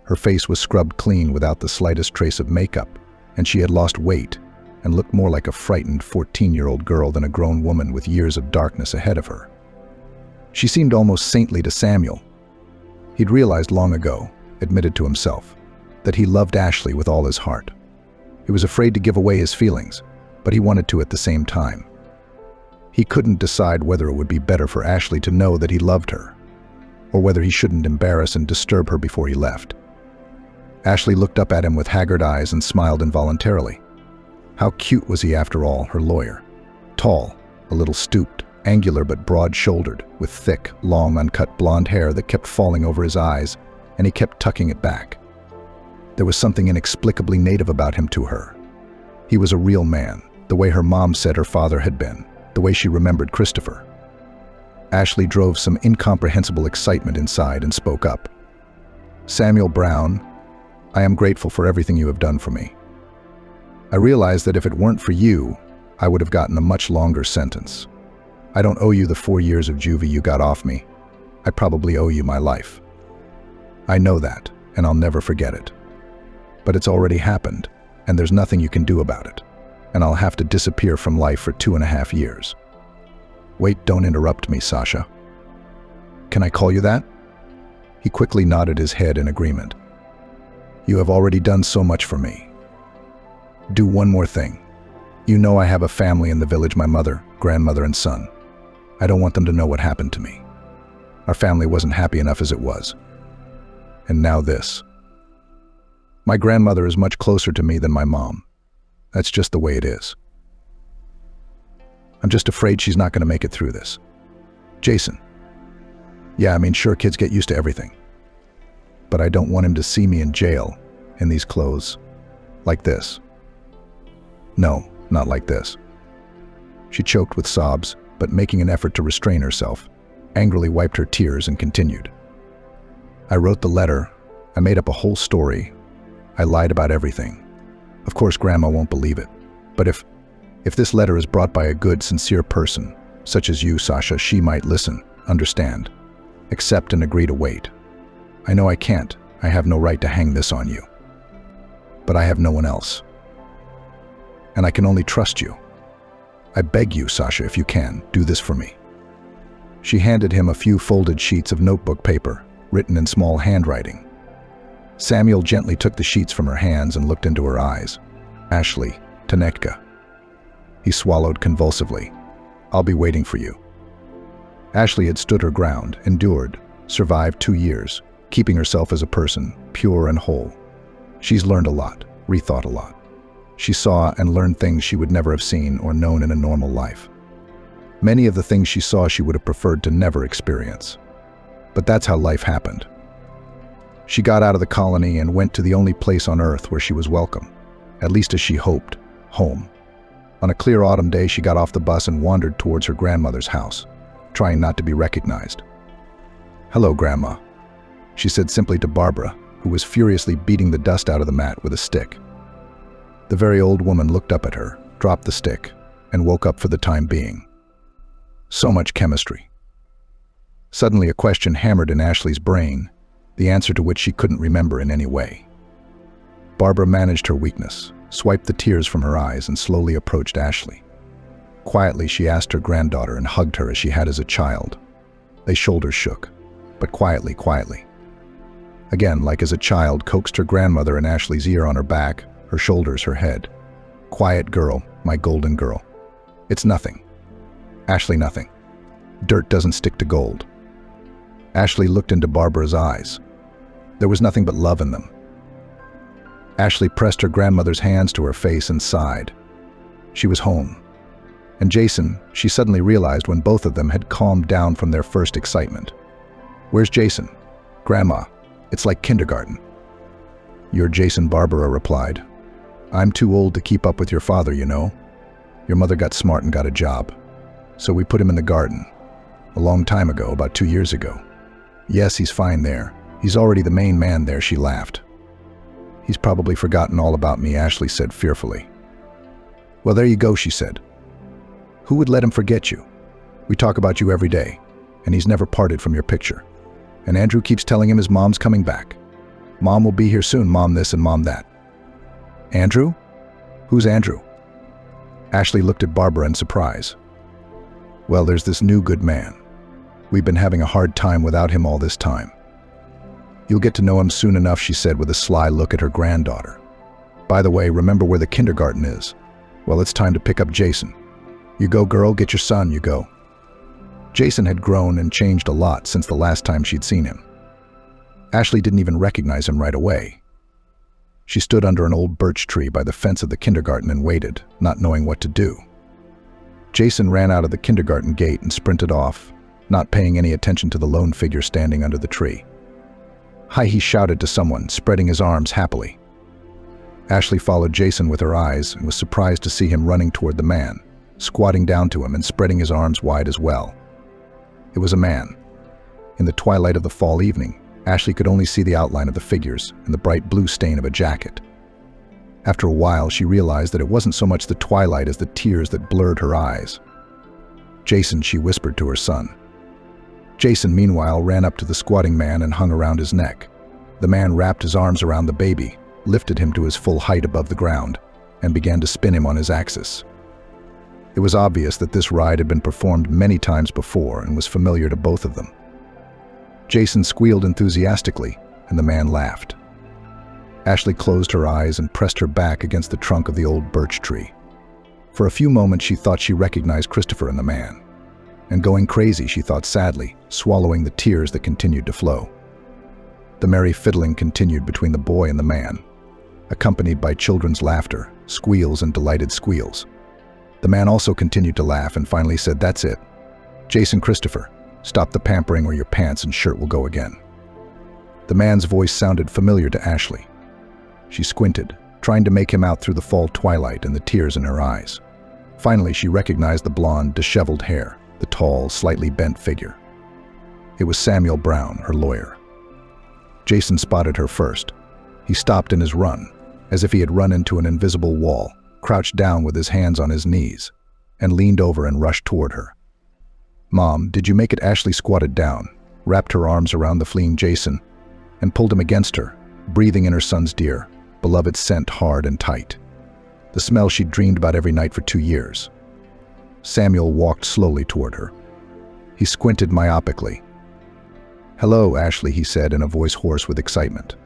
Her face was scrubbed clean without the slightest trace of makeup, and she had lost weight and looked more like a frightened 14-year-old girl than a grown woman with years of darkness ahead of her. She seemed almost saintly to Samuel. He'd realized long ago, admitted to himself, that he loved Ashley with all his heart. He was afraid to give away his feelings, but he wanted to at the same time. He couldn't decide whether it would be better for Ashley to know that he loved her, or whether he shouldn't embarrass and disturb her before he left. Ashley looked up at him with haggard eyes and smiled involuntarily. How cute was he after all, her lawyer? Tall, a little stooped, angular but broad-shouldered, with thick, long, uncut blonde hair that kept falling over his eyes, and he kept tucking it back. There was something inexplicably native about him to her. He was a real man, the way her mom said her father had been, the way she remembered Christopher. Ashley drove some incomprehensible excitement inside and spoke up. Samuel Brown, I am grateful for everything you have done for me. I realize that if it weren't for you, I would have gotten a much longer sentence. I don't owe you the 4 years of juvie you got off me. I probably owe you my life. I know that, and I'll never forget it. But it's already happened, and there's nothing you can do about it. And I'll have to disappear from life for 2.5 years. Wait, don't interrupt me, Sasha. Can I call you that? He quickly nodded his head in agreement. You have already done so much for me. Do one more thing. You know I have a family in the village, my mother, grandmother, and son. I don't want them to know what happened to me. Our family wasn't happy enough as it was. And now this. My grandmother is much closer to me than my mom. That's just the way it is. I'm just afraid she's not going to make it through this. Jason. Yeah, I mean, sure, kids get used to everything. But I don't want him to see me in jail, in these clothes, like this. No, not like this. She choked with sobs, but making an effort to restrain herself, angrily wiped her tears and continued. I wrote the letter. I made up a whole story. I lied about everything. Of course, Grandma won't believe it. But if this letter is brought by a good, sincere person, such as you, Sasha, she might listen, understand, accept and agree to wait. I know I can't. I have no right to hang this on you. But I have no one else. And I can only trust you. I beg you, Sasha, if you can, do this for me. She handed him a few folded sheets of notebook paper, written in small handwriting. Samuel gently took the sheets from her hands and looked into her eyes. Ashley, Tanetka. He swallowed convulsively. I'll be waiting for you. Ashley had stood her ground, endured, survived 2 years, keeping herself as a person, pure and whole. She's learned a lot, rethought a lot. She saw and learned things she would never have seen or known in a normal life. Many of the things she saw she would have preferred to never experience. But that's how life happened. She got out of the colony and went to the only place on Earth where she was welcome, at least as she hoped, home. On a clear autumn day, she got off the bus and wandered towards her grandmother's house, trying not to be recognized. "Hello, Grandma," she said simply to Barbara, who was furiously beating the dust out of the mat with a stick. The very old woman looked up at her, dropped the stick, and woke up for the time being. So much chemistry. Suddenly a question hammered in Ashley's brain, the answer to which she couldn't remember in any way. Barbara managed her weakness, swiped the tears from her eyes, and slowly approached Ashley. Quietly, she asked her granddaughter and hugged her as she had as a child. Their shoulders shook, but quietly. Again, like as a child, coaxed her grandmother in Ashley's ear, on her back, her shoulders, her head. "Quiet girl, my golden girl. It's nothing. Ashley, nothing. Dirt doesn't stick to gold." Ashley looked into Barbara's eyes. There was nothing but love in them. Ashley pressed her grandmother's hands to her face and sighed. She was home. And Jason, she suddenly realized when both of them had calmed down from their first excitement. "Where's Jason?" "Grandma, it's like kindergarten." "You're Jason," Barbara replied. "I'm too old to keep up with your father, you know. Your mother got smart and got a job. So we put him in the garden. A long time ago, about 2 years ago. Yes, he's fine there. He's already the main man there," she laughed. "He's probably forgotten all about me," Ashley said fearfully. "Well, there you go," she said. "Who would let him forget you? We talk about you every day, and he's never parted from your picture. And Andrew keeps telling him his mom's coming back. Mom will be here soon, Mom this and Mom that." "Andrew? Who's Andrew?" Ashley looked at Barbara in surprise. "Well, there's this new good man. We've been having a hard time without him all this time. You'll get to know him soon enough," she said with a sly look at her granddaughter. "By the way, remember where the kindergarten is? Well, it's time to pick up Jason. You go, girl, get your son, you go." Jason had grown and changed a lot since the last time she'd seen him. Ashley didn't even recognize him right away. She stood under an old birch tree by the fence of the kindergarten and waited, not knowing what to do. Jason ran out of the kindergarten gate and sprinted off, not paying any attention to the lone figure standing under the tree. "Hi," he shouted to someone, spreading his arms happily. Ashley followed Jason with her eyes and was surprised to see him running toward the man, squatting down to him and spreading his arms wide as well. It was a man. In the twilight of the fall evening, Ashley could only see the outline of the figures and the bright blue stain of a jacket. After a while, she realized that it wasn't so much the twilight as the tears that blurred her eyes. "Jason," she whispered to her son. Jason, meanwhile, ran up to the squatting man and hung around his neck. The man wrapped his arms around the baby, lifted him to his full height above the ground, and began to spin him on his axis. It was obvious that this ride had been performed many times before and was familiar to both of them. Jason squealed enthusiastically, and the man laughed. Ashley closed her eyes and pressed her back against the trunk of the old birch tree. For a few moments she thought she recognized Christopher in the man. And going crazy, she thought sadly, swallowing the tears that continued to flow. The merry fiddling continued between the boy and the man, accompanied by children's laughter, squeals and delighted squeals. The man also continued to laugh and finally said, "That's it. Jason, Christopher, stop the pampering or your pants and shirt will go again." The man's voice sounded familiar to Ashley. She squinted, trying to make him out through the fall twilight and the tears in her eyes. Finally, she recognized the blonde, disheveled hair, the tall, slightly bent figure. It was Samuel Brown, her lawyer. Jason spotted her first. He stopped in his run, as if he had run into an invisible wall, crouched down with his hands on his knees, and leaned over and rushed toward her. "Mom, did you make it?" Ashley squatted down, wrapped her arms around the fleeing Jason, and pulled him against her, breathing in her son's dear, beloved scent hard and tight. The smell she'd dreamed about every night for 2 years. Samuel walked slowly toward her. He squinted myopically. "Hello, Ashley," he said in a voice hoarse with excitement.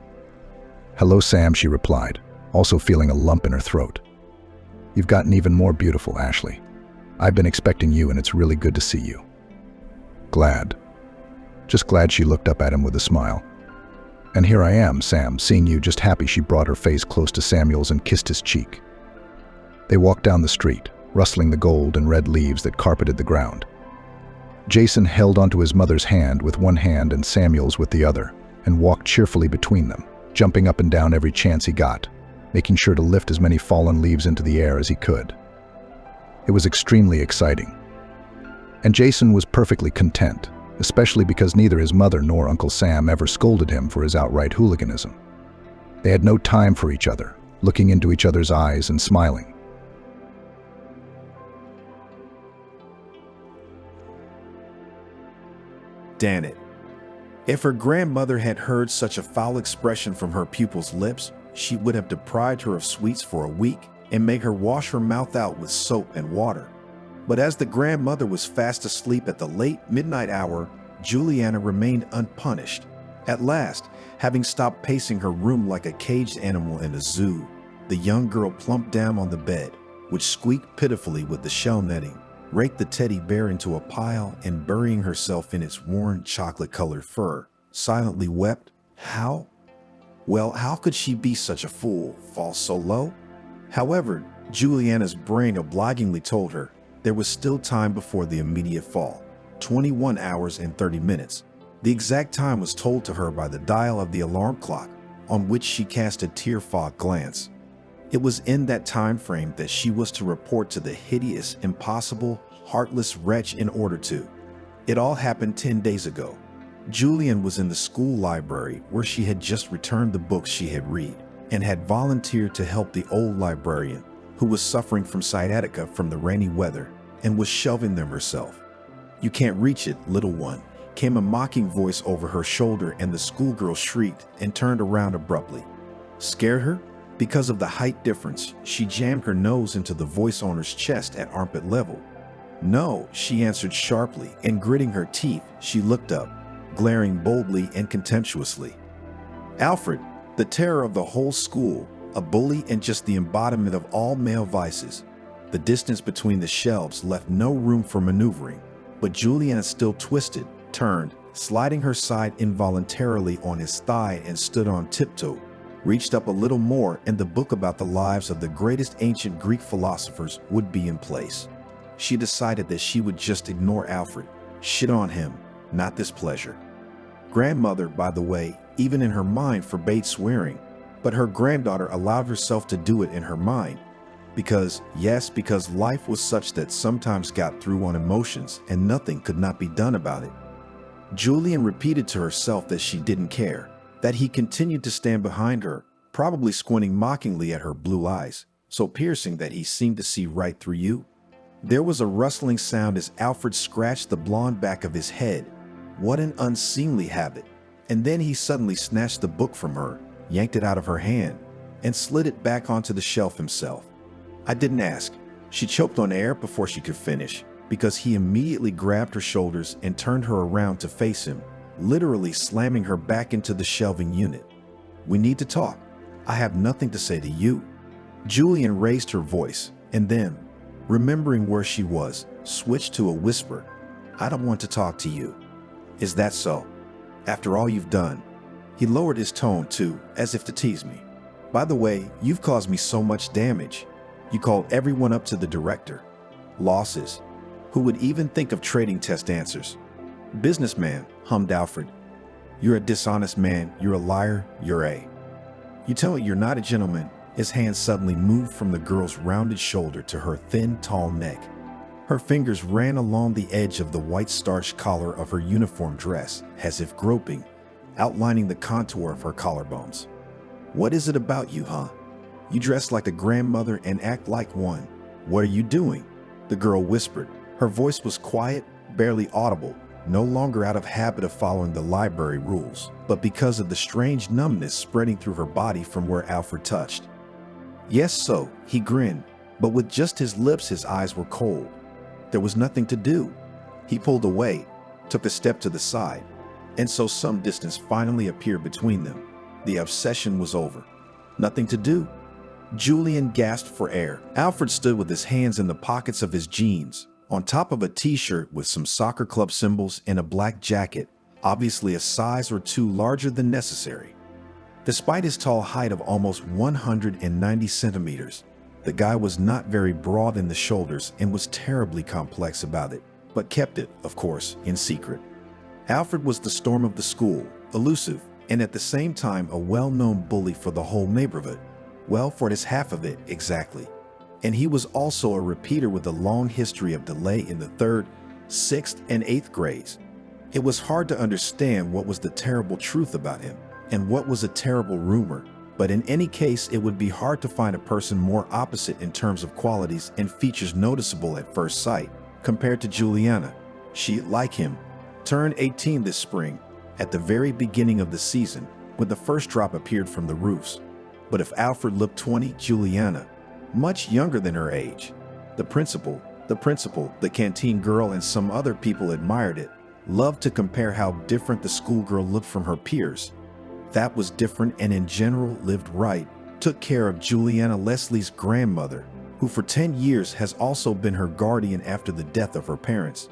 "Hello, Sam," she replied, also feeling a lump in her throat. "You've gotten even more beautiful, Ashley. I've been expecting you, and it's really good to see you." "Glad." Just glad, she looked up at him with a smile. "And here I am, Sam, seeing you, just happy." She brought her face close to Samuel's and kissed his cheek. They walked down the street, rustling the gold and red leaves that carpeted the ground. Jason held onto his mother's hand with one hand and Samuel's with the other, and walked cheerfully between them, jumping up and down every chance he got, making sure to lift as many fallen leaves into the air as he could. It was extremely exciting. And Jason was perfectly content, especially because neither his mother nor Uncle Sam ever scolded him for his outright hooliganism. They had no time for each other, looking into each other's eyes and smiling. Damn it. If her grandmother had heard such a foul expression from her pupil's lips, she would have deprived her of sweets for a week and made her wash her mouth out with soap and water. But as the grandmother was fast asleep at the late midnight hour, Juliana remained unpunished. At last, having stopped pacing her room like a caged animal in a zoo, the young girl plumped down on the bed, which squeaked pitifully with the shell netting, raked the teddy bear into a pile, and burying herself in its worn chocolate-colored fur, silently wept. How? Well, how could she be such a fool, fall so low? However, Juliana's brain obligingly told her there was still time before the immediate fall, 21 hours and 30 minutes. The exact time was told to her by the dial of the alarm clock, on which she cast a tear-fogged glance. It was in that time frame that she was to report to the hideous, impossible, heartless wretch in order to. It all happened 10 days ago. Julian was in the school library where she had just returned the books she had read and had volunteered to help the old librarian, who was suffering from sciatica from the rainy weather and was shelving them herself. "You can't reach it, little one," came a mocking voice over her shoulder, and the schoolgirl shrieked and turned around abruptly. Scared her? Because of the height difference, she jammed her nose into the voice owner's chest at armpit level. "No," she answered sharply, and gritting her teeth, she looked up, glaring boldly and contemptuously. Alfred, the terror of the whole school, a bully and just the embodiment of all male vices. The distance between the shelves left no room for maneuvering, but Juliana still twisted, turned, sliding her side involuntarily on his thigh, and stood on tiptoe, reached up a little more, and the book about the lives of the greatest ancient Greek philosophers would be in place. She decided that she would just ignore Alfred, shit on him, not this pleasure. Grandmother, by the way, even in her mind forbade swearing, but her granddaughter allowed herself to do it in her mind. Because life was such that sometimes got through on emotions and nothing could not be done about it. Julian repeated to herself that she didn't care, that he continued to stand behind her, probably squinting mockingly at her blue eyes, so piercing that he seemed to see right through you. There was a rustling sound as Alfred scratched the blonde back of his head. What an unseemly habit. And then he suddenly snatched the book from her, yanked it out of her hand, and slid it back onto the shelf himself. "I didn't ask." She choked on air before she could finish, because he immediately grabbed her shoulders and turned her around to face him, literally slamming her back into the shelving unit. "We need to talk. I have nothing to say to you." Julian raised her voice, and then, remembering where she was, switched to a whisper. "I don't want to talk to you." "Is that so? After all you've done?" He lowered his tone too, as if to tease me. "By the way, you've caused me so much damage. You called everyone up to the director. Losses. Who would even think of trading test answers?" "Businessman," hummed Alfred. "You're a dishonest man, you're a liar, you're a..." "You tell me you're not a gentleman." His hand suddenly moved from the girl's rounded shoulder to her thin, tall neck. Her fingers ran along the edge of the white starched collar of her uniform dress, as if groping, outlining the contour of her collarbones. "What is it about you, huh? You dress like a grandmother and act like one. What are you doing?" The girl whispered. Her voice was quiet, barely audible, no longer out of habit of following the library rules, but because of the strange numbness spreading through her body from where Alfred touched. "Yes, so," he grinned, but with just his lips his eyes were cold. There was nothing to do. He pulled away, took a step to the side, and so some distance finally appeared between them. The obsession was over. Nothing to do. Julian gasped for air. Alfred stood with his hands in the pockets of his jeans, on top of a t-shirt with some soccer club symbols and a black jacket, obviously a size or two larger than necessary. Despite his tall height of almost 190 centimeters, the guy was not very broad in the shoulders and was terribly complex about it, but kept it, of course, in secret. Alfred was the storm of the school, elusive, and at the same time a well-known bully for the whole neighborhood. Well, for his half of it, exactly. And he was also a repeater with a long history of delay in the 3rd, 6th, and 8th grades. It was hard to understand what was the terrible truth about him and what was a terrible rumor, but in any case it would be hard to find a person more opposite in terms of qualities and features noticeable at first sight compared to Juliana. She, like him, turned 18 this spring, at the very beginning of the season, when the first drop appeared from the roofs. But if Alfred looked 20, Juliana, much younger than her age. The principal, the canteen girl, and some other people admired it, loved to compare how different the schoolgirl looked from her peers. That was different and in general lived right, took care of Juliana Leslie's grandmother, who for 10 years has also been her guardian after the death of her parents,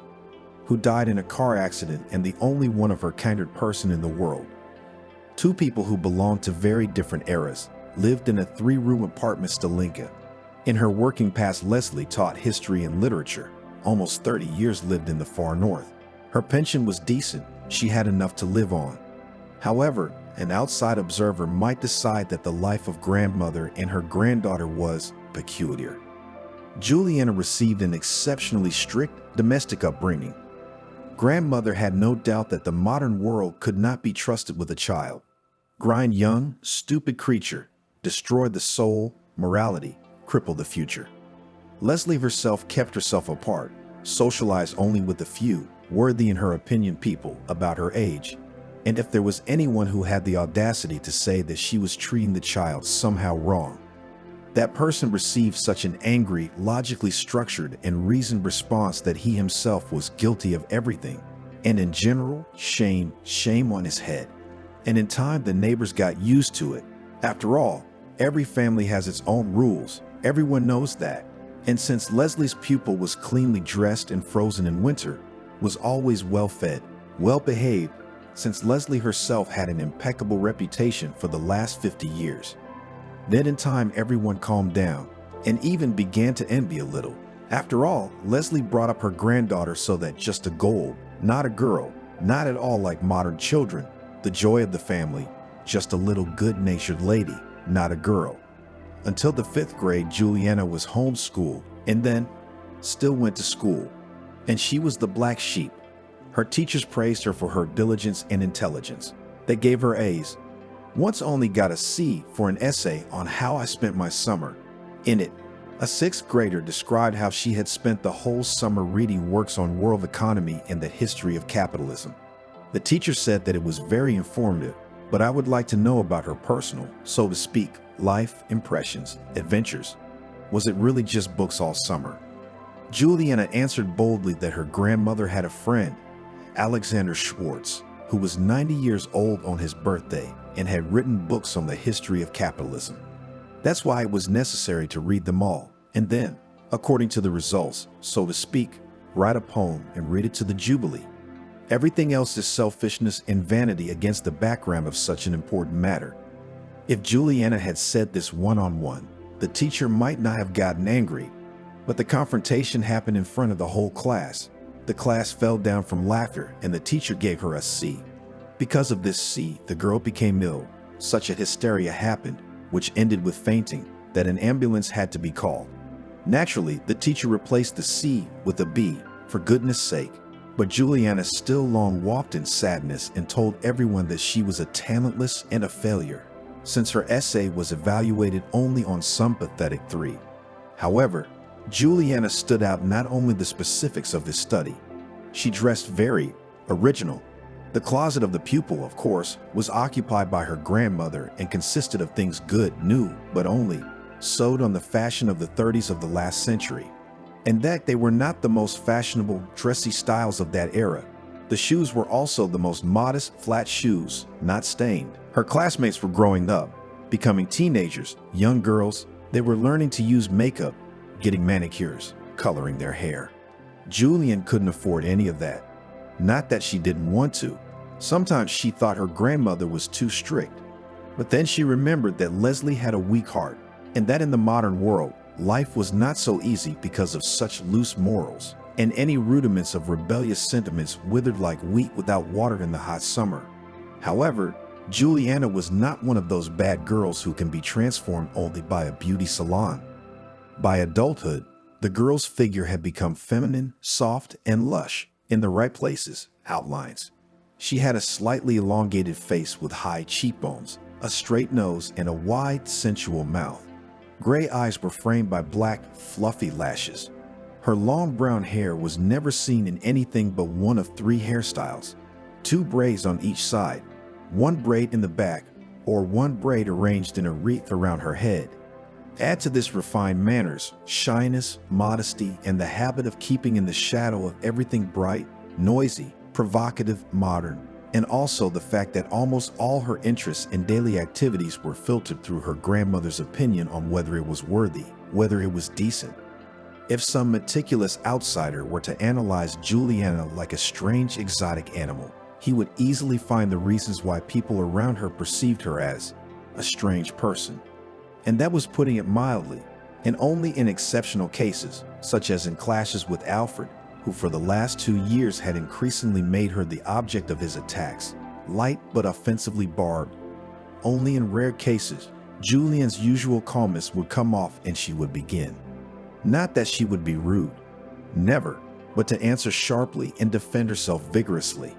who died in a car accident and the only one of her kindred person in the world. Two people who belonged to very different eras lived in a 3-room apartment Stalinka. In her working past, Leslie taught history and literature, almost 30 years lived in the far north. Her pension was decent, she had enough to live on. However, an outside observer might decide that the life of grandmother and her granddaughter was peculiar. Juliana received an exceptionally strict domestic upbringing. Grandmother had no doubt that the modern world could not be trusted with a child. Grind young, stupid creature, destroy the soul, morality, cripple the future. Leslie herself kept herself apart, socialized only with a few, worthy in her opinion people about her age. And if there was anyone who had the audacity to say that she was treating the child somehow wrong, that person received such an angry, logically structured, and reasoned response that he himself was guilty of everything. And in general, shame on his head. And in time, the neighbors got used to it. After all, every family has its own rules. Everyone knows that. And since Leslie's pupil was cleanly dressed and frozen in winter, was always well-fed, well-behaved, since Leslie herself had an impeccable reputation for the last 50 years. Then in time, everyone calmed down and even began to envy a little. After all, Leslie brought up her granddaughter so that just a gold, not a girl, not at all like modern children, the joy of the family, just a little good-natured lady, not a girl. Until the 5th grade, Juliana was homeschooled and then still went to school. And she was the black sheep. Her teachers praised her for her diligence and intelligence. They gave her A's. Once only got a C for an essay on how I spent my summer. In it, a 6th grader described how she had spent the whole summer reading works on world economy and the history of capitalism. The teacher said that it was very informative, but I would like to know about her personal, so to speak, life, impressions, adventures. Was it really just books all summer? Juliana answered boldly that her grandmother had a friend, Alexander Schwartz, who was 90 years old on his birthday and had written books on the history of capitalism. That's why it was necessary to read them all, and then, according to the results, so to speak, write a poem and read it to the Jubilee. Everything else is selfishness and vanity against the background of such an important matter. If Juliana had said this one-on-one, the teacher might not have gotten angry, but the confrontation happened in front of the whole class. The class fell down from laughter and the teacher gave her a C. Because of this C, the girl became ill. Such a hysteria happened, which ended with fainting, that an ambulance had to be called. Naturally, the teacher replaced the C with a B, for goodness sake. But Juliana still long walked in sadness and told everyone that she was a talentless and a failure, since her essay was evaluated only on some pathetic 3. However, Juliana stood out not only the specifics of this study. She dressed very original. The closet of the pupil, of course, was occupied by her grandmother and consisted of things good, new, but only sewed on the fashion of the 30s of the last century. And that they were not the most fashionable, dressy styles of that era. The shoes were also the most modest, flat shoes, not stained. Her classmates were growing up, becoming teenagers, young girls. They were learning to use makeup, getting manicures, coloring their hair. Julian couldn't afford any of that. Not that she didn't want to. Sometimes she thought her grandmother was too strict. But then she remembered that Leslie had a weak heart, and that in the modern world, life was not so easy because of such loose morals, and any rudiments of rebellious sentiments withered like wheat without water in the hot summer. However, Juliana was not one of those bad girls who can be transformed only by a beauty salon. By adulthood, the girl's figure had become feminine, soft, and lush in the right places, outlines. She had a slightly elongated face with high cheekbones, a straight nose, and a wide, sensual mouth. Gray eyes were framed by black, fluffy lashes. Her long brown hair was never seen in anything but one of 3 hairstyles: 2 braids on each side, 1 braid in the back, or 1 braid arranged in a wreath around her head. Add to this refined manners, shyness, modesty, and the habit of keeping in the shadow of everything bright, noisy, provocative, modern, and also the fact that almost all her interests and daily activities were filtered through her grandmother's opinion on whether it was worthy, whether it was decent. If some meticulous outsider were to analyze Juliana like a strange exotic animal, he would easily find the reasons why people around her perceived her as a strange person. And that was putting it mildly, and only in exceptional cases, such as in clashes with Alfred, who for the last 2 years had increasingly made her the object of his attacks, light but offensively barbed. Only in rare cases, Julian's usual calmness would come off and she would begin. Not that she would be rude, never, but to answer sharply and defend herself vigorously.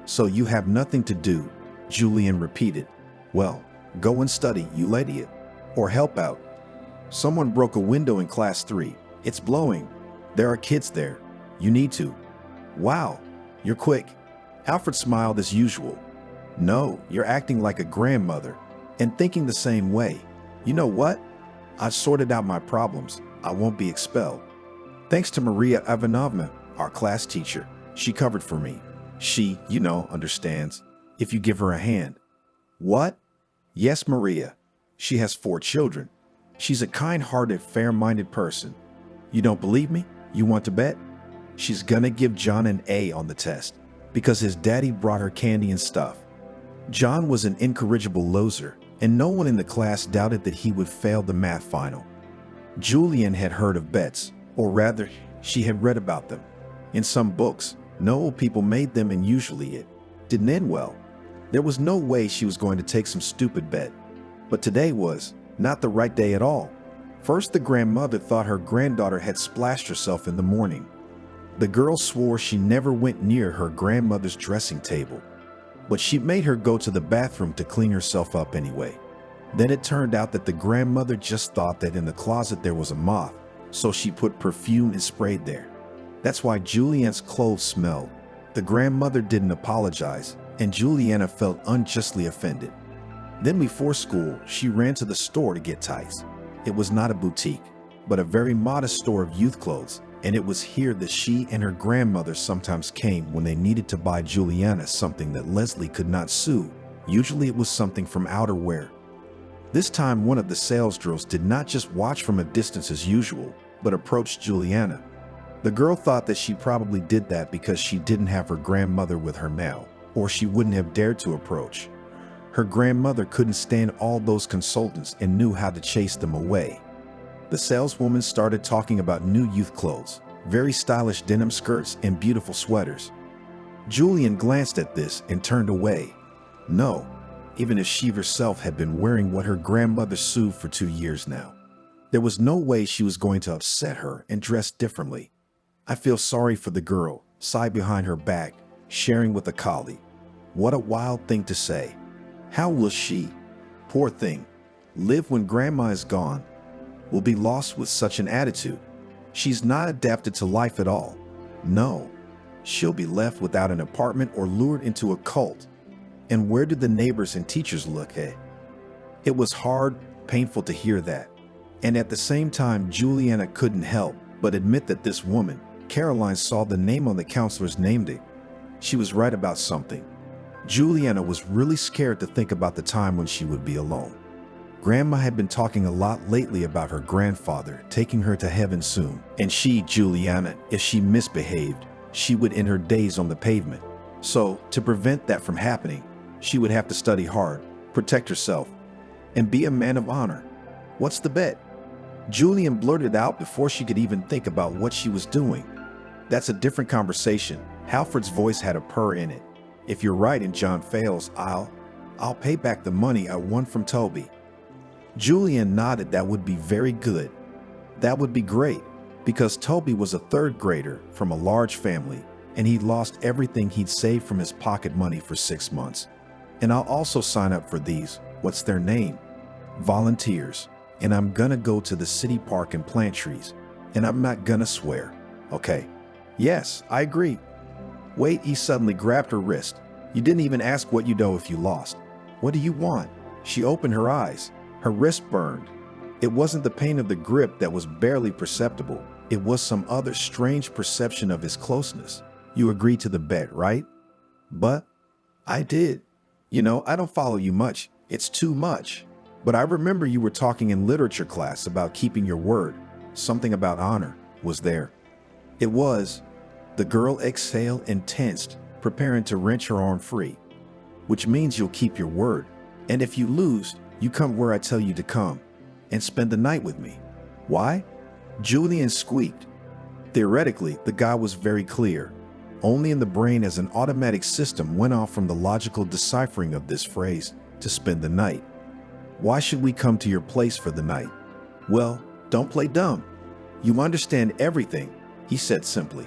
"So you have nothing to do," Julian repeated. "Well, go and study, you idiot. Or help out. Someone broke a window in class 3. It's blowing. There are kids there. You need to." "Wow, you're quick." Alfred smiled as usual. "No, you're acting like a grandmother and thinking the same way. You know what? I've sorted out my problems. I won't be expelled. Thanks to Maria Ivanovna, our class teacher. She covered for me. She, understands. If you give her a hand." "What?" "Yes, Maria. She has 4 children. She's a kind-hearted, fair-minded person. You don't believe me? You want to bet? She's gonna give John an A on the test because his daddy brought her candy and stuff." John was an incorrigible loser, and no one in the class doubted that he would fail the math final. Julian had heard of bets, or rather, she had read about them. In some books, no people made them, and usually it didn't end well. There was no way she was going to take some stupid bet. But today was not the right day at all. First, the grandmother thought her granddaughter had splashed herself in the morning. The girl swore she never went near her grandmother's dressing table, but she made her go to the bathroom to clean herself up anyway. Then it turned out that the grandmother just thought that in the closet there was a moth, so she put perfume and sprayed there. That's why Julian's clothes smelled. The grandmother didn't apologize, and Juliana felt unjustly offended. Then before school, she ran to the store to get ties. It was not a boutique, but a very modest store of youth clothes, and it was here that she and her grandmother sometimes came when they needed to buy Juliana something that Leslie could not sew. Usually it was something from outerwear. This time, one of the sales girls did not just watch from a distance as usual, but approached Juliana. The girl thought that she probably did that because she didn't have her grandmother with her now, or she wouldn't have dared to approach. Her grandmother couldn't stand all those consultants and knew how to chase them away. The saleswoman started talking about new youth clothes, very stylish denim skirts and beautiful sweaters. Julian glanced at this and turned away. No, even if she herself had been wearing what her grandmother sewed for 2 years now, there was no way she was going to upset her and dress differently. "I feel sorry for the girl," sighed behind her back, sharing with a colleague. What a wild thing to say. How will she, poor thing, live when grandma is gone? Will be lost with such an attitude. She's not adapted to life at all. No, she'll be left without an apartment or lured into a cult. And where do the neighbors and teachers look at? It was hard, painful to hear that. And at the same time, Juliana couldn't help but admit that this woman, Caroline, saw the name on the counselor's name tag. She was right about something. Juliana was really scared to think about the time when she would be alone. Grandma had been talking a lot lately about her grandfather taking her to heaven soon, and she, Juliana, if she misbehaved, she would end her days on the pavement. So, to prevent that from happening, she would have to study hard, protect herself, and be a man of honor. What's the bet? Julian blurted out before she could even think about what she was doing. That's a different conversation. Halford's voice had a purr in it. If you're right and John fails, I'll pay back the money I won from Toby. Julian nodded. That would be very good. That would be great, because Toby was a third grader from a large family, and he'd lost everything he'd saved from his pocket money for 6 months. And I'll also sign up for these, what's their name? Volunteers. And I'm gonna go to the city park and plant trees. And I'm not gonna swear. Okay. Yes, I agree. Wait, he suddenly grabbed her wrist. You didn't even ask what you'd owe if you lost. What do you want? She opened her eyes. Her wrist burned. It wasn't the pain of the grip that was barely perceptible. It was some other strange perception of his closeness. You agreed to the bet, right? But I did. You know, I don't follow you much. It's too much. But I remember you were talking in literature class about keeping your word. Something about honor was there. It was. The girl exhaled and tensed, preparing to wrench her arm free. Which means you'll keep your word. And if you lose, you come where I tell you to come and spend the night with me. Why? Julian squeaked. Theoretically, the guy was very clear. Only in the brain as an automatic system went off from the logical deciphering of this phrase, to spend the night. Why should we come to your place for the night? Well, don't play dumb. You understand everything, he said simply.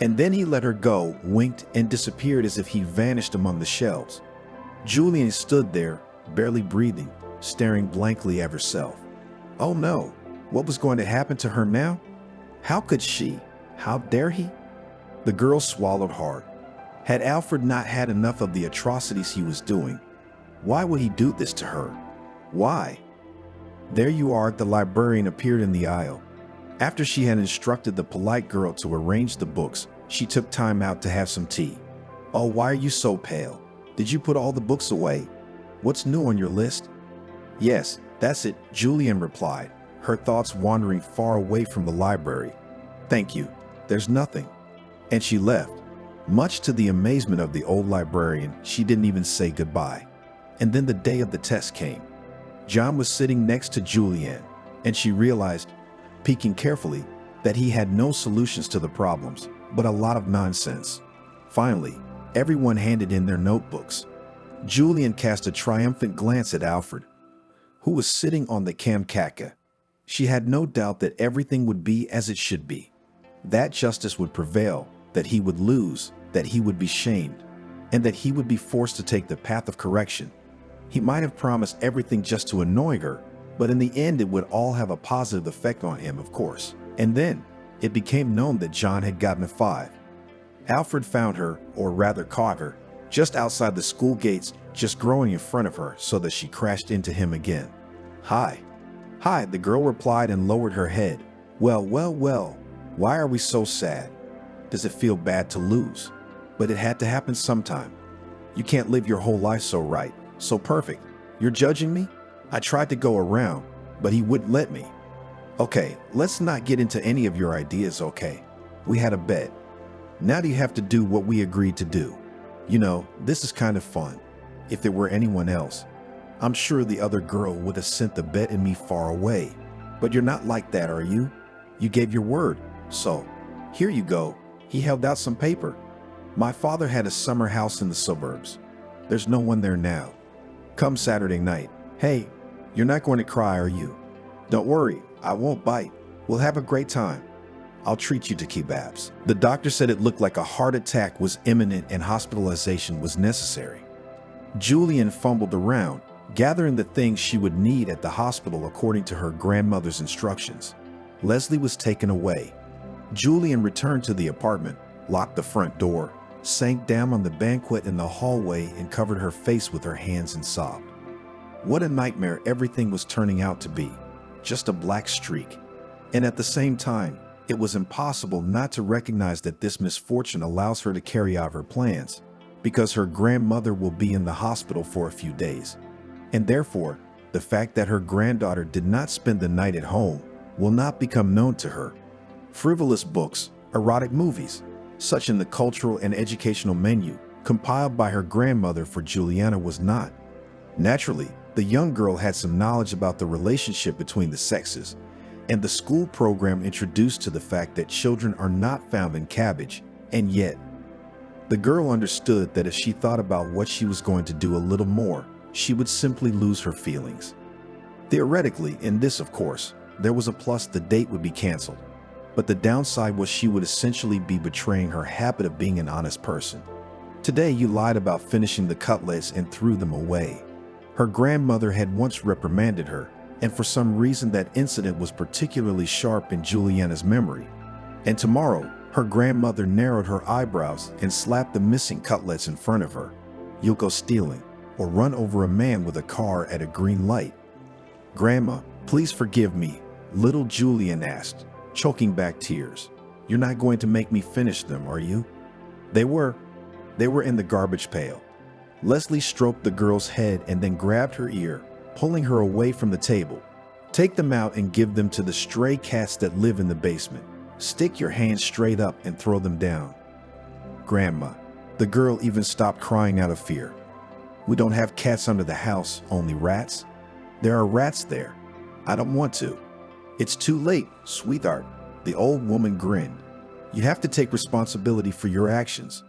And then he let her go, winked, and disappeared as if he vanished among the shelves. Julian stood there, barely breathing, staring blankly at herself. Oh no, what was going to happen to her now? How could she? How dare he? The girl swallowed hard. Had Alfred not had enough of the atrocities he was doing? Why would he do this to her? Why? There you are, the librarian appeared in the aisle. After she had instructed the polite girl to arrange the books, she took time out to have some tea. Oh, why are you so pale? Did you put all the books away? What's new on your list? Yes, that's it, Julian replied, her thoughts wandering far away from the library. Thank you, there's nothing. And she left. Much to the amazement of the old librarian, she didn't even say goodbye. And then the day of the test came. John was sitting next to Julianne, and she realized, peeking carefully, that he had no solutions to the problems, but a lot of nonsense. Finally, everyone handed in their notebooks. Julian cast a triumphant glance at Alfred, who was sitting on the kamkaka. She had no doubt that everything would be as it should be. That justice would prevail, that he would lose, that he would be shamed, and that he would be forced to take the path of correction. He might have promised everything just to annoy her, but in the end it would all have a positive effect on him, of course. And then, it became known that John had gotten a 5. Alfred found her, or rather caught her, just outside the school gates, just growing in front of her so that she crashed into him again. Hi. Hi, the girl replied and lowered her head. Well, why are we so sad? Does it feel bad to lose? But it had to happen sometime. You can't live your whole life so right, so perfect. You're judging me? I tried to go around, but he wouldn't let me. Okay, let's not get into any of your ideas, okay? We had a bet. Now you have to do what we agreed to do. You know, this is kind of fun. If there were anyone else, I'm sure the other girl would have sent the bet in me far away. But you're not like that, are you? You gave your word. So, here you go. He held out some paper. My father had a summer house in the suburbs. There's no one there now. Come Saturday night. Hey, you're not going to cry, are you? Don't worry, I won't bite. We'll have a great time. I'll treat you to kebabs. The doctor said it looked like a heart attack was imminent and hospitalization was necessary. Julian fumbled around, gathering the things she would need at the hospital according to her grandmother's instructions. Leslie was taken away. Julian returned to the apartment, locked the front door, sank down on the banquette in the hallway and covered her face with her hands and sobbed. What a nightmare everything was turning out to be. Just a black streak. And at the same time, It was impossible not to recognize that this misfortune allows her to carry out her plans, because her grandmother will be in the hospital for a few days. And therefore, the fact that her granddaughter did not spend the night at home will not become known to her. Frivolous books, erotic movies, such in the cultural and educational menu compiled by her grandmother for Juliana was not. Naturally, the young girl had some knowledge about the relationship between the sexes, and the school program introduced to the fact that children are not found in cabbage, and yet, the girl understood that if she thought about what she was going to do a little more, she would simply lose her feelings. Theoretically, in this of course, there was a plus: the date would be canceled. But the downside was she would essentially be betraying her habit of being an honest person. Today you lied about finishing the cutlets and threw them away. Her grandmother had once reprimanded her, and for some reason that incident was particularly sharp in Juliana's memory. And tomorrow, her grandmother narrowed her eyebrows and slapped the missing cutlets in front of her. You'll go stealing, or run over a man with a car at a green light. Grandma, please forgive me, little Julian asked, choking back tears. You're not going to make me finish them, are you? They were in the garbage pail. Leslie stroked the girl's head and then grabbed her ear, pulling her away from the table. Take them out and give them to the stray cats that live in the basement. Stick your hands straight up and throw them down. Grandma, the girl even stopped crying out of fear. We don't have cats under the house, only rats. There are rats there. I don't want to. It's too late, sweetheart, the old woman grinned. You have to take responsibility for your actions.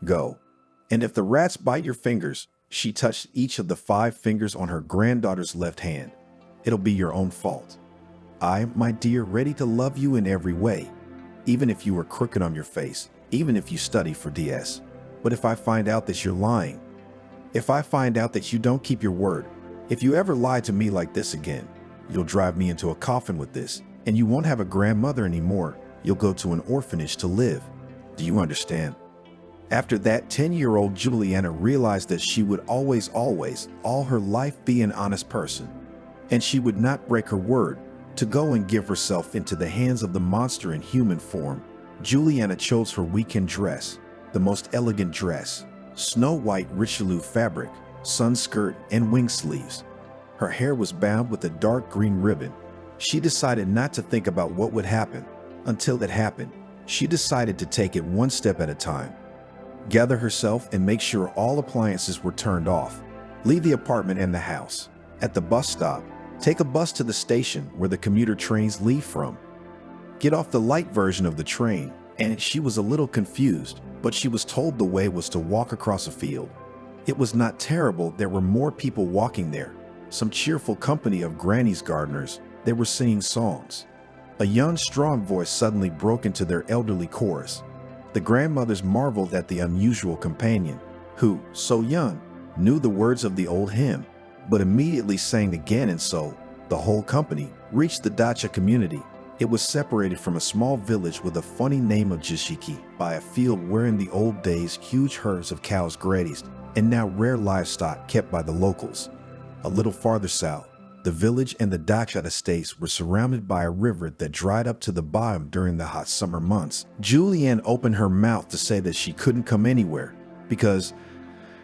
Go. And if the rats bite your fingers, she touched each of the 5 fingers on her granddaughter's left hand, it'll be your own fault. I, my dear, ready to love you in every way, even if you were crooked on your face, even if you study for DS. But if I find out that you're lying, if I find out that you don't keep your word, if you ever lie to me like this again, you'll drive me into a coffin with this, and you won't have a grandmother anymore. You'll go to an orphanage to live. Do you understand? After that, 10-year-old Juliana realized that she would always, all her life be an honest person, and she would not break her word. To go and give herself into the hands of the monster in human form, Juliana chose her weekend dress, the most elegant dress, snow white Richelieu fabric, sun skirt, and wing sleeves. Her hair was bound with a dark green ribbon. She decided not to think about what would happen. Until it happened, she decided to take it one step at a time. Gather herself and make sure all appliances were turned off. Leave the apartment and the house. At the bus stop, take a bus to the station where the commuter trains leave from. Get off the light version of the train, and she was a little confused, but she was told the way was to walk across a field. It was not terrible. There were more people walking there, some cheerful company of granny's gardeners. They were singing songs. A young, strong voice suddenly broke into their elderly chorus. The grandmothers marveled at the unusual companion, who, so young, knew the words of the old hymn, but immediately sang again, and so the whole company reached the dacha community. It was separated from a small village with a funny name of Jishiki by a field where in the old days huge herds of cows grazed, and now rare livestock kept by the locals. A little farther south, the village and the dacha estates were surrounded by a river that dried up to the bottom during the hot summer months. Julianne opened her mouth to say that she couldn't come anywhere, because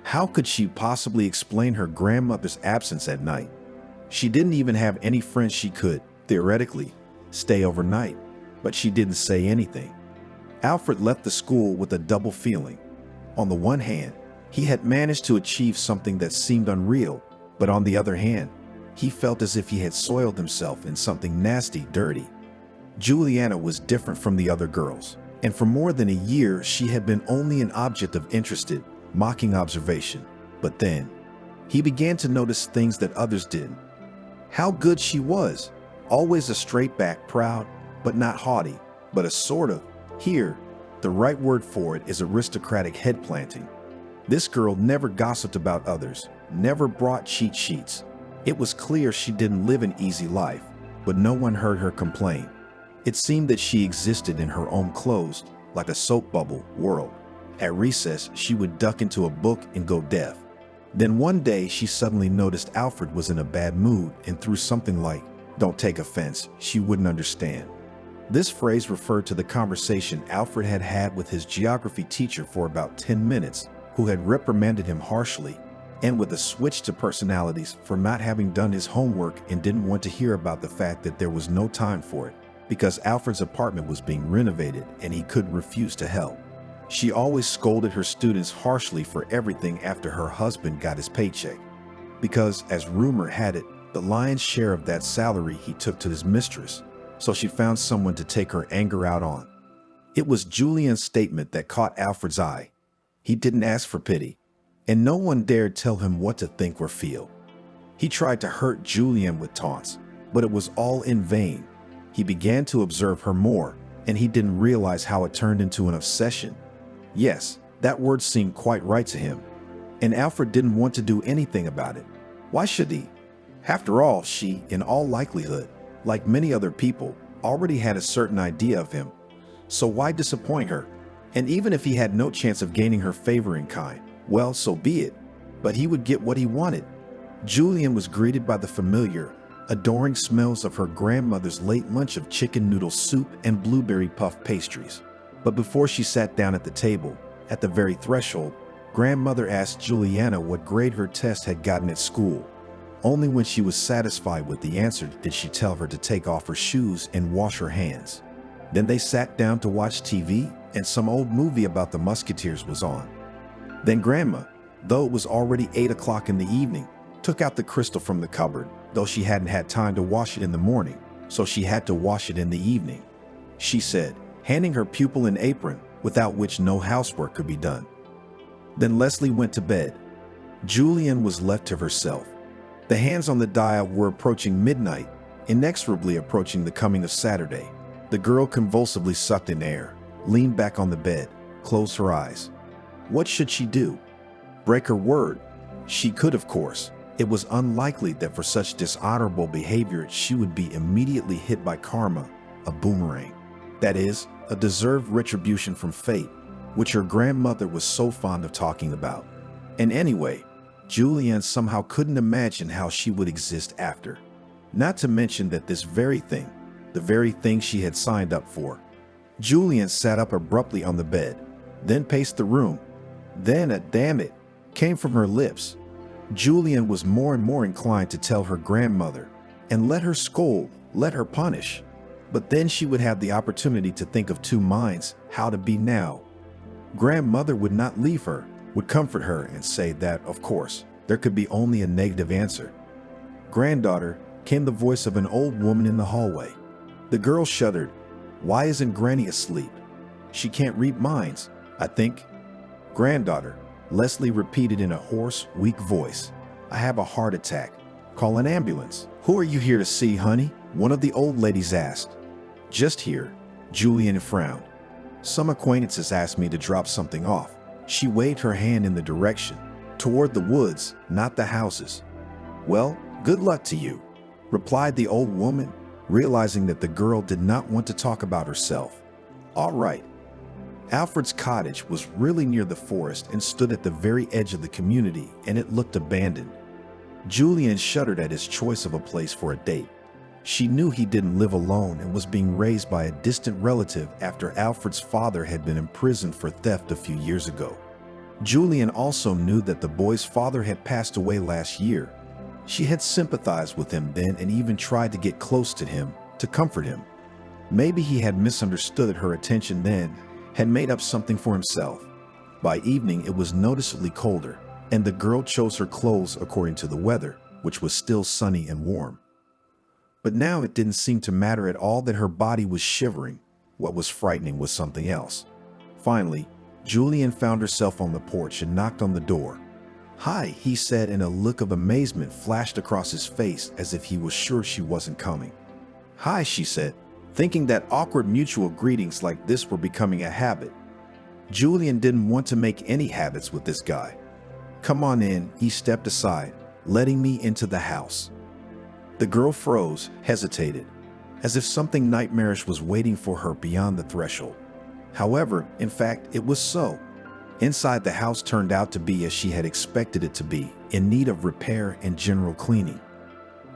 how could she possibly explain her grandmother's absence at night? She didn't even have any friends she could, theoretically, stay overnight, but she didn't say anything. Alfred left the school with a double feeling. On the one hand, he had managed to achieve something that seemed unreal, but on the other hand, he felt as if he had soiled himself in something nasty, dirty. Juliana was different from the other girls, and for more than a year she had been only an object of interested, mocking observation. But then, he began to notice things that others didn't. How good she was, always a straight back, proud, but not haughty, but a sort of, here, the right word for it is aristocratic head planting. This girl never gossiped about others, never brought cheat sheets. It was clear she didn't live an easy life, but no one heard her complain. It seemed that she existed in her own closed, like a soap bubble, world. At recess, she would duck into a book and go deaf. Then one day, she suddenly noticed Alfred was in a bad mood and threw something like, "Don't take offense, she wouldn't understand." This phrase referred to the conversation Alfred had had with his geography teacher for about 10 minutes, who had reprimanded him harshly and with a switch to personalities for not having done his homework and didn't want to hear about the fact that there was no time for it because Alfred's apartment was being renovated and he couldn't refuse to help. She always scolded her students harshly for everything after her husband got his paycheck, because, as rumor had it, the lion's share of that salary he took to his mistress, so she found someone to take her anger out on. It was Julian's statement that caught Alfred's eye. He didn't ask for pity, and no one dared tell him what to think or feel. He tried to hurt Julian with taunts, but it was all in vain. He began to observe her more, and he didn't realize how it turned into an obsession. Yes, that word seemed quite right to him, and Alfred didn't want to do anything about it. Why should he? After all, she, in all likelihood, like many other people, already had a certain idea of him. So why disappoint her? And even if he had no chance of gaining her favor in kind, well, so be it. But he would get what he wanted. Julian was greeted by the familiar, adoring smells of her grandmother's late lunch of chicken noodle soup and blueberry puff pastries. But before she sat down at the table, at the very threshold, grandmother asked Juliana what grade her test had gotten at school. Only when she was satisfied with the answer did she tell her to take off her shoes and wash her hands. Then they sat down to watch TV, and some old movie about the Musketeers was on. Then Grandma, though it was already 8 o'clock in the evening, took out the crystal from the cupboard, though she hadn't had time to wash it in the morning, so she had to wash it in the evening, she said, handing her pupil an apron, without which no housework could be done. Then Leslie went to bed. Julian was left to herself. The hands on the dial were approaching midnight, inexorably approaching the coming of Saturday. The girl convulsively sucked in air, leaned back on the bed, closed her eyes. What should she do? Break her word? She could, of course. It was unlikely that for such dishonorable behavior she would be immediately hit by karma, a boomerang. That is, a deserved retribution from fate, which her grandmother was so fond of talking about. And anyway, Julianne somehow couldn't imagine how she would exist after. Not to mention that this very thing, the very thing she had signed up for. Julian sat up abruptly on the bed, then paced the room. Then a "damn it" came from her lips. Julian was more and more inclined to tell her grandmother, and let her scold, let her punish. But then she would have the opportunity to think of two minds, how to be now. Grandmother would not leave her, would comfort her and say that, of course, there could be only a negative answer. Granddaughter, came the voice of an old woman in the hallway. The girl shuddered. Why isn't Granny asleep? She can't read minds, I think. Granddaughter, Leslie repeated in a hoarse, weak voice. I have a heart attack. Call an ambulance. Who are you here to see, honey? One of the old ladies asked. Just here, Julian frowned. Some acquaintances asked me to drop something off. She waved her hand in the direction, toward the woods, not the houses. Well, good luck to you, replied the old woman, realizing that the girl did not want to talk about herself. All right. Alfred's cottage was really near the forest and stood at the very edge of the community, and it looked abandoned. Julian shuddered at his choice of a place for a date. She knew he didn't live alone and was being raised by a distant relative after Alfred's father had been imprisoned for theft a few years ago. Julian also knew that the boy's father had passed away last year. She had sympathized with him then and even tried to get close to him, to comfort him. Maybe he had misunderstood her attention then, had made up something for himself. By evening it was noticeably colder, and the girl chose her clothes according to the weather, which was still sunny and warm. But now it didn't seem to matter at all that her body was shivering. What was frightening was something else. Finally, Julian found herself on the porch and knocked on the door. Hi, he said, and a look of amazement flashed across his face as if he was sure she wasn't coming. Hi, she said, thinking that awkward mutual greetings like this were becoming a habit. Julian didn't want to make any habits with this guy. Come on in, he stepped aside, letting me into the house. The girl froze, hesitated, as if something nightmarish was waiting for her beyond the threshold. However, in fact, it was so. Inside, the house turned out to be as she had expected it to be, in need of repair and general cleaning.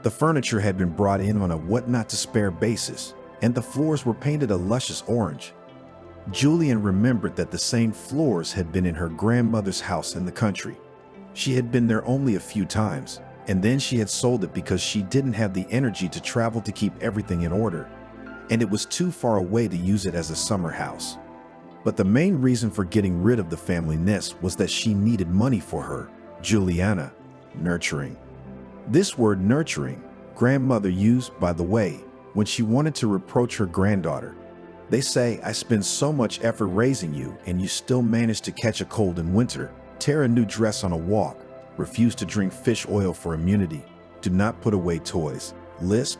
The furniture had been brought in on a what-not-to-spare basis, and the floors were painted a luscious orange. Julian remembered that the same floors had been in her grandmother's house in the country. She had been there only a few times, and then she had sold it because she didn't have the energy to travel to keep everything in order, and it was too far away to use it as a summer house. But the main reason for getting rid of the family nest was that she needed money for her, Juliana, nurturing. This word nurturing, grandmother used, by the way, when she wanted to reproach her granddaughter. They say, I spend so much effort raising you and you still manage to catch a cold in winter, tear a new dress on a walk, refuse to drink fish oil for immunity, do not put away toys, lisp.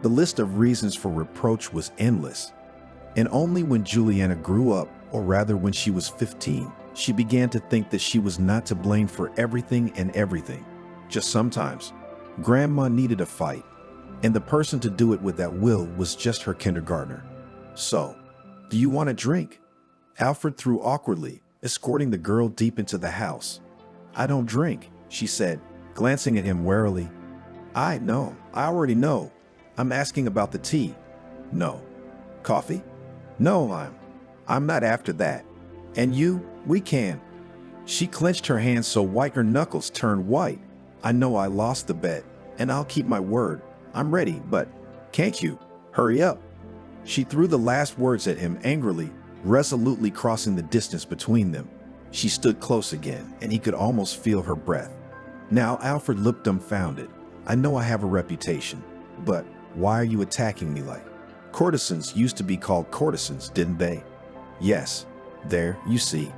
The list of reasons for reproach was endless. And only when Juliana grew up, or rather when she was 15, she began to think that she was not to blame for everything and everything. Just sometimes, Grandma needed a fight, and the person to do it with at will was just her kindergartner. So, do you want a drink? Alfred threw awkwardly, escorting the girl deep into the house. I don't drink, she said, glancing at him warily. I already know. I'm asking about the tea. No. Coffee? No, I'm not after that. And you? We can. She clenched her hands so white her knuckles turned white. I know I lost the bet, and I'll keep my word. I'm ready, but can't you? Hurry up. She threw the last words at him angrily, resolutely crossing the distance between them. She stood close again, and he could almost feel her breath. Now Alfred looked dumbfounded. I know I have a reputation, but why are you attacking me like? Courtesans used to be called courtesans, didn't they? Yes. There, you see.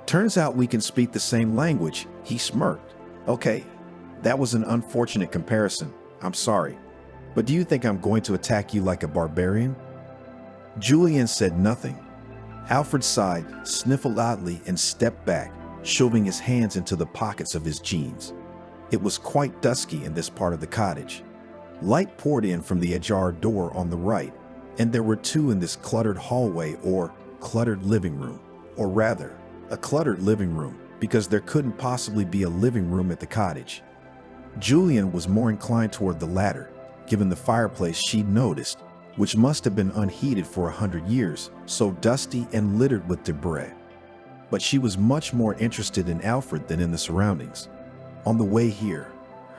Turns out we can speak the same language, he smirked. Okay, that was an unfortunate comparison. I'm sorry. But do you think I'm going to attack you like a barbarian? Julian said nothing. Alfred sighed, sniffled oddly, and stepped back, shoving his hands into the pockets of his jeans. It was quite dusky in this part of the cottage. Light poured in from the ajar door on the right, and there were two in this cluttered hallway or cluttered living room, or rather, a cluttered living room, because there couldn't possibly be a living room at the cottage. Julian was more inclined toward the latter, given the fireplace she'd noticed, which must have been unheated for 100 years, so dusty and littered with debris. But she was much more interested in Alfred than in the surroundings. On the way here,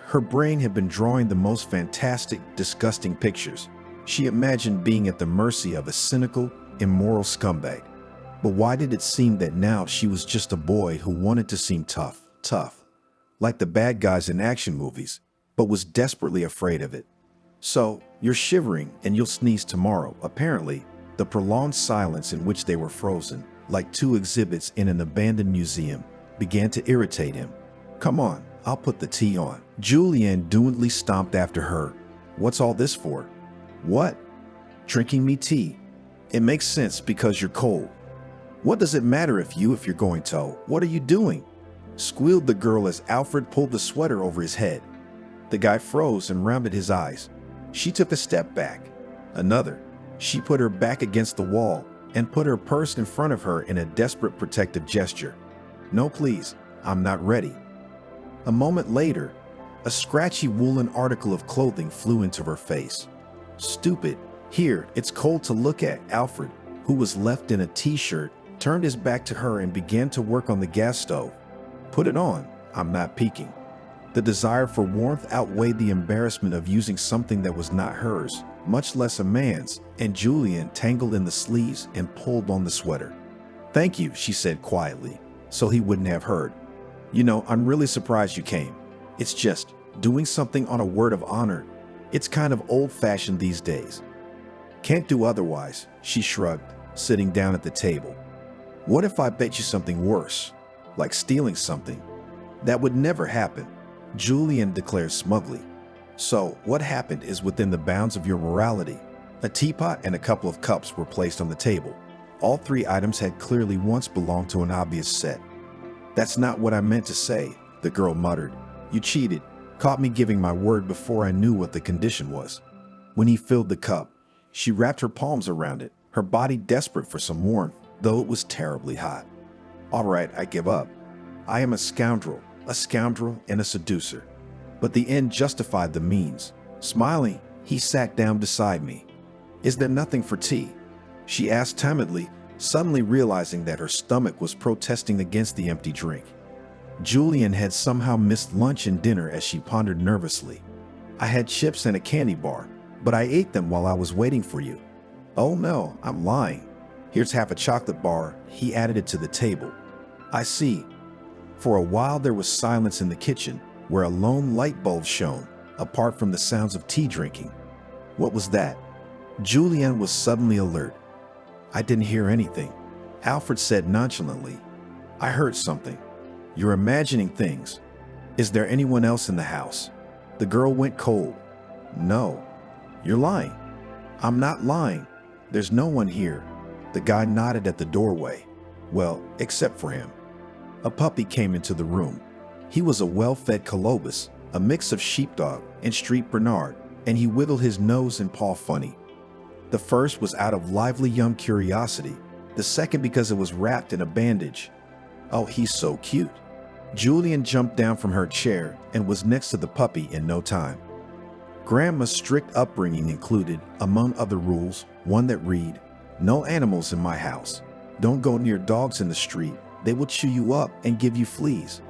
her brain had been drawing the most fantastic, disgusting pictures. She imagined being at the mercy of a cynical, immoral scumbag. But why did it seem that now she was just a boy who wanted to seem tough, like the bad guys in action movies, but was desperately afraid of it? So, you're shivering and you'll sneeze tomorrow. Apparently, the prolonged silence in which they were frozen, like two exhibits in an abandoned museum, began to irritate him. Come on, I'll put the tea on. Julianne dointly stomped after her. What's all this for? What? Drinking me tea. It makes sense because you're cold. What does it matter if you're going to? What are you doing? Squealed the girl as Alfred pulled the sweater over his head. The guy froze and rounded his eyes. She took a step back. Another. She put her back against the wall and put her purse in front of her in a desperate protective gesture. No, please, I'm not ready. A moment later, a scratchy woolen article of clothing flew into her face. Stupid. Here, it's cold to look at. Alfred, who was left in a t-shirt, turned his back to her and began to work on the gas stove. Put it on. I'm not peeking. The desire for warmth outweighed the embarrassment of using something that was not hers, much less a man's, and Julian tangled in the sleeves and pulled on the sweater. Thank you, she said quietly, so he wouldn't have heard. You know, I'm really surprised you came. It's just, doing something on a word of honor, it's kind of old-fashioned these days. Can't do otherwise, she shrugged, sitting down at the table. What if I bet you something worse, like stealing something? That would never happen, Julian declared smugly. So, what happened is within the bounds of your morality. A teapot and a couple of cups were placed on the table. All three items had clearly once belonged to an obvious set. That's not what I meant to say, the girl muttered. You cheated, caught me giving my word before I knew what the condition was. When he filled the cup, she wrapped her palms around it, her body desperate for some warmth, though it was terribly hot. All right, I give up. I am a scoundrel and a seducer. But the end justified the means. Smiling, he sat down beside me. Is there nothing for tea? She asked timidly, suddenly realizing that her stomach was protesting against the empty drink. Julian had somehow missed lunch and dinner as she pondered nervously. I had chips and a candy bar, but I ate them while I was waiting for you. Oh no, I'm lying. Here's half a chocolate bar. He added it to the table. I see. For a while there was silence in the kitchen, where a lone light bulb shone, apart from the sounds of tea drinking. What was that? Julian was suddenly alert. I didn't hear anything. Alfred said nonchalantly. I heard something. You're imagining things. Is there anyone else in the house? The girl went cold. No. You're lying. I'm not lying. There's no one here. The guy nodded at the doorway. Well, except for him. A puppy came into the room. He was a well-fed colobus, a mix of sheepdog and street Bernard, and he wiggled his nose and paw funny. The first was out of lively young curiosity, the second because it was wrapped in a bandage. Oh, he's so cute. Julian jumped down from her chair and was next to the puppy in no time. Grandma's strict upbringing included, among other rules, one that read, "No animals in my house. Don't go near dogs in the street. They will chew you up and give you fleas."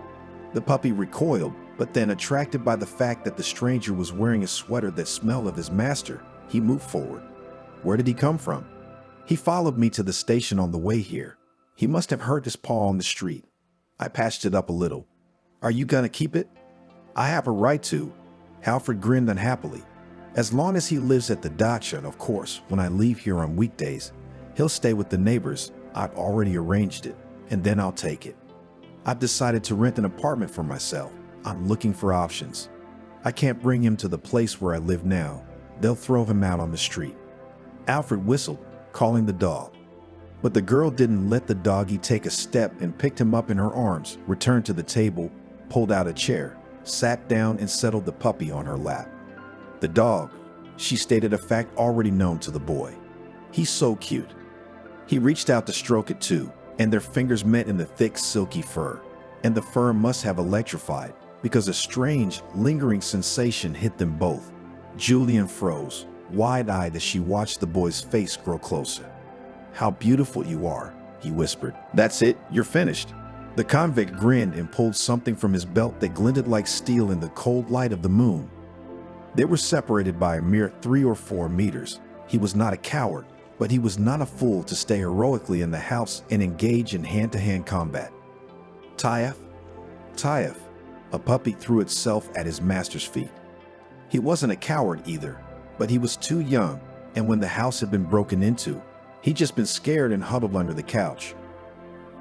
The puppy recoiled, but then, attracted by the fact that the stranger was wearing a sweater that smelled of his master, he moved forward. Where did he come from? He followed me to the station on the way here. He must have hurt his paw on the street. I patched it up a little. Are you gonna keep it? I have a right to. Alfred grinned unhappily. As long as he lives at the dacha, and of course, when I leave here on weekdays, he'll stay with the neighbors. I've already arranged it, and then I'll take it. I've decided to rent an apartment for myself. I'm looking for options. I can't bring him to the place where I live now. They'll throw him out on the street. Alfred whistled, calling the dog. But the girl didn't let the doggy take a step and picked him up in her arms, returned to the table, pulled out a chair, sat down and settled the puppy on her lap. The dog, she stated a fact already known to the boy. He's so cute. He reached out to stroke it too, and their fingers met in the thick, silky fur. And the fur must have electrified, because a strange, lingering sensation hit them both. Julian froze, wide-eyed as she watched the boy's face grow closer. How beautiful you are, he whispered. That's it, you're finished. The convict grinned and pulled something from his belt that glinted like steel in the cold light of the moon. They were separated by a mere 3 or 4 meters. He was not a coward, but he was not a fool to stay heroically in the house and engage in hand-to-hand combat. Taif, Taif, a puppy threw itself at his master's feet. He wasn't a coward either, but he was too young, and when the house had been broken into, he'd just been scared and huddled under the couch,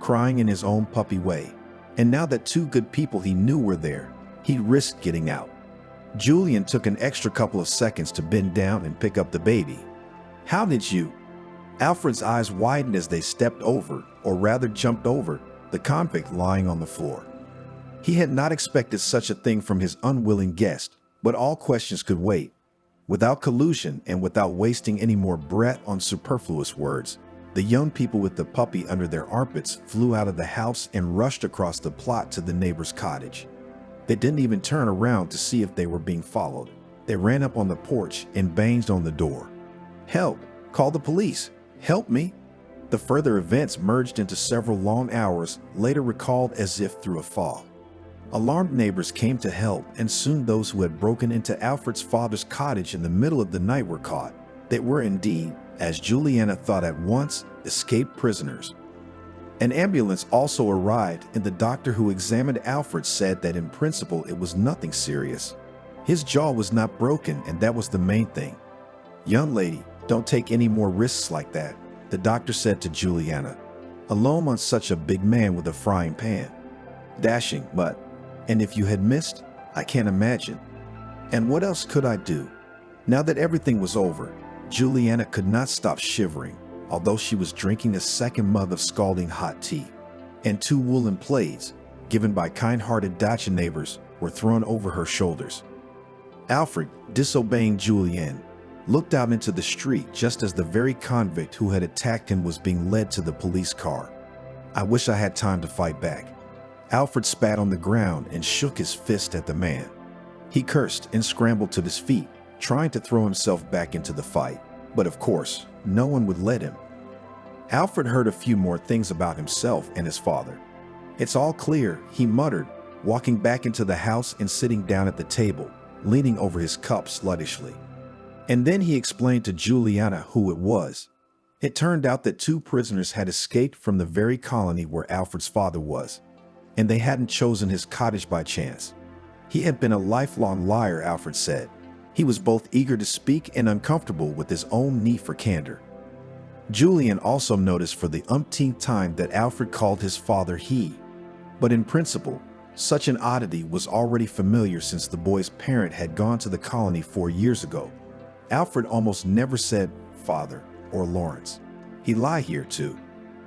crying in his own puppy way. And now that 2 good people he knew were there, he risked getting out. Julian took an extra couple of seconds to bend down and pick up the baby. How did you? Alfred's eyes widened as they stepped over, or rather jumped over, the convict lying on the floor. He had not expected such a thing from his unwilling guest, but all questions could wait. Without collusion and without wasting any more breath on superfluous words, the young people with the puppy under their armpits flew out of the house and rushed across the plot to the neighbor's cottage. They didn't even turn around to see if they were being followed. They ran up on the porch and banged on the door. Help! Call the police! Help me! The further events merged into several long hours, later recalled as if through a fog. Alarmed neighbors came to help, and soon those who had broken into Alfred's father's cottage in the middle of the night were caught. They were indeed, as Juliana thought at once, escaped prisoners. An ambulance also arrived, and the doctor who examined Alfred said that in principle it was nothing serious. His jaw was not broken, and that was the main thing. Young lady, don't take any more risks like that, the doctor said to Juliana. Alone on such a big man with a frying pan. Dashing, but, and if you had missed, I can't imagine. And what else could I do? Now that everything was over, Juliana could not stop shivering, although she was drinking a second mug of scalding hot tea. And 2 woolen plaids, given by kind-hearted dacha neighbors, were thrown over her shoulders. Alfred, disobeying Julianne, looked out into the street just as the very convict who had attacked him was being led to the police car. I wish I had time to fight back. Alfred spat on the ground and shook his fist at the man. He cursed and scrambled to his feet, trying to throw himself back into the fight. But of course, no one would let him. Alfred heard a few more things about himself and his father. "It's all clear," he muttered, walking back into the house and sitting down at the table, leaning over his cup sluggishly. And then he explained to Juliana who it was. It turned out that 2 prisoners had escaped from the very colony where Alfred's father was, and they hadn't chosen his cottage by chance. He had been a lifelong liar, Alfred said. He was both eager to speak and uncomfortable with his own need for candor. Julian also noticed for the umpteenth time that Alfred called his father he. But in principle, such an oddity was already familiar since the boy's parent had gone to the colony 4 years ago. Alfred almost never said father or Lawrence. He'd lie here too.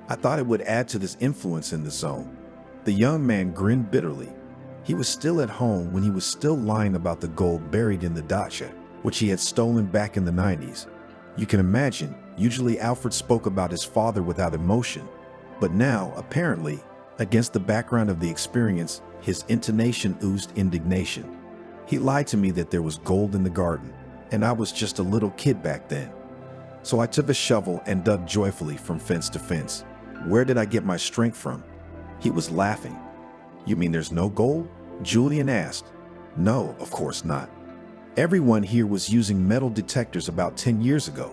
I thought it would add to this influence in the zone. The young man grinned bitterly. He was still at home when he was still lying about the gold buried in the dacha, which he had stolen back in the 90s. You can imagine, usually Alfred spoke about his father without emotion, but now, apparently, against the background of the experience, his intonation oozed indignation. He lied to me that there was gold in the garden, and I was just a little kid back then. So I took a shovel and dug joyfully from fence to fence. Where did I get my strength from? He was laughing. You mean there's no gold? Julian asked. No, of course not. Everyone here was using metal detectors about 10 years ago.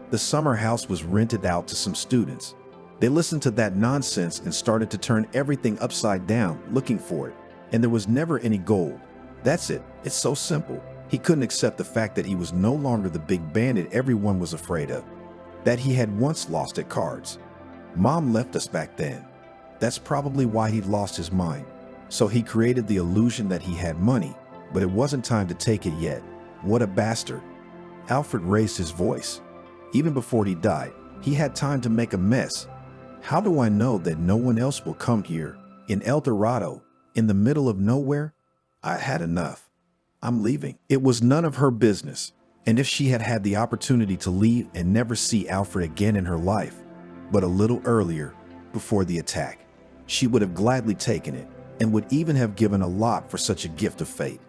The summer house was rented out to some students. They listened to that nonsense and started to turn everything upside down, looking for it. And there was never any gold. That's it. It's so simple. He couldn't accept the fact that he was no longer the big bandit everyone was afraid of, that he had once lost at cards. Mom left us back then. That's probably why he'd lost his mind. So he created the illusion that he had money, but it wasn't time to take it yet. What a bastard. Alfred raised his voice. Even before he died, he had time to make a mess. How do I know that no one else will come here, in El Dorado, in the middle of nowhere? I had enough. I'm leaving. It was none of her business. And if she had had the opportunity to leave and never see Alfred again in her life, but a little earlier, before the attack, she would have gladly taken it and would even have given a lot for such a gift of fate.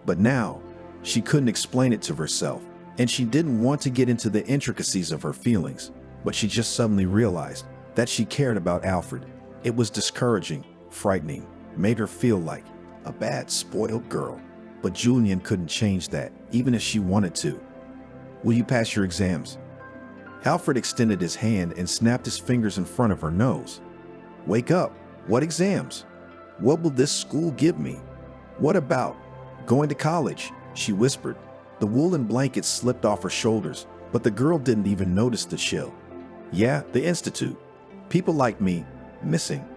But now, she couldn't explain it to herself, and she didn't want to get into the intricacies of her feelings, but she just suddenly realized that she cared about Alfred. It was discouraging, frightening, made her feel like a bad, spoiled girl. But Julian couldn't change that, even if she wanted to. Will you pass your exams? Alfred extended his hand and snapped his fingers in front of her nose. Wake up. What exams? What will this school give me? What about going to college? She whispered. The woolen blanket slipped off her shoulders, but the girl didn't even notice the chill. Yeah, the institute. People like me, missing.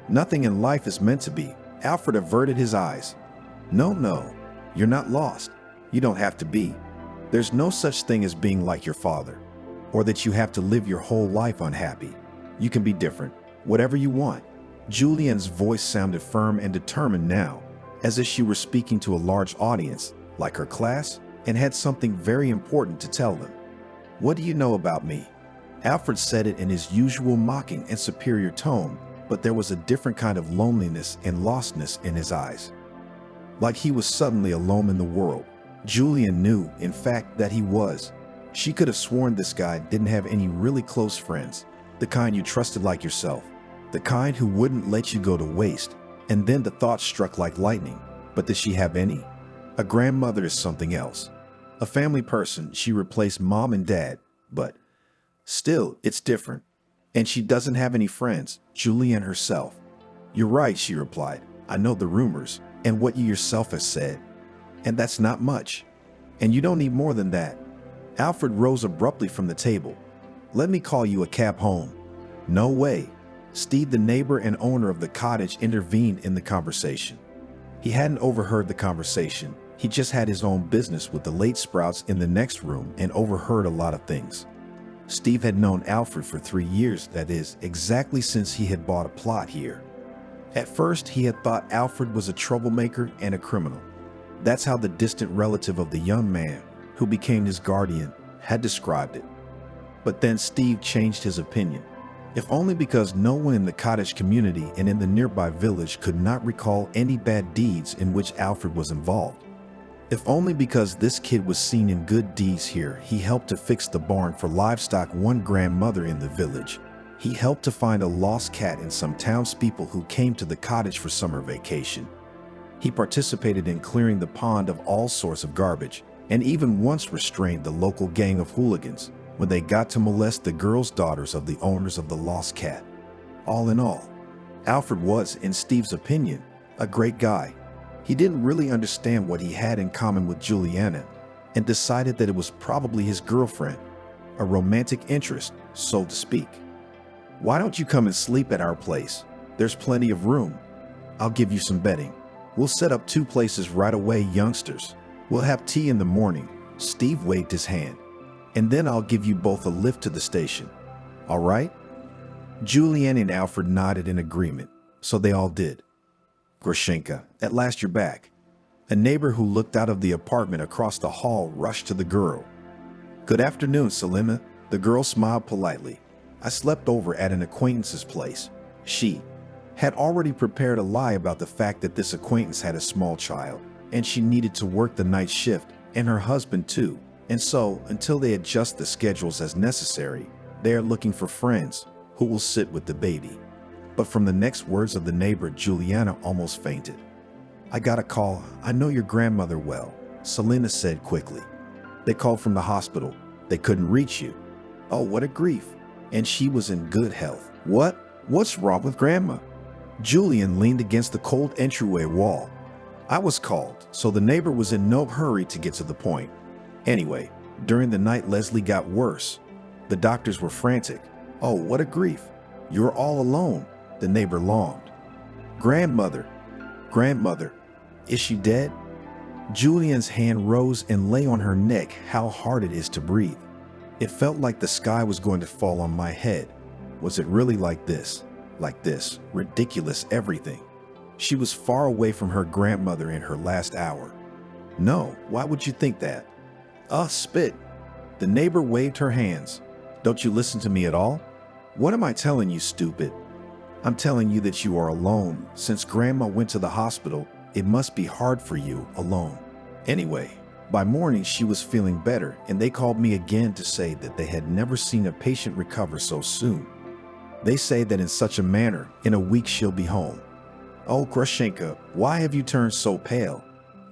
Nothing in life is meant to be. Alfred averted his eyes. No, you're not lost. You don't have to be. There's no such thing as being like your father, or that you have to live your whole life unhappy. You can be different, whatever you want. Julian's voice sounded firm and determined now, as if she were speaking to a large audience, like her class, and had something very important to tell them. What do you know about me? Alfred said it in his usual mocking and superior tone, but there was a different kind of loneliness and lostness in his eyes. Like he was suddenly alone in the world. Julian knew, in fact, that he was. She could have sworn this guy didn't have any really close friends, the kind you trusted like yourself, the kind who wouldn't let you go to waste. And then the thought struck like lightning. But does she have any? A grandmother is something else. A family person, she replaced mom and dad, but still, it's different. And she doesn't have any friends, Julian herself. You're right, she replied. I know the rumors and what you yourself have said. And that's not much. And you don't need more than that. Alfred rose abruptly from the table. Let me call you a cab home. No way. Steve, the neighbor and owner of the cottage, intervened in the conversation. He hadn't overheard the conversation. He just had his own business with the late Sprouts in the next room and overheard a lot of things. Steve had known Alfred for 3 years, that is, exactly since he had bought a plot here. At first, he had thought Alfred was a troublemaker and a criminal. That's how the distant relative of the young man, who became his guardian, had described it. But then Steve changed his opinion, if only because no one in the cottage community and in the nearby village could not recall any bad deeds in which Alfred was involved. If only because this kid was seen in good deeds here, he helped to fix the barn for livestock one grandmother in the village. He helped to find a lost cat in some townspeople who came to the cottage for summer vacation. He participated in clearing the pond of all sorts of garbage, and even once restrained the local gang of hooligans when they got to molest the girls' daughters of the owners of the lost cat. All in all, Alfred was, in Steve's opinion, a great guy. He didn't really understand what he had in common with Juliana and decided that it was probably his girlfriend, a romantic interest, so to speak. "Why don't you come and sleep at our place? There's plenty of room. I'll give you some bedding. We'll set up 2 places right away, youngsters. We'll have tea in the morning." Steve waved his hand. "And then I'll give you both a lift to the station. All right?" Julian and Alfred nodded in agreement, so they all did. "Grushenka, at last you're back." A neighbor who looked out of the apartment across the hall rushed to the girl. "Good afternoon, Selima." The girl smiled politely. "I slept over at an acquaintance's place." She had already prepared a lie about the fact that this acquaintance had a small child, and she needed to work the night shift, and her husband too. And so, until they adjust the schedules as necessary, they are looking for friends who will sit with the baby. But from the next words of the neighbor, Juliana almost fainted. "I got a call. I know your grandmother well," Selena said quickly. "They called from the hospital. They couldn't reach you." "Oh, what a grief. And she was in good health." What's wrong with Grandma?" Julian leaned against the cold entryway wall. "I was called, so the neighbor was in no hurry to get to the point. Anyway, during the night Leslie got worse. The doctors were frantic." "Oh, what a grief. You're all alone," the neighbor longed. Grandmother, is she dead?" Julian's hand rose and lay on her neck. "How hard it is to breathe. It felt like the sky was going to fall on my head. Was it really like this? Like this? Ridiculous everything. She was far away from her grandmother in her last hour." "No, why would you think that?" Spit." The neighbor waved her hands. "Don't you listen to me at all? What am I telling you, stupid? I'm telling you that you are alone. Since Grandma went to the hospital, it must be hard for you alone. Anyway, by morning she was feeling better, and they called me again to say that they had never seen a patient recover so soon. They say that in such a manner, in a week she'll be home." "Oh, Grushenka, why have you turned so pale?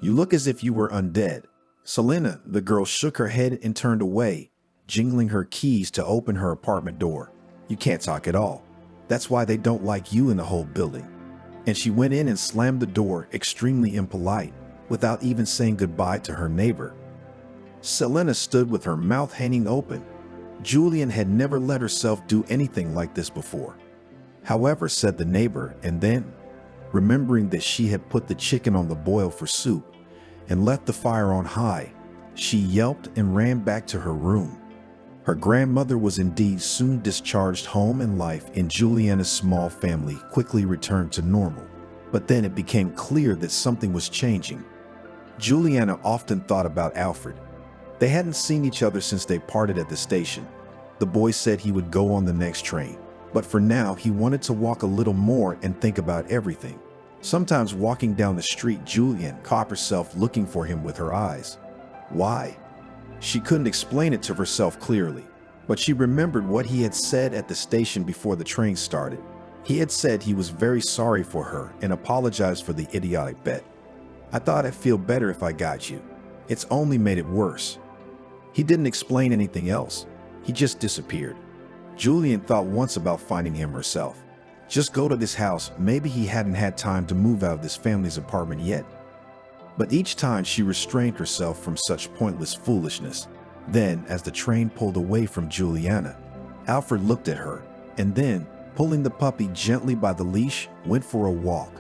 You look as if you were undead." "Selena," the girl shook her head and turned away, jingling her keys to open her apartment door. "You can't talk at all. That's why they don't like you in the whole building." And she went in and slammed the door, extremely impolite, without even saying goodbye to her neighbor. Selena stood with her mouth hanging open. Julian had never let herself do anything like this before. "However," said the neighbor, and then, remembering that she had put the chicken on the boil for soup and left the fire on high, she yelped and ran back to her room. Her grandmother was indeed soon discharged home, and life in Juliana's small family quickly returned to normal. But then it became clear that something was changing. Juliana often thought about Alfred. They hadn't seen each other since they parted at the station. The boy said he would go on the next train, but for now he wanted to walk a little more and think about everything. Sometimes walking down the street, Juliana caught herself looking for him with her eyes. Why? She couldn't explain it to herself clearly, but she remembered what he had said at the station before the train started. He had said he was very sorry for her and apologized for the idiotic bet. "I thought I'd feel better if I got you. It's only made it worse." He didn't explain anything else. He just disappeared. Julian thought once about finding him herself. Just go to this house. Maybe he hadn't had time to move out of this family's apartment yet. But each time she restrained herself from such pointless foolishness. Then, as the train pulled away from Juliana, Alfred looked at her, and then, pulling the puppy gently by the leash, went for a walk.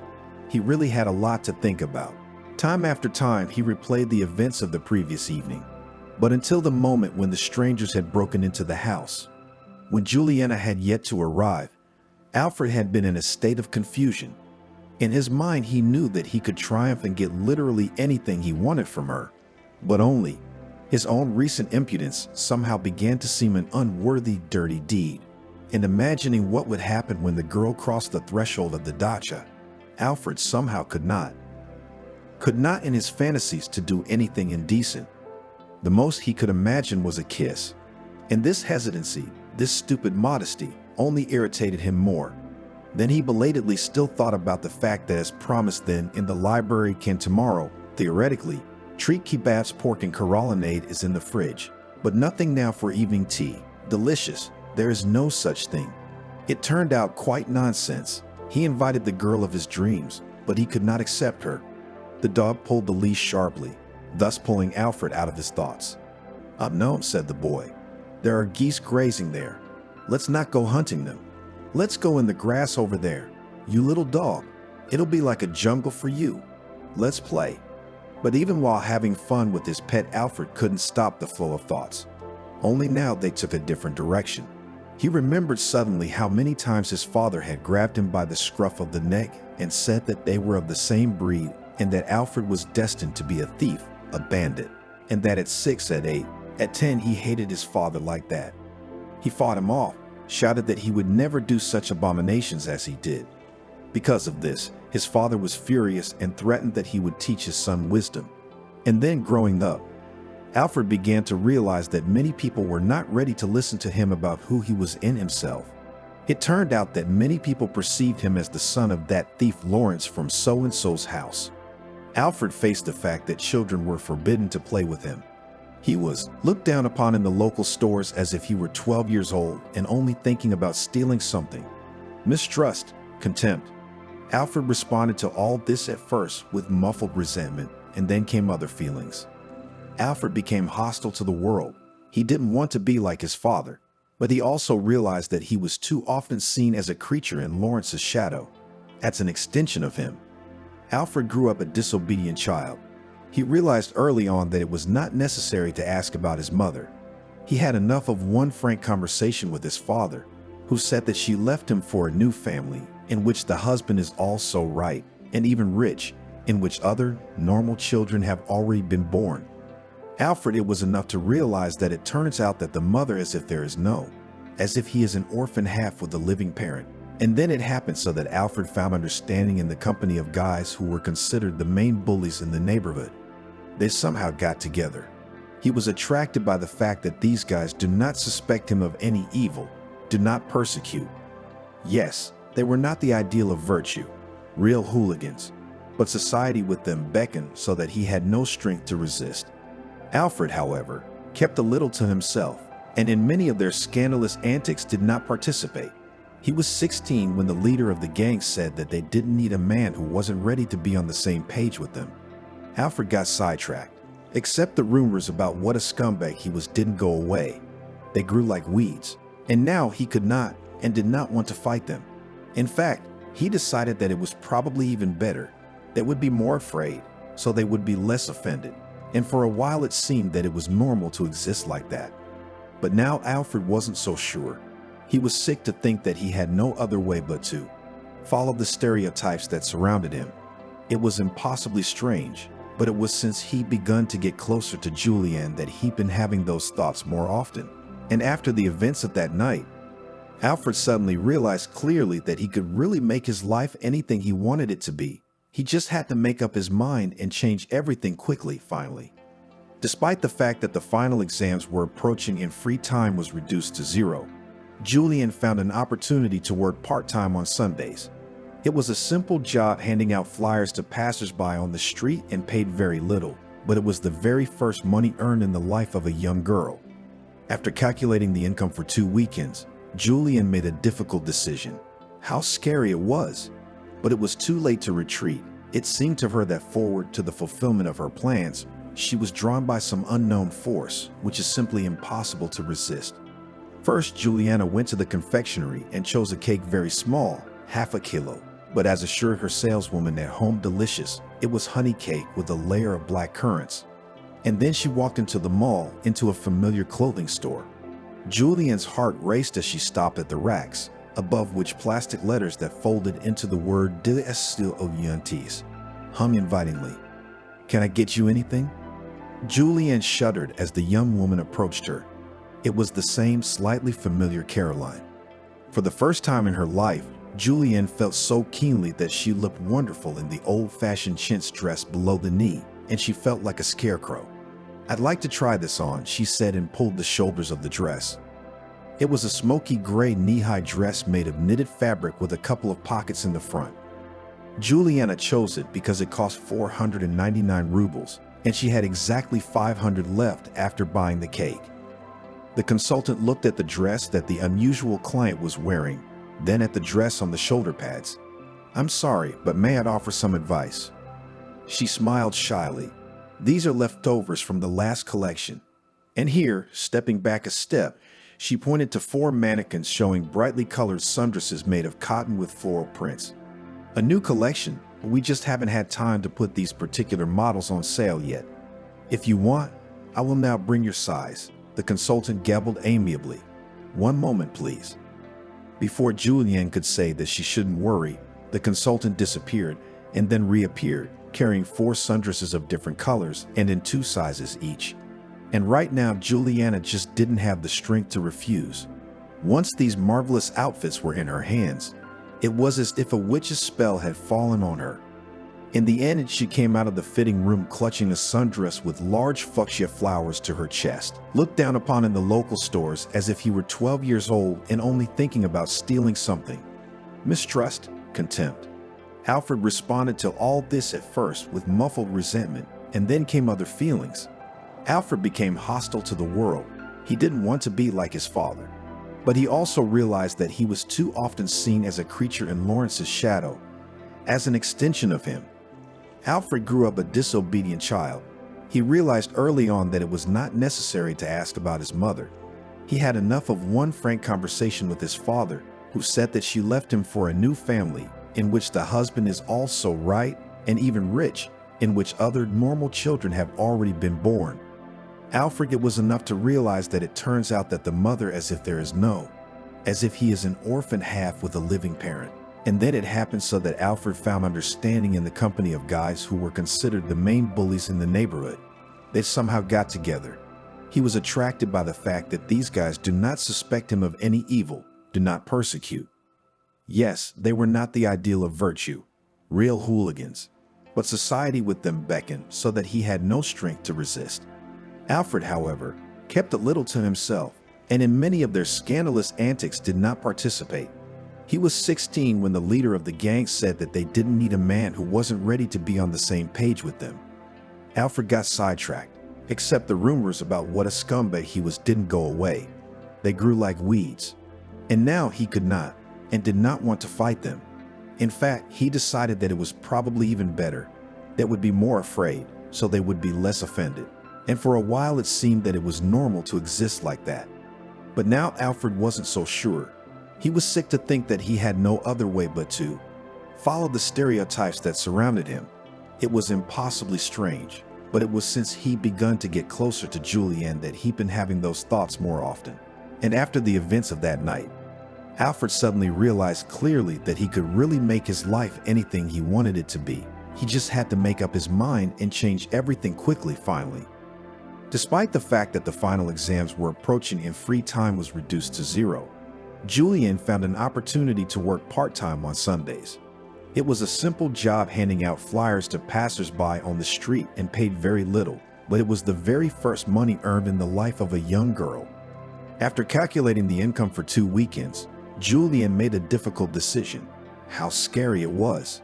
He really had a lot to think about. Time after time, he replayed the events of the previous evening. But until the moment when the strangers had broken into the house, when Juliana had yet to arrive, Alfred had been in a state of confusion. In his mind, he knew that he could triumph and get literally anything he wanted from her, but only his own recent impudence somehow began to seem an unworthy, dirty deed. And imagining what would happen when the girl crossed the threshold of the dacha, Alfred somehow could not could not in his fantasies to do anything indecent. The most he could imagine was a kiss. And this hesitancy, this stupid modesty, only irritated him more. Then he belatedly still thought about the fact that as promised then in the library can tomorrow, theoretically, treat kebabs, pork and carolinade is in the fridge. But nothing now for evening tea. Delicious. There is no such thing. It turned out quite nonsense. He invited the girl of his dreams, but he could not accept her. The dog pulled the leash sharply, thus pulling Alfred out of his thoughts. No, said the boy. There are geese grazing there. Let's not go hunting them. Let's go in the grass over there. You little dog. It'll be like a jungle for you. Let's play. But even while having fun with his pet, Alfred couldn't stop the flow of thoughts. Only now they took a different direction. He remembered suddenly how many times his father had grabbed him by the scruff of the neck and said that they were of the same breed and that Alfred was destined to be a thief, a bandit, and that at 6, at 8, at 10 he hated his father like that. He fought him off, shouted that he would never do such abominations as he did. Because of this, his father was furious and threatened that he would teach his son wisdom. And then growing up, Alfred began to realize that many people were not ready to listen to him about who he was in himself. It turned out that many people perceived him as the son of that thief Lawrence from so-and-so's house. Alfred faced the fact that children were forbidden to play with him. He was looked down upon in the local stores as if he were 12 years old and only thinking about stealing something. Mistrust, contempt. Alfred responded to all this at first with muffled resentment, and then came other feelings. Alfred became hostile to the world. He didn't want to be like his father, but he also realized that he was too often seen as a creature in Lawrence's shadow, as an extension of him. Alfred grew up a disobedient child. He realized early on that it was not necessary to ask about his mother. He had enough of one frank conversation with his father, who said that she left him for a new family in which the husband is also right and even rich, in which other, normal children have already been born. Alfred, it was enough to realize that it turns out that the mother as if there is no, as if he is an orphan half with a living parent. And then it happened so that Alfred found understanding in the company of guys who were considered the main bullies in the neighborhood. They somehow got together. He was attracted by the fact that these guys do not suspect him of any evil, do not persecute. Yes, they were not the ideal of virtue, real hooligans, but society with them beckoned so that he had no strength to resist. Alfred, however, kept a little to himself, and in many of their scandalous antics did not participate. He was 16 when the leader of the gang said that they didn't need a man who wasn't ready to be on the same page with them. Alfred got sidetracked. Except the rumors about what a scumbag he was didn't go away. They grew like weeds, and now he could not and did not want to fight them. In fact, he decided that it was probably even better. They would be more afraid, so they would be less offended. And for a while it seemed that it was normal to exist like that. But now Alfred wasn't so sure. He was sick to think that he had no other way but to follow the stereotypes that surrounded him. It was impossibly strange, but it was since he'd begun to get closer to Julianne that he'd been having those thoughts more often. And after the events of that night, Alfred suddenly realized clearly that he could really make his life anything he wanted it to be. He just had to make up his mind and change everything quickly, finally. Despite the fact that the final exams were approaching and free time was reduced to 0, Julianne found an opportunity to work part-time on Sundays. It was a simple job handing out flyers to passersby on the street and paid very little, but it was the very first money earned in the life of a young girl. After calculating the income for 2 weekends, Julianne made a difficult decision. How scary it was! But it was too late to retreat. It seemed to her that forward to the fulfillment of her plans, she was drawn by some unknown force, which is simply impossible to resist. First, Juliana went to the confectionery and chose a cake very small, half a kilo. But as assured her saleswoman at home, delicious, it was honey cake with a layer of black currants. And then she walked into the mall, into a familiar clothing store. Julianne's heart raced as she stopped at the racks, above which plastic letters that folded into the word DISGRACE hung invitingly. "Can I get you anything?" Julianne shuddered as the young woman approached her. It was the same slightly familiar Caroline. For the first time in her life, Julianne felt so keenly that she looked wonderful in the old-fashioned chintz dress below the knee, and she felt like a scarecrow. "I'd like to try this on," she said, and pulled the shoulders of the dress. It was a smoky gray knee-high dress made of knitted fabric with a couple of pockets in the front. Juliana chose it because it cost 499 rubles, and she had exactly 500 left after buying the cake. The consultant looked at the dress that the unusual client was wearing, then at the dress on the shoulder pads. "I'm sorry, but may I offer some advice?" She smiled shyly. "These are leftovers from the last collection." And here, stepping back a step, she pointed to 4 mannequins showing brightly colored sundresses made of cotton with floral prints. "A new collection, but we just haven't had time to put these particular models on sale yet. If you want, I will now bring your size," the consultant gabbled amiably. "One moment, please." Before Julianne could say that she shouldn't worry, the consultant disappeared and then reappeared, carrying 4 sundresses of different colors and in 2 sizes each. And right now, Juliana just didn't have the strength to refuse. Once these marvelous outfits were in her hands, it was as if a witch's spell had fallen on her. In the end, she came out of the fitting room clutching a sundress with large fuchsia flowers to her chest, looked down upon in the local stores as if he were 12 years old and only thinking about stealing something. Mistrust, contempt. Alfred responded to all this at first with muffled resentment, and then came other feelings. Alfred became hostile to the world. He didn't want to be like his father. But he also realized that he was too often seen as a creature in Lawrence's shadow, as an extension of him. Alfred grew up a disobedient child. He realized early on that it was not necessary to ask about his mother. He had enough of one frank conversation with his father, who said that she left him for a new family, in which the husband is also right and even rich, in which other normal children have already been born. Alfred, it was enough to realize that it turns out that the mother, as if he is an orphan half with a living parent. And then it happened so that Alfred found understanding in the company of guys who were considered the main bullies in the neighborhood. They somehow got together. He was attracted by the fact that these guys do not suspect him of any evil, do not persecute. Yes, they were not the ideal of virtue, real hooligans, but society with them beckoned so that he had no strength to resist. Alfred, however, kept a little to himself, and in many of their scandalous antics did not participate. He was 16 when the leader of the gang said that they didn't need a man who wasn't ready to be on the same page with them. Alfred got sidetracked, except the rumors about what a scumbag he was didn't go away. They grew like weeds. And now he could not, and did not want to fight them. In fact, he decided that it was probably even better, that would be more afraid, so they would be less offended. And for a while it seemed that it was normal to exist like that. But now Alfred wasn't so sure. He was sick to think that he had no other way but to follow the stereotypes that surrounded him. It was impossibly strange, but it was since he begun to get closer to Julianne that he'd been having those thoughts more often. And after the events of that night, Alfred suddenly realized clearly that he could really make his life anything he wanted it to be. He just had to make up his mind and change everything quickly finally. Despite the fact that the final exams were approaching and free time was reduced to 0, Julianne found an opportunity to work part-time on Sundays. It was a simple job handing out flyers to passers-by on the street and paid very little, but it was the very first money earned in the life of a young girl. After calculating the income for 2 weekends, Julianne made a difficult decision. How scary it was.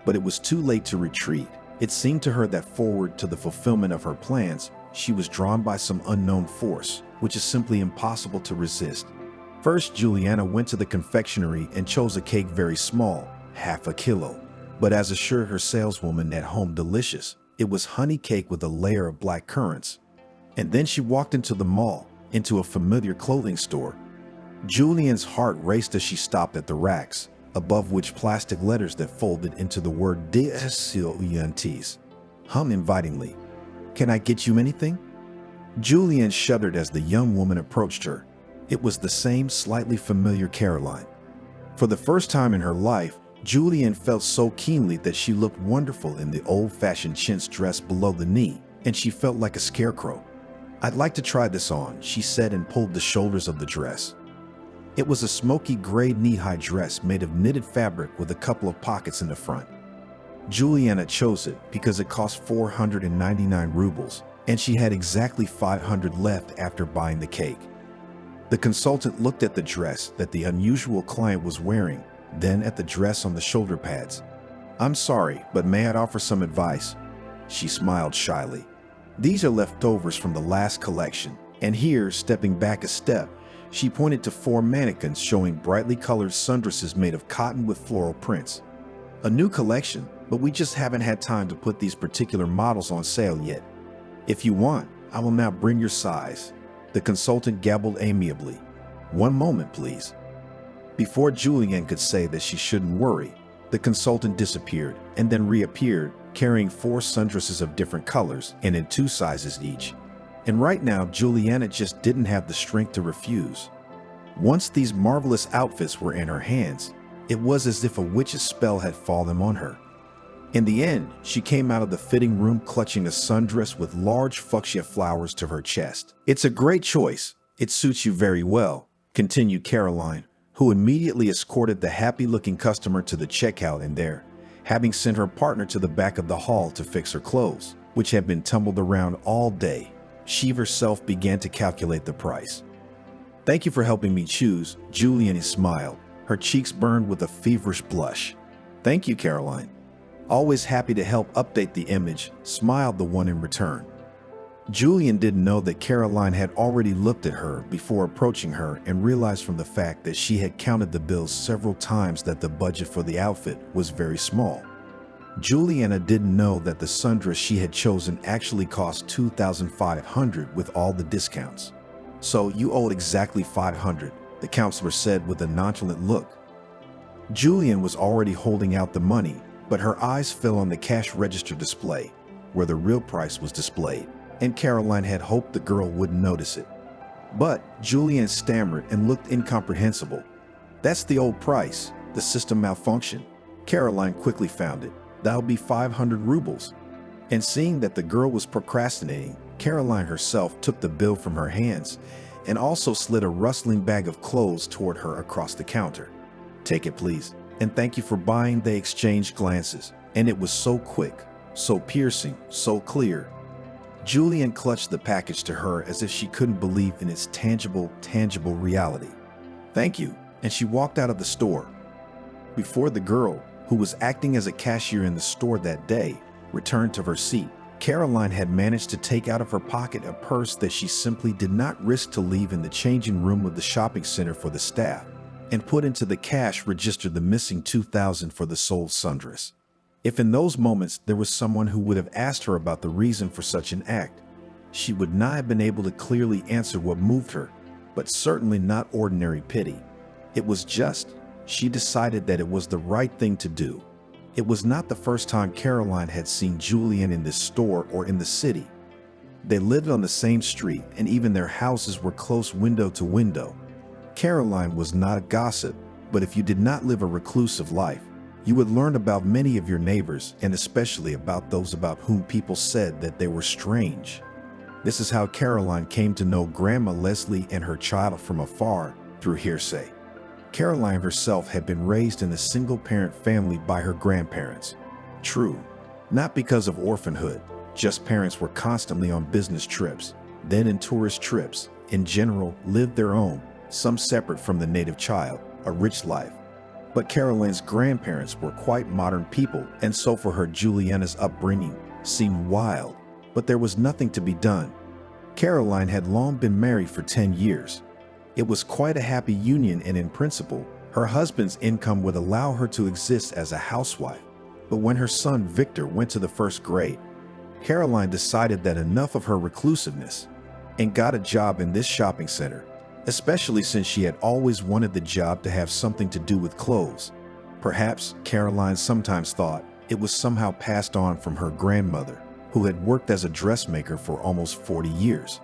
But it was too late to retreat. It seemed to her that forward to the fulfillment of her plans, she was drawn by some unknown force, which is simply impossible to resist. First, Juliana went to the confectionery and chose a cake very small, half a kilo. But as assured her saleswoman at home, delicious. It was honey cake with a layer of black currants. And then she walked into the mall, into a familiar clothing store. Julianne's heart raced as she stopped at the racks, above which plastic letters that folded into the word DISGRACE hum invitingly. "Can I get you anything?" Julianne shuddered as the young woman approached her. It was the same slightly familiar Caroline. For the first time in her life, Julianne felt so keenly that she looked wonderful in the old-fashioned chintz dress below the knee, and she felt like a scarecrow. "I'd like to try this on," she said, and pulled the shoulders of the dress. It was a smoky gray knee-high dress made of knitted fabric with a couple of pockets in the front. Juliana chose it because it cost 499 rubles, and she had exactly 500 left after buying the cake. The consultant looked at the dress that the unusual client was wearing, then at the dress on the shoulder pads. "I'm sorry, but may I offer some advice?" She smiled shyly. "These are leftovers from the last collection." And here, stepping back a step, she pointed to 4 mannequins showing brightly colored sundresses made of cotton with floral prints. "A new collection, but we just haven't had time to put these particular models on sale yet. If you want, I will now bring your size." The consultant gabbled amiably. "One moment, please." Before Julianne could say that she shouldn't worry, the consultant disappeared and then reappeared, carrying 4 sundresses of different colors and in 2 sizes each. And right now, Juliana just didn't have the strength to refuse. Once these marvelous outfits were in her hands, it was as if a witch's spell had fallen on her. In the end, she came out of the fitting room clutching a sundress with large fuchsia flowers to her chest. "It's a great choice. It suits you very well," continued Caroline, who immediately escorted the happy-looking customer to the checkout and there, having sent her partner to the back of the hall to fix her clothes, which had been tumbled around all day. She herself began to calculate the price. "Thank you for helping me choose," Juliana smiled, her cheeks burned with a feverish blush. "Thank you, Caroline. Always happy to help update the image," smiled the one in return. Julian didn't know that Caroline had already looked at her before approaching her and realized from the fact that she had counted the bills several times that the budget for the outfit was very small. Juliana didn't know that the sundress she had chosen actually cost 2,500 with all the discounts. "So you owed exactly 500, the counselor said with a nonchalant look. Julian was already holding out the money, but her eyes fell on the cash register display, where the real price was displayed, and Caroline had hoped the girl wouldn't notice it. But Julian stammered and looked incomprehensible. "That's the old price. The system malfunctioned." Caroline quickly found it. "That'll be 500 rubles. And seeing that the girl was procrastinating, Caroline herself took the bill from her hands and also slid a rustling bag of clothes toward her across the counter. "Take it, please. And thank you for buying." They exchanged glances, and it was so quick, so piercing, so clear. Julian clutched the package to her as if she couldn't believe in its tangible reality. "Thank you," and she walked out of the store. Before the girl, who was acting as a cashier in the store that day, returned to her seat, Caroline had managed to take out of her pocket a purse that she simply did not risk to leave in the changing room of the shopping center for the staff, and put into the cash register the missing 2,000 for the sold sundress. If in those moments there was someone who would have asked her about the reason for such an act, she would not have been able to clearly answer what moved her, but certainly not ordinary pity. It was just, she decided that it was the right thing to do. It was not the first time Caroline had seen Julian in this store or in the city. They lived on the same street, and even their houses were close window to window. Caroline was not a gossip, but if you did not live a reclusive life, you would learn about many of your neighbors, and especially about those about whom people said that they were strange. This is how Caroline came to know Grandma Leslie and her child from afar through hearsay. Caroline herself had been raised in a single-parent family by her grandparents. True, not because of orphanhood, just parents were constantly on business trips, then in tourist trips, in general lived their own, some separate from the native child, a rich life. But Caroline's grandparents were quite modern people, and so for her, Juliana's upbringing seemed wild, but there was nothing to be done. Caroline had long been married for 10 years. It was quite a happy union, and in principle, her husband's income would allow her to exist as a housewife. But when her son Victor went to the first grade, Caroline decided that enough of her reclusiveness and got a job in this shopping center, especially since she had always wanted the job to have something to do with clothes. Perhaps Caroline sometimes thought it was somehow passed on from her grandmother, who had worked as a dressmaker for almost 40 years.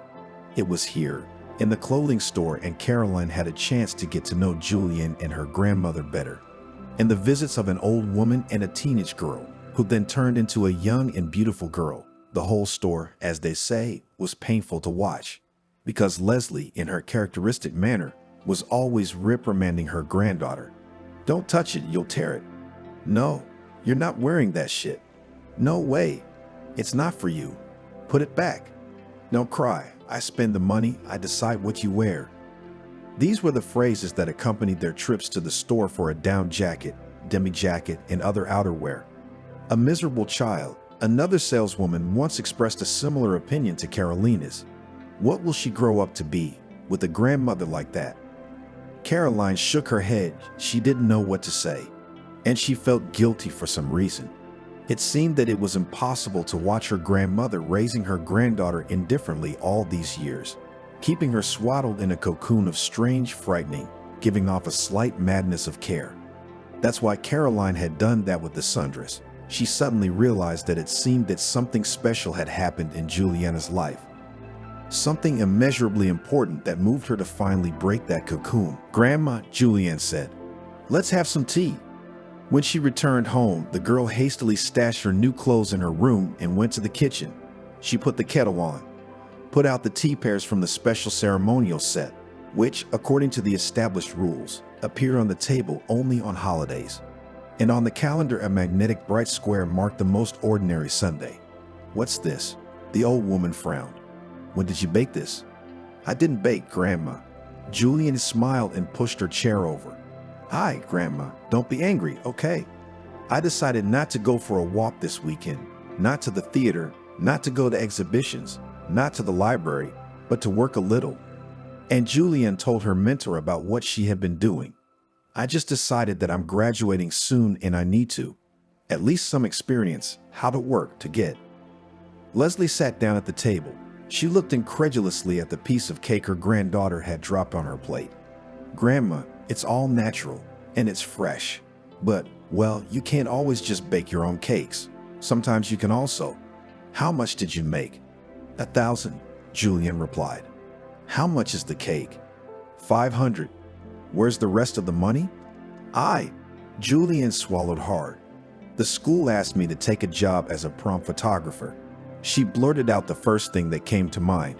It was here, in the clothing store, and Caroline had a chance to get to know Julian and her grandmother better. And the visits of an old woman and a teenage girl, who then turned into a young and beautiful girl. The whole store, as they say, was painful to watch, because Leslie, in her characteristic manner, was always reprimanding her granddaughter. Don't touch it, you'll tear it. No, you're not wearing that shit. No way. It's not for you. Put it back. Don't cry. I spend the money. I decide what you wear. These were the phrases that accompanied their trips to the store for a down jacket, demi-jacket, and other outerwear. A miserable child, another saleswoman once expressed a similar opinion to Carolina's. What will she grow up to be, with a grandmother like that? Caroline shook her head. She didn't know what to say, and she felt guilty for some reason. It seemed that it was impossible to watch her grandmother raising her granddaughter indifferently all these years, keeping her swaddled in a cocoon of strange frightening, giving off a slight madness of care. That's why Caroline had done that with the sundress. She suddenly realized that it seemed that something special had happened in Juliana's life. Something immeasurably important that moved her to finally break that cocoon. "Grandma," Julianne said, "let's have some tea." When she returned home, the girl hastily stashed her new clothes in her room and went to the kitchen. She put the kettle on, put out the tea pairs from the special ceremonial set, which, according to the established rules, appear on the table only on holidays. And on the calendar, a magnetic bright square marked the most ordinary Sunday. "What's this?" The old woman frowned. "When did you bake this?" "I didn't bake, Grandma." Julian smiled and pushed her chair over. "Hi, Grandma. Don't be angry, okay? I decided not to go for a walk this weekend, not to the theater, not to go to exhibitions, not to the library, but to work a little." And Julian told her mentor about what she had been doing. "I just decided that I'm graduating soon and I need to, at least some experience, how to work to get." Leslie sat down at the table. She looked incredulously at the piece of cake her granddaughter had dropped on her plate. "Grandma, it's all natural, and it's fresh. But, well, you can't always just bake your own cakes. Sometimes you can also." "How much did you make?" "1,000, Julian replied. "How much is the cake?" "500. Where's the rest of the money?" Julian swallowed hard. "The school asked me to take a job as a prom photographer." She blurted out the first thing that came to mind.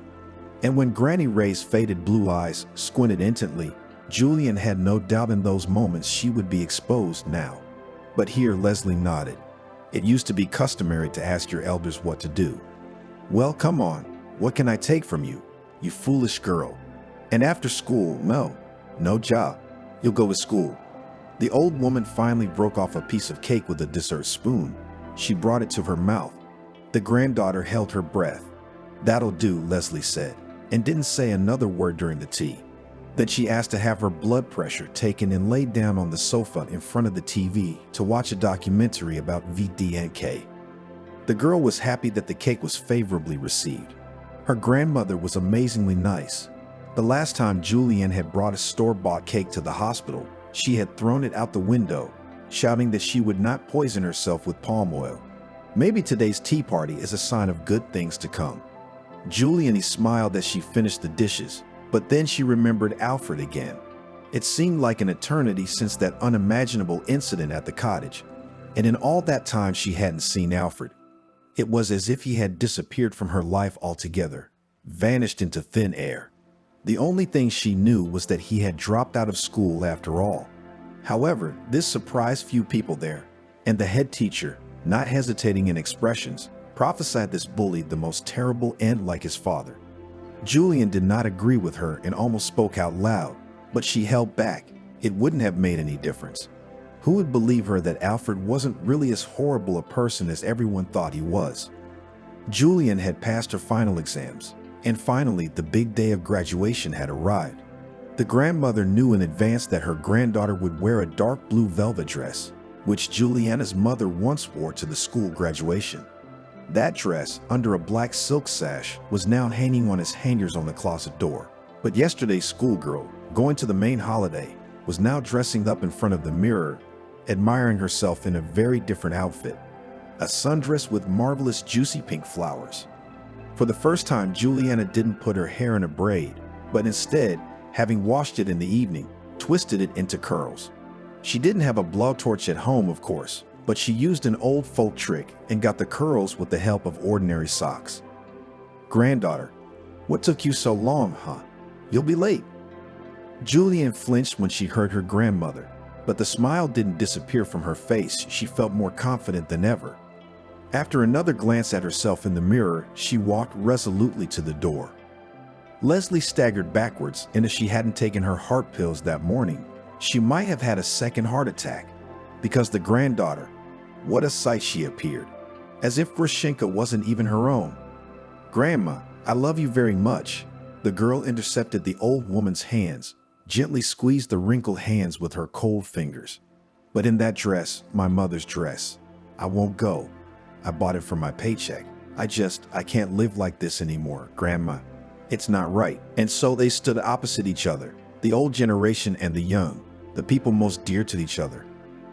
And when Granny Ray's faded blue eyes squinted intently, Julian had no doubt in those moments she would be exposed now. But here Leslie nodded. "It used to be customary to ask your elders what to do." "Well, come on. What can I take from you? You foolish girl. And after school, no job. You'll go to school." The old woman finally broke off a piece of cake with a dessert spoon. She brought it to her mouth. The granddaughter held her breath. "That'll do," Leslie said, and didn't say another word during the tea. Then she asked to have her blood pressure taken and laid down on the sofa in front of the TV to watch a documentary about VDNK. The girl was happy that the cake was favorably received. Her grandmother was amazingly nice. The last time Julianne had brought a store-bought cake to the hospital, she had thrown it out the window, shouting that she would not poison herself with palm oil. Maybe today's tea party is a sign of good things to come. Julianne smiled as she finished the dishes, but then she remembered Alfred again. It seemed like an eternity since that unimaginable incident at the cottage, and in all that time she hadn't seen Alfred. It was as if he had disappeared from her life altogether, vanished into thin air. The only thing she knew was that he had dropped out of school after all. However, this surprised few people there, and the head teacher, not hesitating in expressions, prophesied this bully the most terrible end like his father. Julian did not agree with her and almost spoke out loud, but she held back. It wouldn't have made any difference. Who would believe her that Alfred wasn't really as horrible a person as everyone thought he was? Julian had passed her final exams, and finally the big day of graduation had arrived. The grandmother knew in advance that her granddaughter would wear a dark blue velvet dress, which Juliana's mother once wore to the school graduation. That dress, under a black silk sash, was now hanging on its hangers on the closet door. But yesterday's schoolgirl, going to the main holiday, was now dressing up in front of the mirror, admiring herself in a very different outfit. A sundress with marvelous juicy pink flowers. For the first time, Juliana didn't put her hair in a braid, but instead, having washed it in the evening, twisted it into curls. She didn't have a blowtorch at home, of course, but she used an old folk trick and got the curls with the help of ordinary socks. "Granddaughter, what took you so long, huh? You'll be late." Julian flinched when she heard her grandmother, but the smile didn't disappear from her face. She felt more confident than ever. After another glance at herself in the mirror, she walked resolutely to the door. Leslie staggered backwards, and if she hadn't taken her heart pills that morning, she might have had a second heart attack. Because the granddaughter, what a sight she appeared, as if Grushenka wasn't even her own. "Grandma, I love you very much." The girl intercepted the old woman's hands, gently squeezed the wrinkled hands with her cold fingers. "But in that dress, my mother's dress, I won't go. I bought it for my paycheck. I can't live like this anymore, Grandma. It's not right." And so they stood opposite each other, the old generation and the young, the people most dear to each other.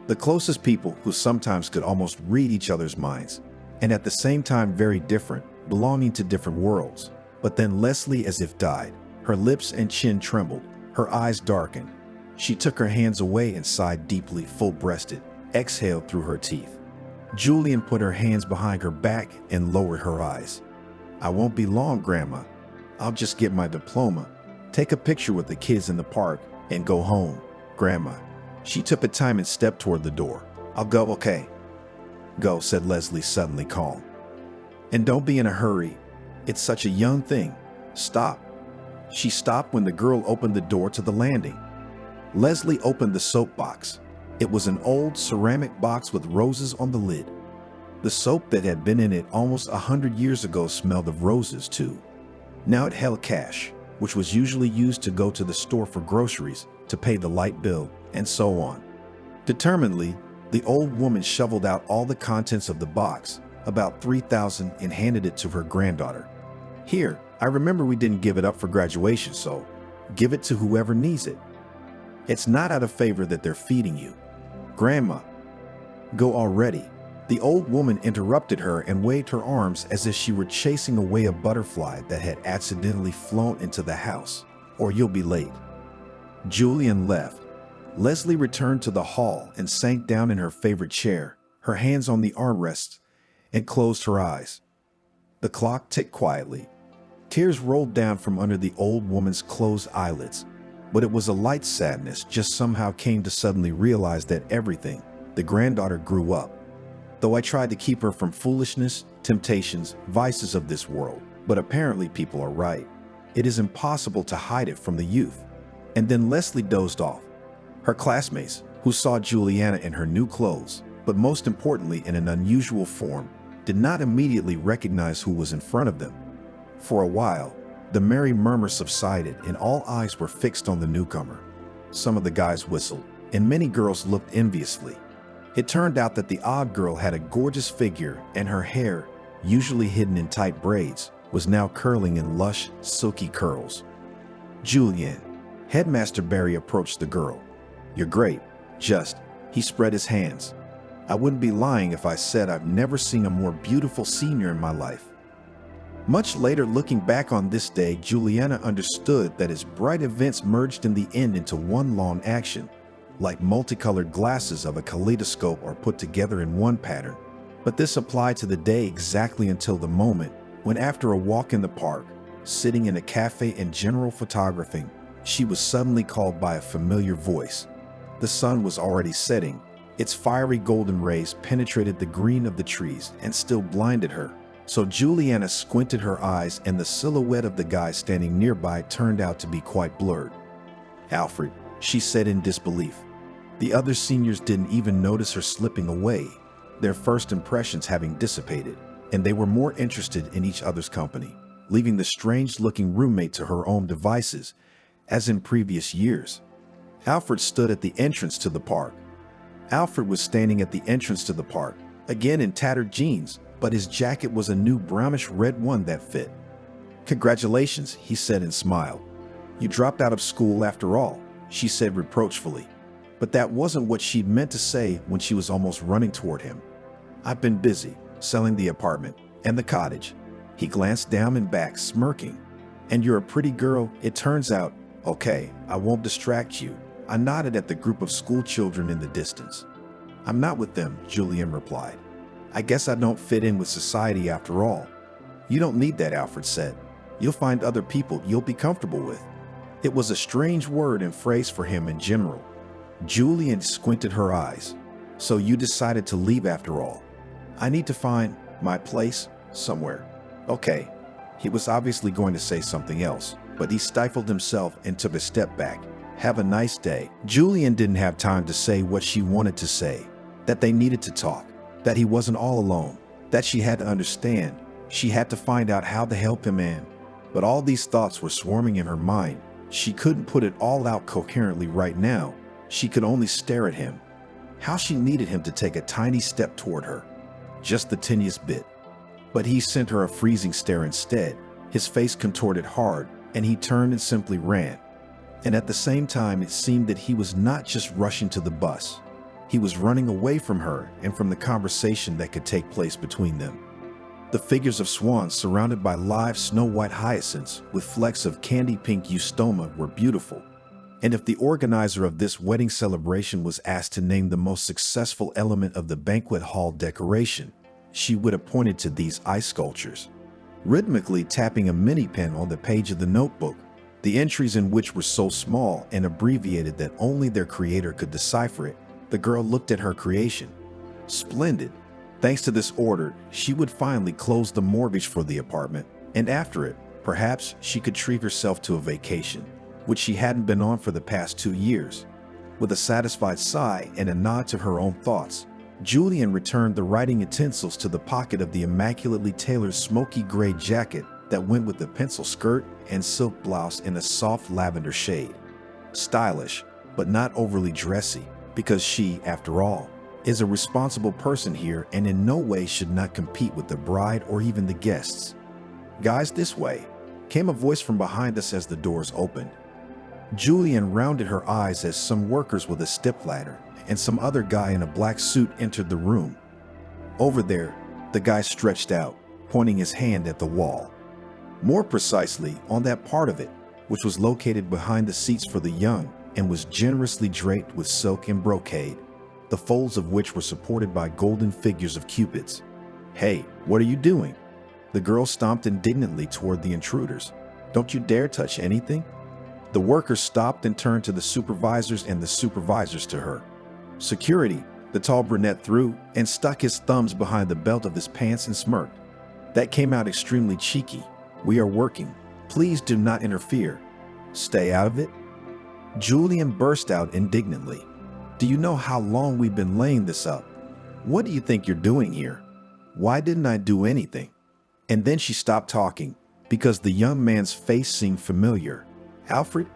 The closest people who sometimes could almost read each other's minds, and at the same time very different, belonging to different worlds. But then Leslie as if died. Her lips and chin trembled, her eyes darkened. She took her hands away and sighed deeply, full-breasted, exhaled through her teeth. Julian put her hands behind her back and lowered her eyes. "I won't be long, Grandma. I'll just get my diploma, take a picture with the kids in the park, and go home, Grandma." She took a time and stepped toward the door. "I'll go, okay?" "Go," said Leslie, suddenly calm. "And don't be in a hurry. It's such a young thing. Stop." She stopped when the girl opened the door to the landing. Leslie opened the soap box. It was an old ceramic box with roses on the lid. The soap that had been in it almost 100 years ago smelled of roses too. Now it held cash, which was usually used to go to the store for groceries, to pay the light bill, and so on. Determinedly, the old woman shoveled out all the contents of the box, about 3,000, and handed it to her granddaughter. "Here, I remember we didn't give it up for graduation, so give it to whoever needs it. It's not out of favor that they're feeding you. Grandma, go already." The old woman interrupted her and waved her arms as if she were chasing away a butterfly that had accidentally flown into the house. "Or you'll be late." Julian left. Leslie returned to the hall and sank down in her favorite chair, her hands on the armrests, and closed her eyes. The clock ticked quietly. Tears rolled down from under the old woman's closed eyelids, but it was a light sadness, just somehow came to suddenly realize that everything, the granddaughter, grew up. Though I tried to keep her from foolishness, temptations, vices of this world, but apparently people are right. It is impossible to hide it from the youth. And then Leslie dozed off. Her classmates, who saw Juliana in her new clothes, but most importantly in an unusual form, did not immediately recognize who was in front of them. For a while, the merry murmur subsided and all eyes were fixed on the newcomer. Some of the guys whistled, and many girls looked enviously. It turned out that the odd girl had a gorgeous figure, and her hair, usually hidden in tight braids, was now curling in lush, silky curls. "Julian," Headmaster Barry approached the girl. "You're great. He spread his hands. "I wouldn't be lying if I said I've never seen a more beautiful senior in my life." Much later, looking back on this day, Juliana understood that his bright events merged in the end into one long action, like multicolored glasses of a kaleidoscope are put together in one pattern. But this applied to the day exactly until the moment when, after a walk in the park, sitting in a cafe and general photographing, she was suddenly called by a familiar voice. The sun was already setting. Its fiery golden rays penetrated the green of the trees and still blinded her. So Juliana squinted her eyes, and the silhouette of the guy standing nearby turned out to be quite blurred. "Alfred," she said in disbelief. The other seniors didn't even notice her slipping away, their first impressions having dissipated, and they were more interested in each other's company, leaving the strange-looking roommate to her own devices, as in previous years. Alfred stood at the entrance to the park. Alfred was standing at the entrance to the park, again in tattered jeans, but his jacket was a new brownish-red one that fit. "Congratulations," he said and smiled. "You dropped out of school after all," she said reproachfully. But that wasn't what she'd meant to say when she was almost running toward him. "I've been busy, selling the apartment and the cottage." He glanced down and back, smirking. "And you're a pretty girl, it turns out. Okay, I won't distract you." I nodded at the group of school children in the distance. "I'm not with them," Julian replied. "I guess I don't fit in with society after all." "You don't need that," Alfred said. "You'll find other people you'll be comfortable with." It was a strange word and phrase for him in general. Julian squinted her eyes. So you decided to leave after all. I need to find my place somewhere. Okay. He was obviously going to say something else, but he stifled himself and took a step back. Have a nice day. Julian didn't have time to say what she wanted to say, that they needed to talk, that he wasn't all alone, that she had to understand. She had to find out how to help him in. But all these thoughts were swarming in her mind. She couldn't put it all out coherently right now. She could only stare at him. How she needed him to take a tiny step toward her. Just the tiniest bit. But he sent her a freezing stare instead. His face contorted hard, and he turned and simply ran. And at the same time, it seemed that he was not just rushing to the bus. He was running away from her and from the conversation that could take place between them. The figures of swans surrounded by live snow-white hyacinths with flecks of candy-pink eustoma were beautiful. And if the organizer of this wedding celebration was asked to name the most successful element of the banquet hall decoration, she would have pointed to these ice sculptures. Rhythmically tapping a mini pen on the page of the notebook, the entries in which were so small and abbreviated that only their creator could decipher it, the girl looked at her creation. Splendid. Thanks to this order, she would finally close the mortgage for the apartment, and after it, perhaps she could treat herself to a vacation, which she hadn't been on for the past 2 years. With a satisfied sigh and a nod to her own thoughts, Julian returned the writing utensils to the pocket of the immaculately tailored smoky gray jacket that went with the pencil skirt and silk blouse in a soft lavender shade. Stylish, but not overly dressy, because she, after all, is a responsible person here and in no way should not compete with the bride or even the guests. "Guys, this way," came a voice from behind us as the doors opened. Julian rounded her eyes as some workers with a stepladder and some other guy in a black suit entered the room. Over there, the guy stretched out, pointing his hand at the wall. More precisely, on that part of it, which was located behind the seats for the young and was generously draped with silk and brocade, the folds of which were supported by golden figures of cupids. "Hey, what are you doing?" The girl stomped indignantly toward the intruders. "Don't you dare touch anything." The workers stopped and turned to the supervisors and the supervisors to her. "Security," the tall brunette threw and stuck his thumbs behind the belt of his pants and smirked. "That came out extremely cheeky. We are working. Please do not interfere. Stay out of it." Julian burst out indignantly. "Do you know how long we've been laying this up? What do you think you're doing here? Why didn't I do anything?" And then she stopped talking because the young man's face seemed familiar. Alfred?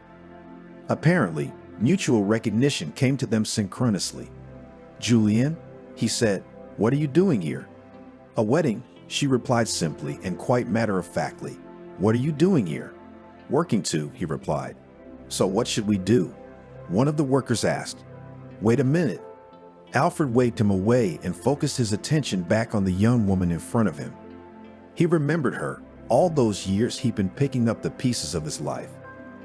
Apparently, mutual recognition came to them synchronously. "Julian," he said, "what are you doing here?" "A wedding," she replied simply and quite matter-of-factly. "What are you doing here?" "Working too," he replied. "So what should we do?" one of the workers asked. "Wait a minute." Alfred waved him away and focused his attention back on the young woman in front of him. He remembered her. All those years he'd been picking up the pieces of his life.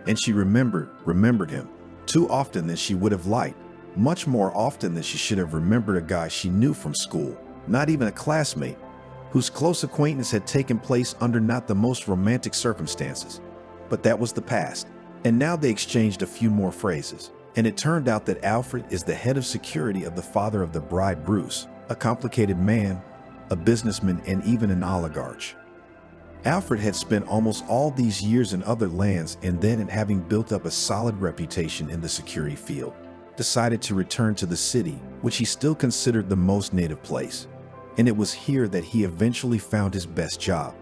And she remembered him, too often than she would have liked, much more often than she should have remembered a guy she knew from school, not even a classmate, whose close acquaintance had taken place under not the most romantic circumstances. But that was the past, and now they exchanged a few more phrases, and it turned out that Alfred is the head of security of the father of the bride, Bruce, a complicated man, a businessman, and even an oligarch. Alfred had spent almost all these years in other lands and then, having built up a solid reputation in the security field, decided to return to the city, which he still considered the most native place. And it was here that he eventually found his best job.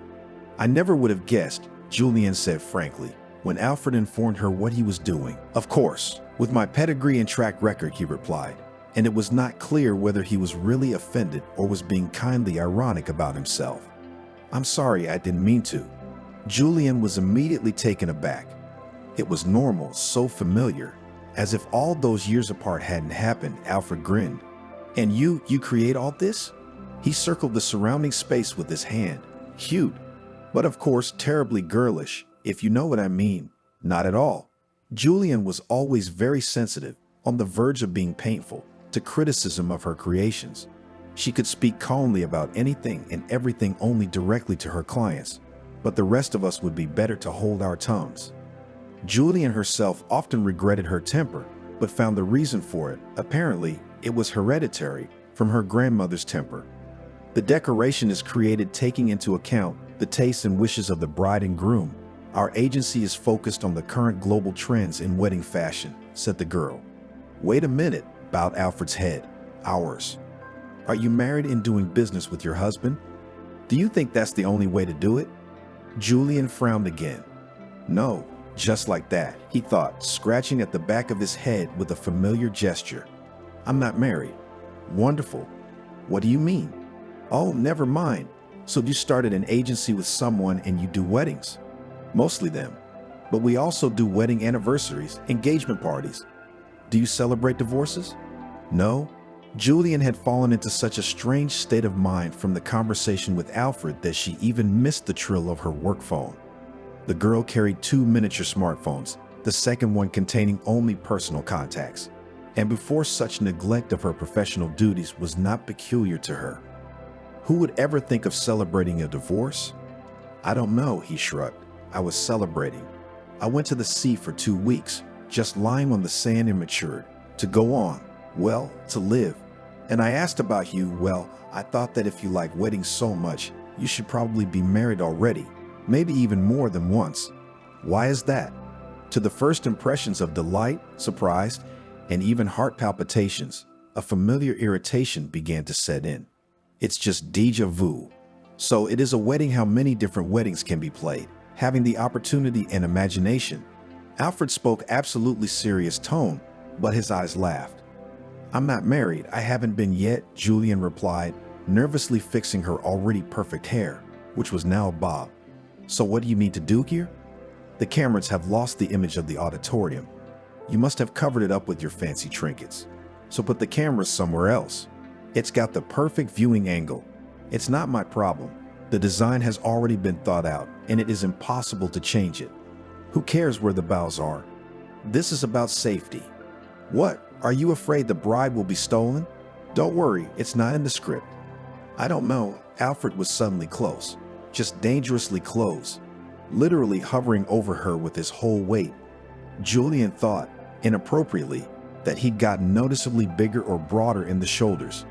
"I never would have guessed," Julian said frankly, when Alfred informed her what he was doing. "Of course, with my pedigree and track record," he replied, and it was not clear whether he was really offended or was being kindly ironic about himself. "I'm sorry, I didn't mean to." Julian was immediately taken aback. It was normal, so familiar, as if all those years apart hadn't happened. Alfred grinned. "And you create all this?" He circled the surrounding space with his hand. "Cute, but of course terribly girlish, if you know what I mean." "Not at all." Julian was always very sensitive, on the verge of being painful, to criticism of her creations. She could speak calmly about anything and everything only directly to her clients, but the rest of us would be better to hold our tongues. Julian herself often regretted her temper, but found the reason for it. Apparently, it was hereditary from her grandmother's temper. The decoration is created taking into account the tastes and wishes of the bride and groom. Our agency is focused on the current global trends in wedding fashion, said the girl. Wait a minute, bowed Alfred's head. Ours. Are you married and doing business with your husband? Do you think that's the only way to do it? Julian frowned again. No, just like that, he thought, scratching at the back of his head with a familiar gesture. I'm not married. Wonderful. What do you mean? Oh, never mind. So you started an agency with someone and you do weddings? Mostly them. But we also do wedding anniversaries, engagement parties. Do you celebrate divorces? No. Julian had fallen into such a strange state of mind from the conversation with Alfred that she even missed the trill of her work phone. The girl carried 2 miniature smartphones, the second one containing only personal contacts. And before, such neglect of her professional duties was not peculiar to her. Who would ever think of celebrating a divorce? I don't know, he shrugged. I was celebrating. I went to the sea for 2 weeks, just lying on the sand and matured. To go on, well, to live. And I asked about you, well, I thought that if you like weddings so much, you should probably be married already, maybe even more than once. Why is that? To the first impressions of delight, surprise, and even heart palpitations, a familiar irritation began to set in. It's just déjà vu. So it is a wedding. How many different weddings can be played, having the opportunity and imagination. Alfred spoke absolutely serious tone, but his eyes laughed. I'm not married. I haven't been yet, Julian replied, nervously fixing her already perfect hair, which was now a bob. So what do you mean to do here? The cameras have lost the image of the auditorium. You must have covered it up with your fancy trinkets. So put the cameras somewhere else. It's got the perfect viewing angle. It's not my problem. The design has already been thought out, and it is impossible to change it. Who cares where the bows are? This is about safety. What? Are you afraid the bride will be stolen? Don't worry, it's not in the script. I don't know. Alfred was suddenly close, just dangerously close, literally hovering over her with his whole weight. Julian thought, inappropriately, that he'd gotten noticeably bigger or broader in the shoulders.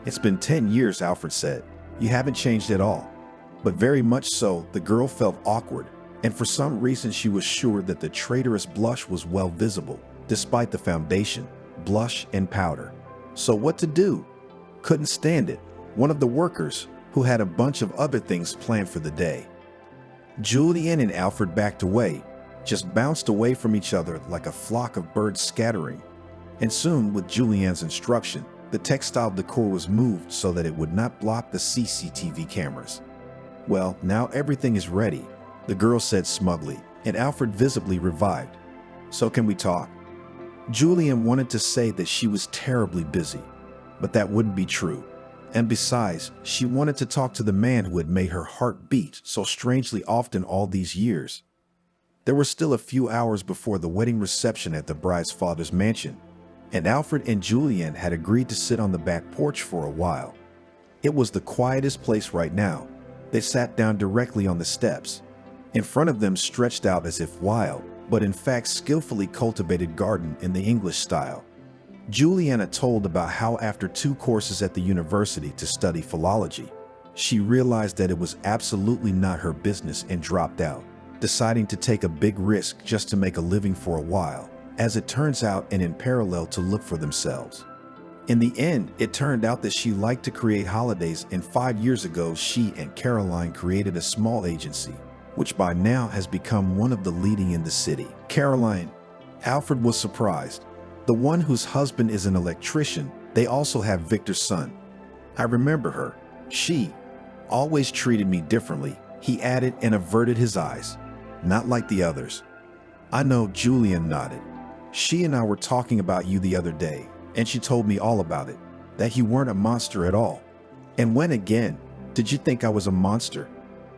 It's been 10 years, Alfred said. You haven't changed at all. But very much so, the girl felt awkward, and for some reason she was sure that the traitorous blush was well visible, despite the foundation, blush and powder. So what to do? Couldn't stand it. One of the workers, who had a bunch of other things planned for the day. Julian and Alfred backed away, just bounced away from each other like a flock of birds scattering. And soon, with Julian's instruction, the textile decor was moved so that it would not block the CCTV cameras. Well, now everything is ready, the girl said smugly, and Alfred visibly revived. So can we talk? Julian wanted to say that she was terribly busy, but that wouldn't be true. And besides, she wanted to talk to the man who had made her heart beat so strangely often all these years. There were still a few hours before the wedding reception at the bride's father's mansion, and Alfred and Julian had agreed to sit on the back porch for a while. It was the quietest place right now. They sat down directly on the steps. In front of them stretched out as if wild, but in fact skillfully cultivated garden in the English style. Juliana told about how after 2 courses at the university to study philology, she realized that it was absolutely not her business and dropped out, deciding to take a big risk just to make a living for a while, as it turns out, and in parallel to look for themselves. In the end, it turned out that she liked to create holidays, and 5 years ago she and Caroline created a small agency, which by now has become one of the leading in the city. Caroline. Alfred was surprised. The one whose husband is an electrician. They also have Victor's son. I remember her. She always treated me differently, he added and averted his eyes. Not like the others. I know, Julian nodded. She and I were talking about you the other day, and she told me all about it, that you weren't a monster at all. And when again, did you think I was a monster?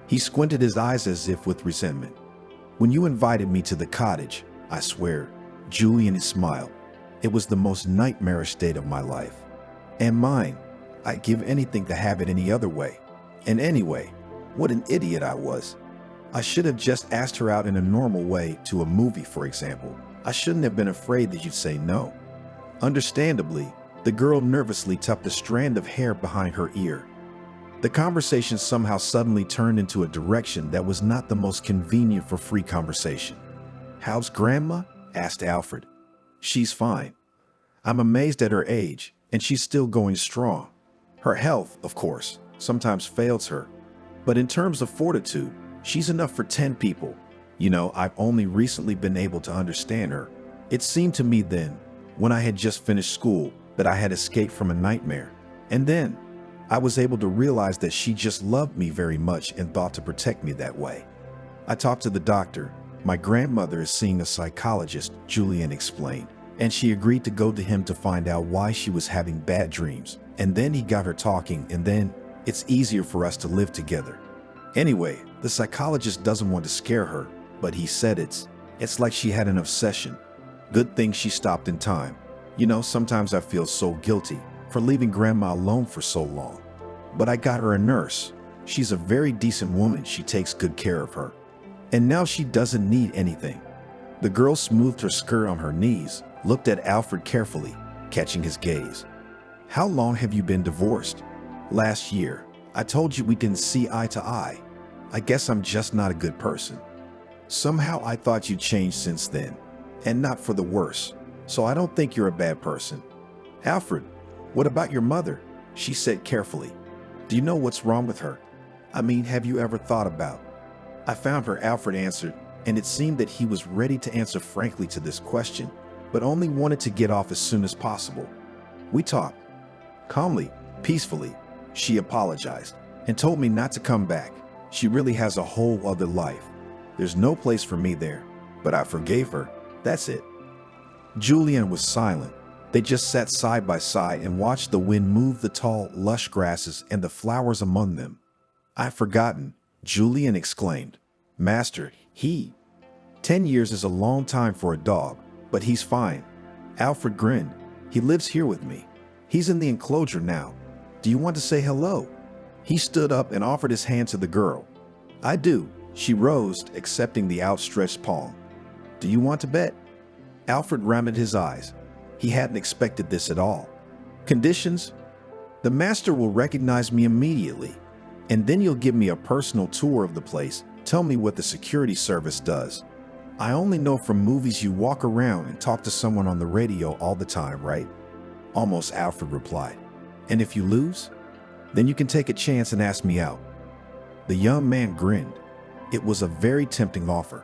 He squinted his eyes as if with resentment. When you invited me to the cottage, I swear, Julian smiled. It was the most nightmarish date of my life. And mine. I'd give anything to have it any other way. And anyway, what an idiot I was. I should have just asked her out in a normal way to a movie, for example. I shouldn't have been afraid that you'd say no. Understandably, the girl nervously tucked a strand of hair behind her ear. The conversation somehow suddenly turned into a direction that was not the most convenient for free conversation. "How's Grandma?" asked Alfred. "She's fine. I'm amazed at her age, and she's still going strong. Her health, of course, sometimes fails her. But in terms of fortitude, she's enough for 10 people. You know, I've only recently been able to understand her. It seemed to me then, when I had just finished school, that I had escaped from a nightmare. And then, I was able to realize that she just loved me very much and thought to protect me that way. I talked to the doctor. My grandmother is seeing a psychologist," Julian explained, "and she agreed to go to him to find out why she was having bad dreams. And then he got her talking, and then it's easier for us to live together. Anyway, the psychologist doesn't want to scare her, but he said it's like she had an obsession. Good thing she stopped in time. You know, sometimes I feel so guilty for leaving Grandma alone for so long. But I got her a nurse. She's a very decent woman. She takes good care of her. And now she doesn't need anything." The girl smoothed her skirt on her knees, looked at Alfred carefully, catching his gaze. "How long have you been divorced?" "Last year. I told you we didn't see eye to eye. I guess I'm just not a good person. Somehow I thought you changed since then, and not for the worse. So I don't think you're a bad person." "Alfred, what about your mother?" she said carefully. "Do you know what's wrong with her? I mean, have you ever thought about?" "I found her," Alfred answered, and it seemed that he was ready to answer frankly to this question, but only wanted to get off as soon as possible. "We talked. Calmly, peacefully. She apologized and told me not to come back. She really has a whole other life. There's no place for me there, but I forgave her. That's it." Julian was silent. They just sat side by side and watched the wind move the tall, lush grasses and the flowers among them. "I've forgotten," Julian exclaimed. "Master, 10 years is a long time for a dog, but he's fine." Alfred grinned. "He lives here with me. He's in the enclosure now. Do you want to say hello?" He stood up and offered his hand to the girl. "I do." She rose, accepting the outstretched palm. "Do you want to bet?" Alfred rounded his eyes. He hadn't expected this at all. "Conditions? The master will recognize me immediately, and then you'll give me a personal tour of the place. Tell me what the security service does. I only know from movies you walk around and talk to someone on the radio all the time, right?" "Almost," Alfred replied. "And if you lose? Then you can take a chance and ask me out." The young man grinned. It was a very tempting offer,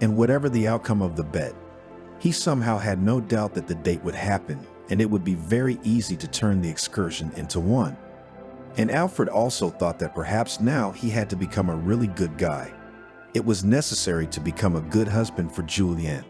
and whatever the outcome of the bet, he somehow had no doubt that the date would happen, and it would be very easy to turn the excursion into one. And Alfred also thought that perhaps now he had to become a really good guy. It was necessary to become a good husband for Julianne.